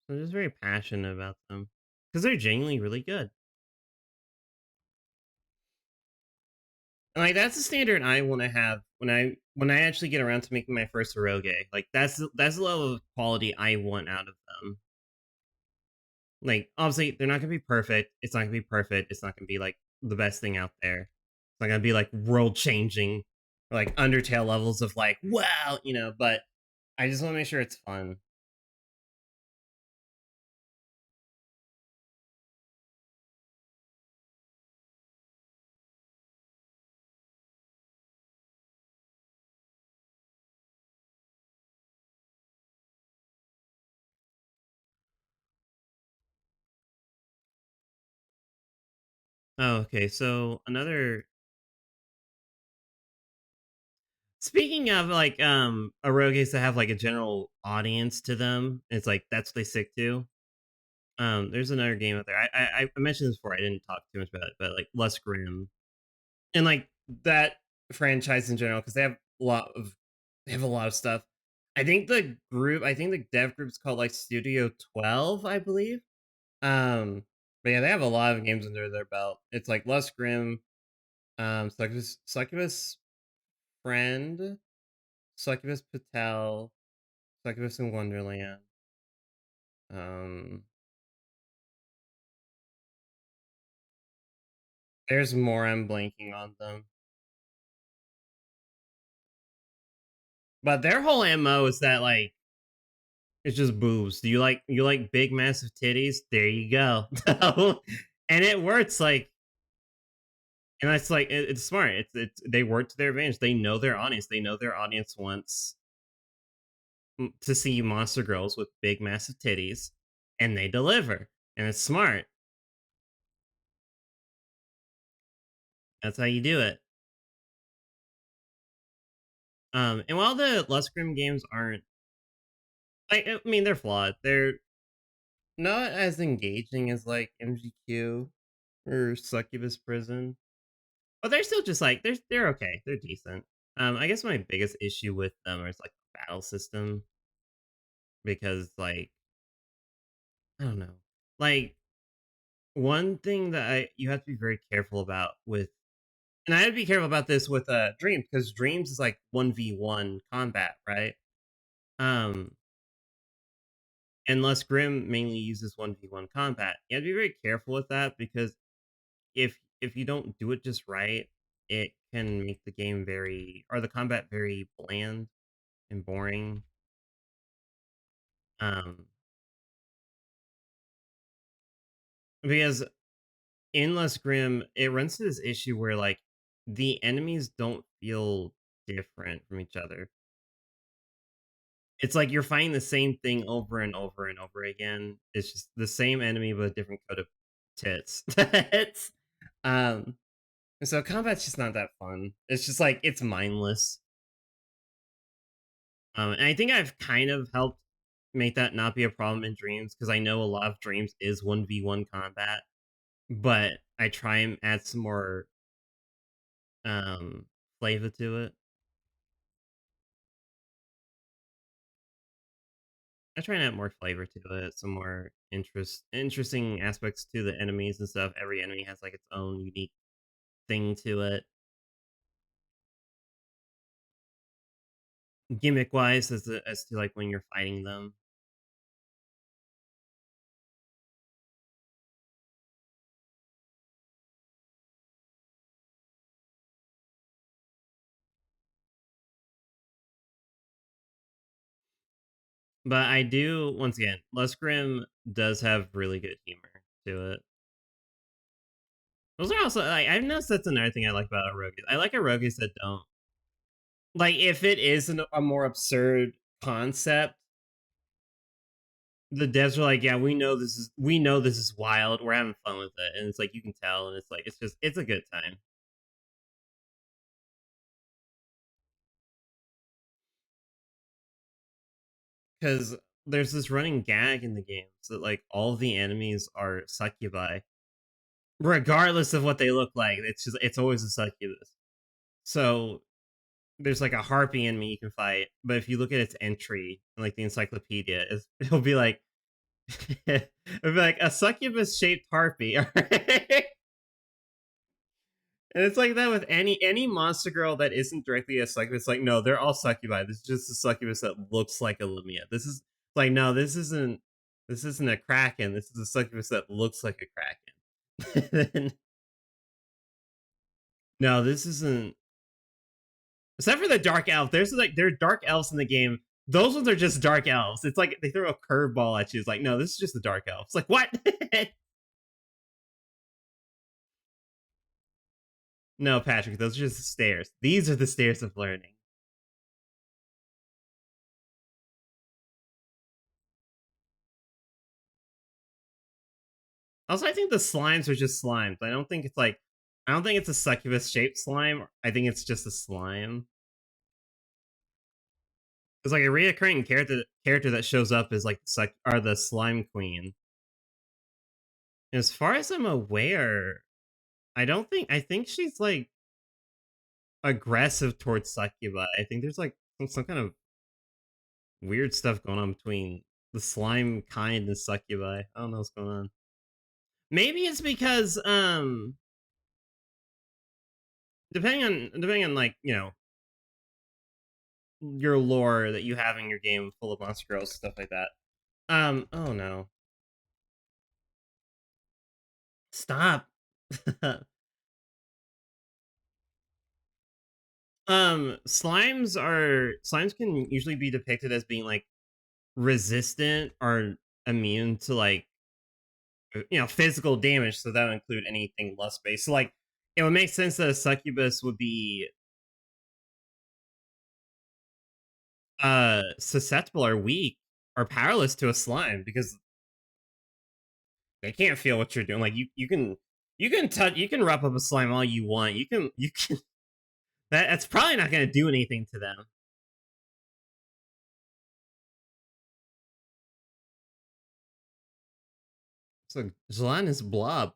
So I'm just very passionate about them because they're genuinely really good. And like that's the standard I want to have when I actually get around to making my first eroge. Like that's the level of quality I want out of them. Like obviously they're not gonna be perfect. It's not gonna be perfect. It's not gonna be like the best thing out there. It's not gonna be like world changing, like Undertale levels of like wow, But I just want to make sure it's fun. Oh, okay. So another speaking of like eroges that have like a general audience to them, it's like that's what they stick to. There's another game out there. I mentioned this before. I didn't talk too much about it, but like Less Grim and like that franchise in general because they have a lot of stuff. I think the dev group's called like Studio 12, I believe. But yeah, they have a lot of games under their belt. It's like Less Grim, Succubus Friend, Succubus Patel, Succubus in Wonderland. Um, there's more. I'm blanking on them. But their whole MO is that like it's just boobs. Do you like big massive titties? There you go. And it works like and that's like it's smart. It's they work to their advantage. They know their audience. They know their audience wants to see monster girls with big massive titties and they deliver. And it's smart. That's how you do it. And while the Less Grim games aren't I mean they're flawed. They're not as engaging as like MGQ or Succubus Prison. But they're still just like they're okay. They're decent. I guess my biggest issue with them is like the battle system because like I don't know. Like one thing that you have to be very careful about with and I had to be careful about this with Dreams because Dreams is like 1v1 combat, right? Um and Less Grim mainly uses 1v1 combat. You have to be very careful with that because if you don't do it just right, it can make the game very or the combat very bland and boring. Um because in Less Grim, it runs to this issue where like the enemies don't feel different from each other. It's like you're fighting the same thing over and over and over again. It's just the same enemy with a different coat of tits. it's um so combat's just not that fun. It's just like it's mindless. And I think I've kind of helped make that not be a problem in Dreams because I know a lot of Dreams is 1v1 combat, but I try and add some more um flavor to it. I try and add more flavor to it, some more interesting aspects to the enemies and stuff. Every enemy has like its own unique thing to it, gimmick wise, as to like when you're fighting them. But I do once again, Less Grim does have really good humor to it. Those are also like I've noticed that's another thing I like about Rogues. I like Rogues that don't like if it is a more absurd concept. The devs are like, yeah, we know this is wild. We're having fun with it, and it's like you can tell, and it's like it's just it's a good time. Because there's this running gag in the games that like all the enemies are succubi, regardless of what they look like. It's always a succubus. So there's like a harpy enemy you can fight, but if you look at its entry in like the encyclopedia, it'll be like it'll be like a succubus shaped harpy. And it's like that with any monster girl that isn't directly a succubus. Like, no, they're all succubi. This is just a succubus that looks like a Lamia. This is like, no, this isn't a kraken. This is a succubus that looks like a kraken. No, this isn't. Except for the dark elf, there's like there are dark elves in the game. Those ones are just dark elves. It's like they throw a curveball at you. It's like, no, this is just the dark elf. It's like what? No, Patrick, those are just the stairs. These are the stairs of learning. Also, I think the slimes are just slimes. I don't think it's a succubus shaped slime. I think it's just a slime. It's like a reoccurring character that shows up is like are the slime queen. As far as I'm aware, I think she's like aggressive towards succubi. I think there's like some kind of weird stuff going on between the slime kind and succubi. I don't know what's going on. Maybe it's because depending on like, you know, your lore that you have in your game full of monster girls, stuff like that. Oh no. Stop. Slimes can usually be depicted as being like resistant or immune to like you know physical damage, so that would include anything lust based. So like it would make sense that a succubus would be susceptible or weak or powerless to a slime because they can't feel what you're doing. Like you can touch you can wrap up a slime all you want. You can that's probably not going to do anything to them. So gelatinous blob.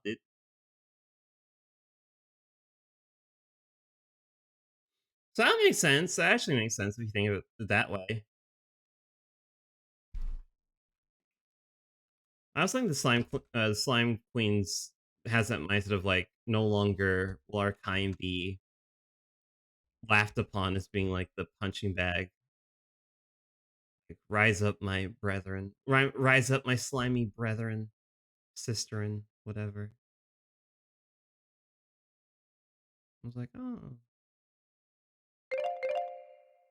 So that makes sense. That actually makes sense if you think of it that way. I was thinking the slime queens has that mindset of like no longer will our kind be laughed upon as being like the punching bag. Like, rise up, my brethren. Rise up, my slimy brethren, sisterin, whatever. I was like, oh,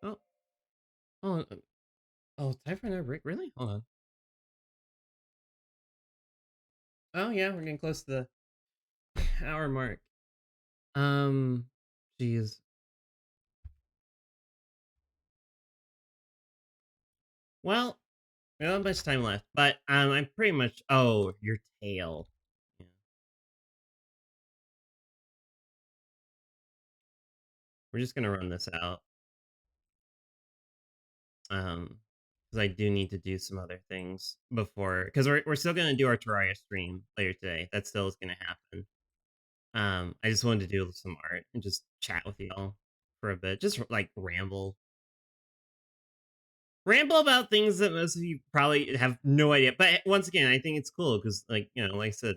oh, oh, oh, time for another break. Really? Hold on. Oh yeah, we're getting close to the hour mark. Um, Jeez. Well, we don't have much time left, but I'm pretty much. Oh, your tail. Yeah. We're just gonna run this out. Because I do need to do some other things before. Because we're still gonna do our Terraria stream later today. That still is gonna happen. I just wanted to do some art and just chat with y'all for a bit. Just like ramble about things that most of you probably have no idea. But once again, I think it's cool because, like like I said,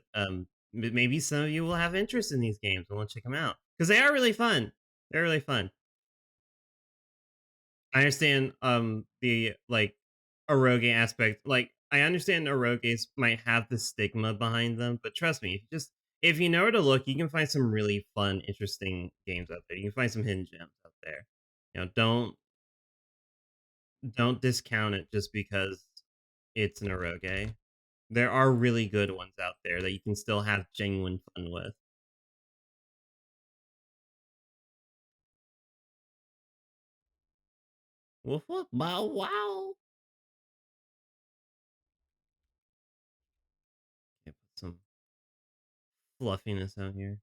maybe some of you will have interest in these games and want to check them out because they are really fun. They're really fun. I understand the like eroge aspect. Like I understand eroges might have the stigma behind them, but trust me, if you know where to look, you can find some really fun, interesting games out there. You can find some hidden gems out there. Don't discount it just because it's an eroge. There are really good ones out there that you can still have genuine fun with. Woof woof, bow wow. Yeah, put some fluffiness out here.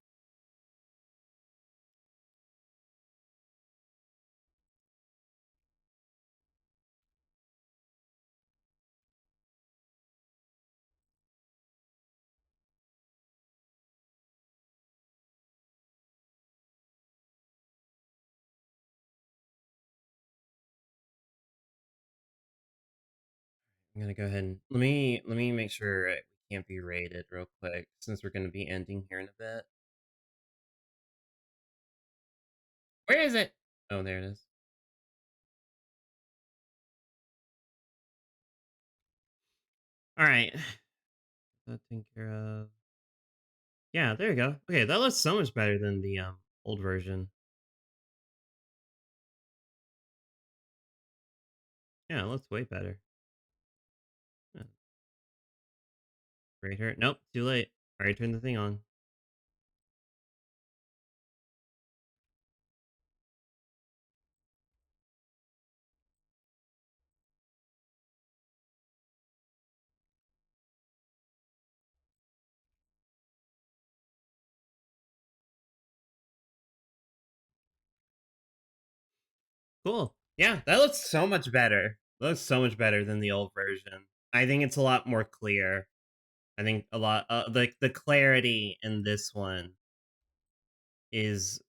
I'm gonna go ahead and let me make sure it can't be rated real quick since we're gonna be ending here in a bit. Where is it? Oh, there it is. All right, that taken care of. Yeah, there you go. Okay, that looks so much better than the old version. Yeah, it looks way better. Yeah, right here. Nope, too late. Already turned the thing on. Cool. Yeah, that looks so much better. That looks so much better than the old version. I think it's a lot more clear. I think a lot the clarity in this one is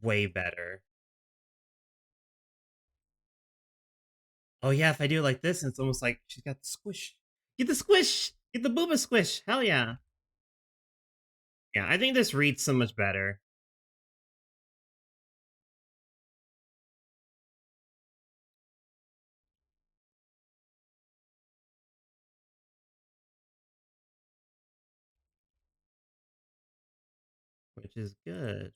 way better. Oh yeah, if I do it like this, it's almost like she's got the squish. Get the squish! Get the booba squish! Hell yeah. Yeah, I think this reads so much better. Which is good.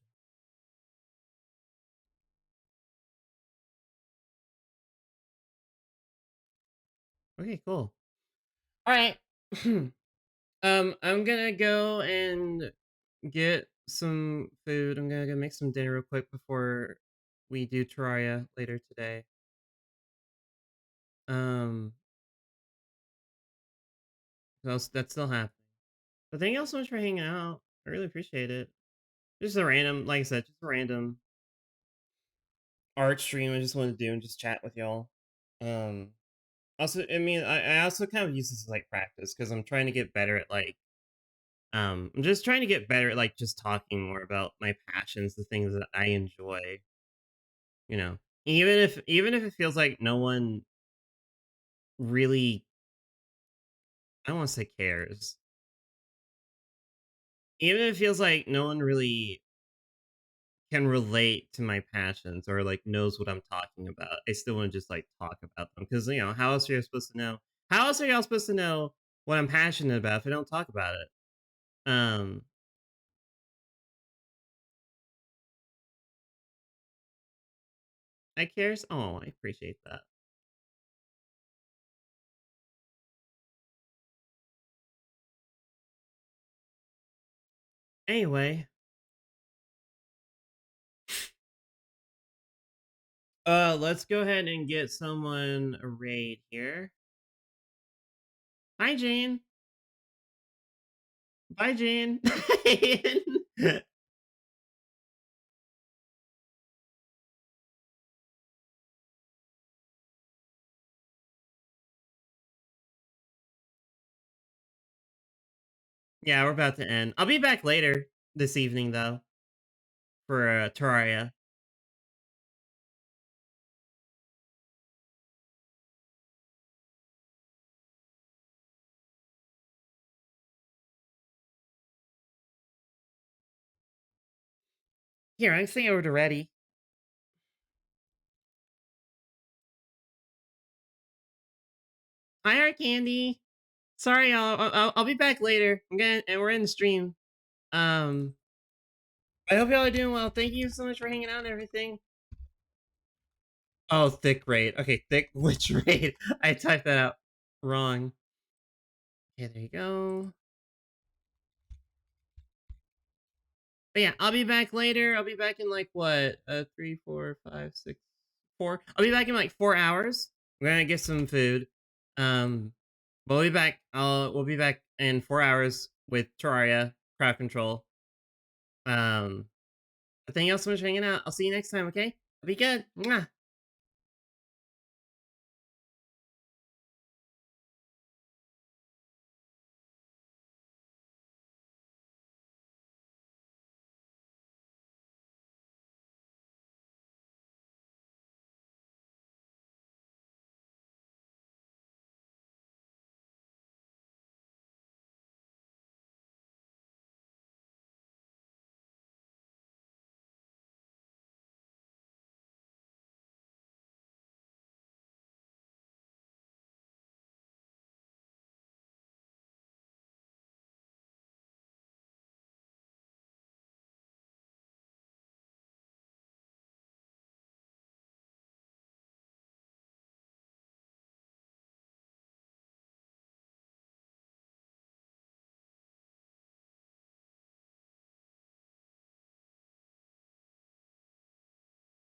Okay, cool. Alright. I'm gonna go and get some food. I'm gonna go make some dinner real quick before we do Terraria later today. Um, that's still happening. But thank you all so much for hanging out. I really appreciate it. Just a random, like I said, just a random art stream I just wanted to do and just chat with y'all. Um, Also, I mean, I also kind of use this as like practice because I'm trying to get better at like, I'm just trying to get better at like just talking more about my passions, the things that I enjoy. You know, even if it feels like no one really, I don't want to say cares. Even if it feels like no one really can relate to my passions or like knows what I'm talking about, I still want to just like talk about them because how else are you supposed to know? How else are y'all supposed to know what I'm passionate about if I don't talk about it? Um, I cares. Oh, I appreciate that. Anyway, let's go ahead and get someone a raid here. Hi, Jane. Bye, Jane. Yeah, we're about to end. I'll be back later this evening though for Terraria. Here, I'm saying over to Ready. Hi, Art Candy. Sorry, I'll be back later. And we're in the stream. Um, I hope y'all are doing well. Thank you so much for hanging out and everything. Oh, thick raid. Okay, thick which raid? I typed that out wrong. Okay, there you go. But yeah, I'll be back later. I'll be back in like what? 3, 4, 5, 6, 4. I'll be back in like 4 hours. We're gonna get some food. Um, we'll be back. We'll be back in 4 hours with Terraria crowd control. But thank you all so much for hanging out. I'll see you next time. Okay, be good. Mwah.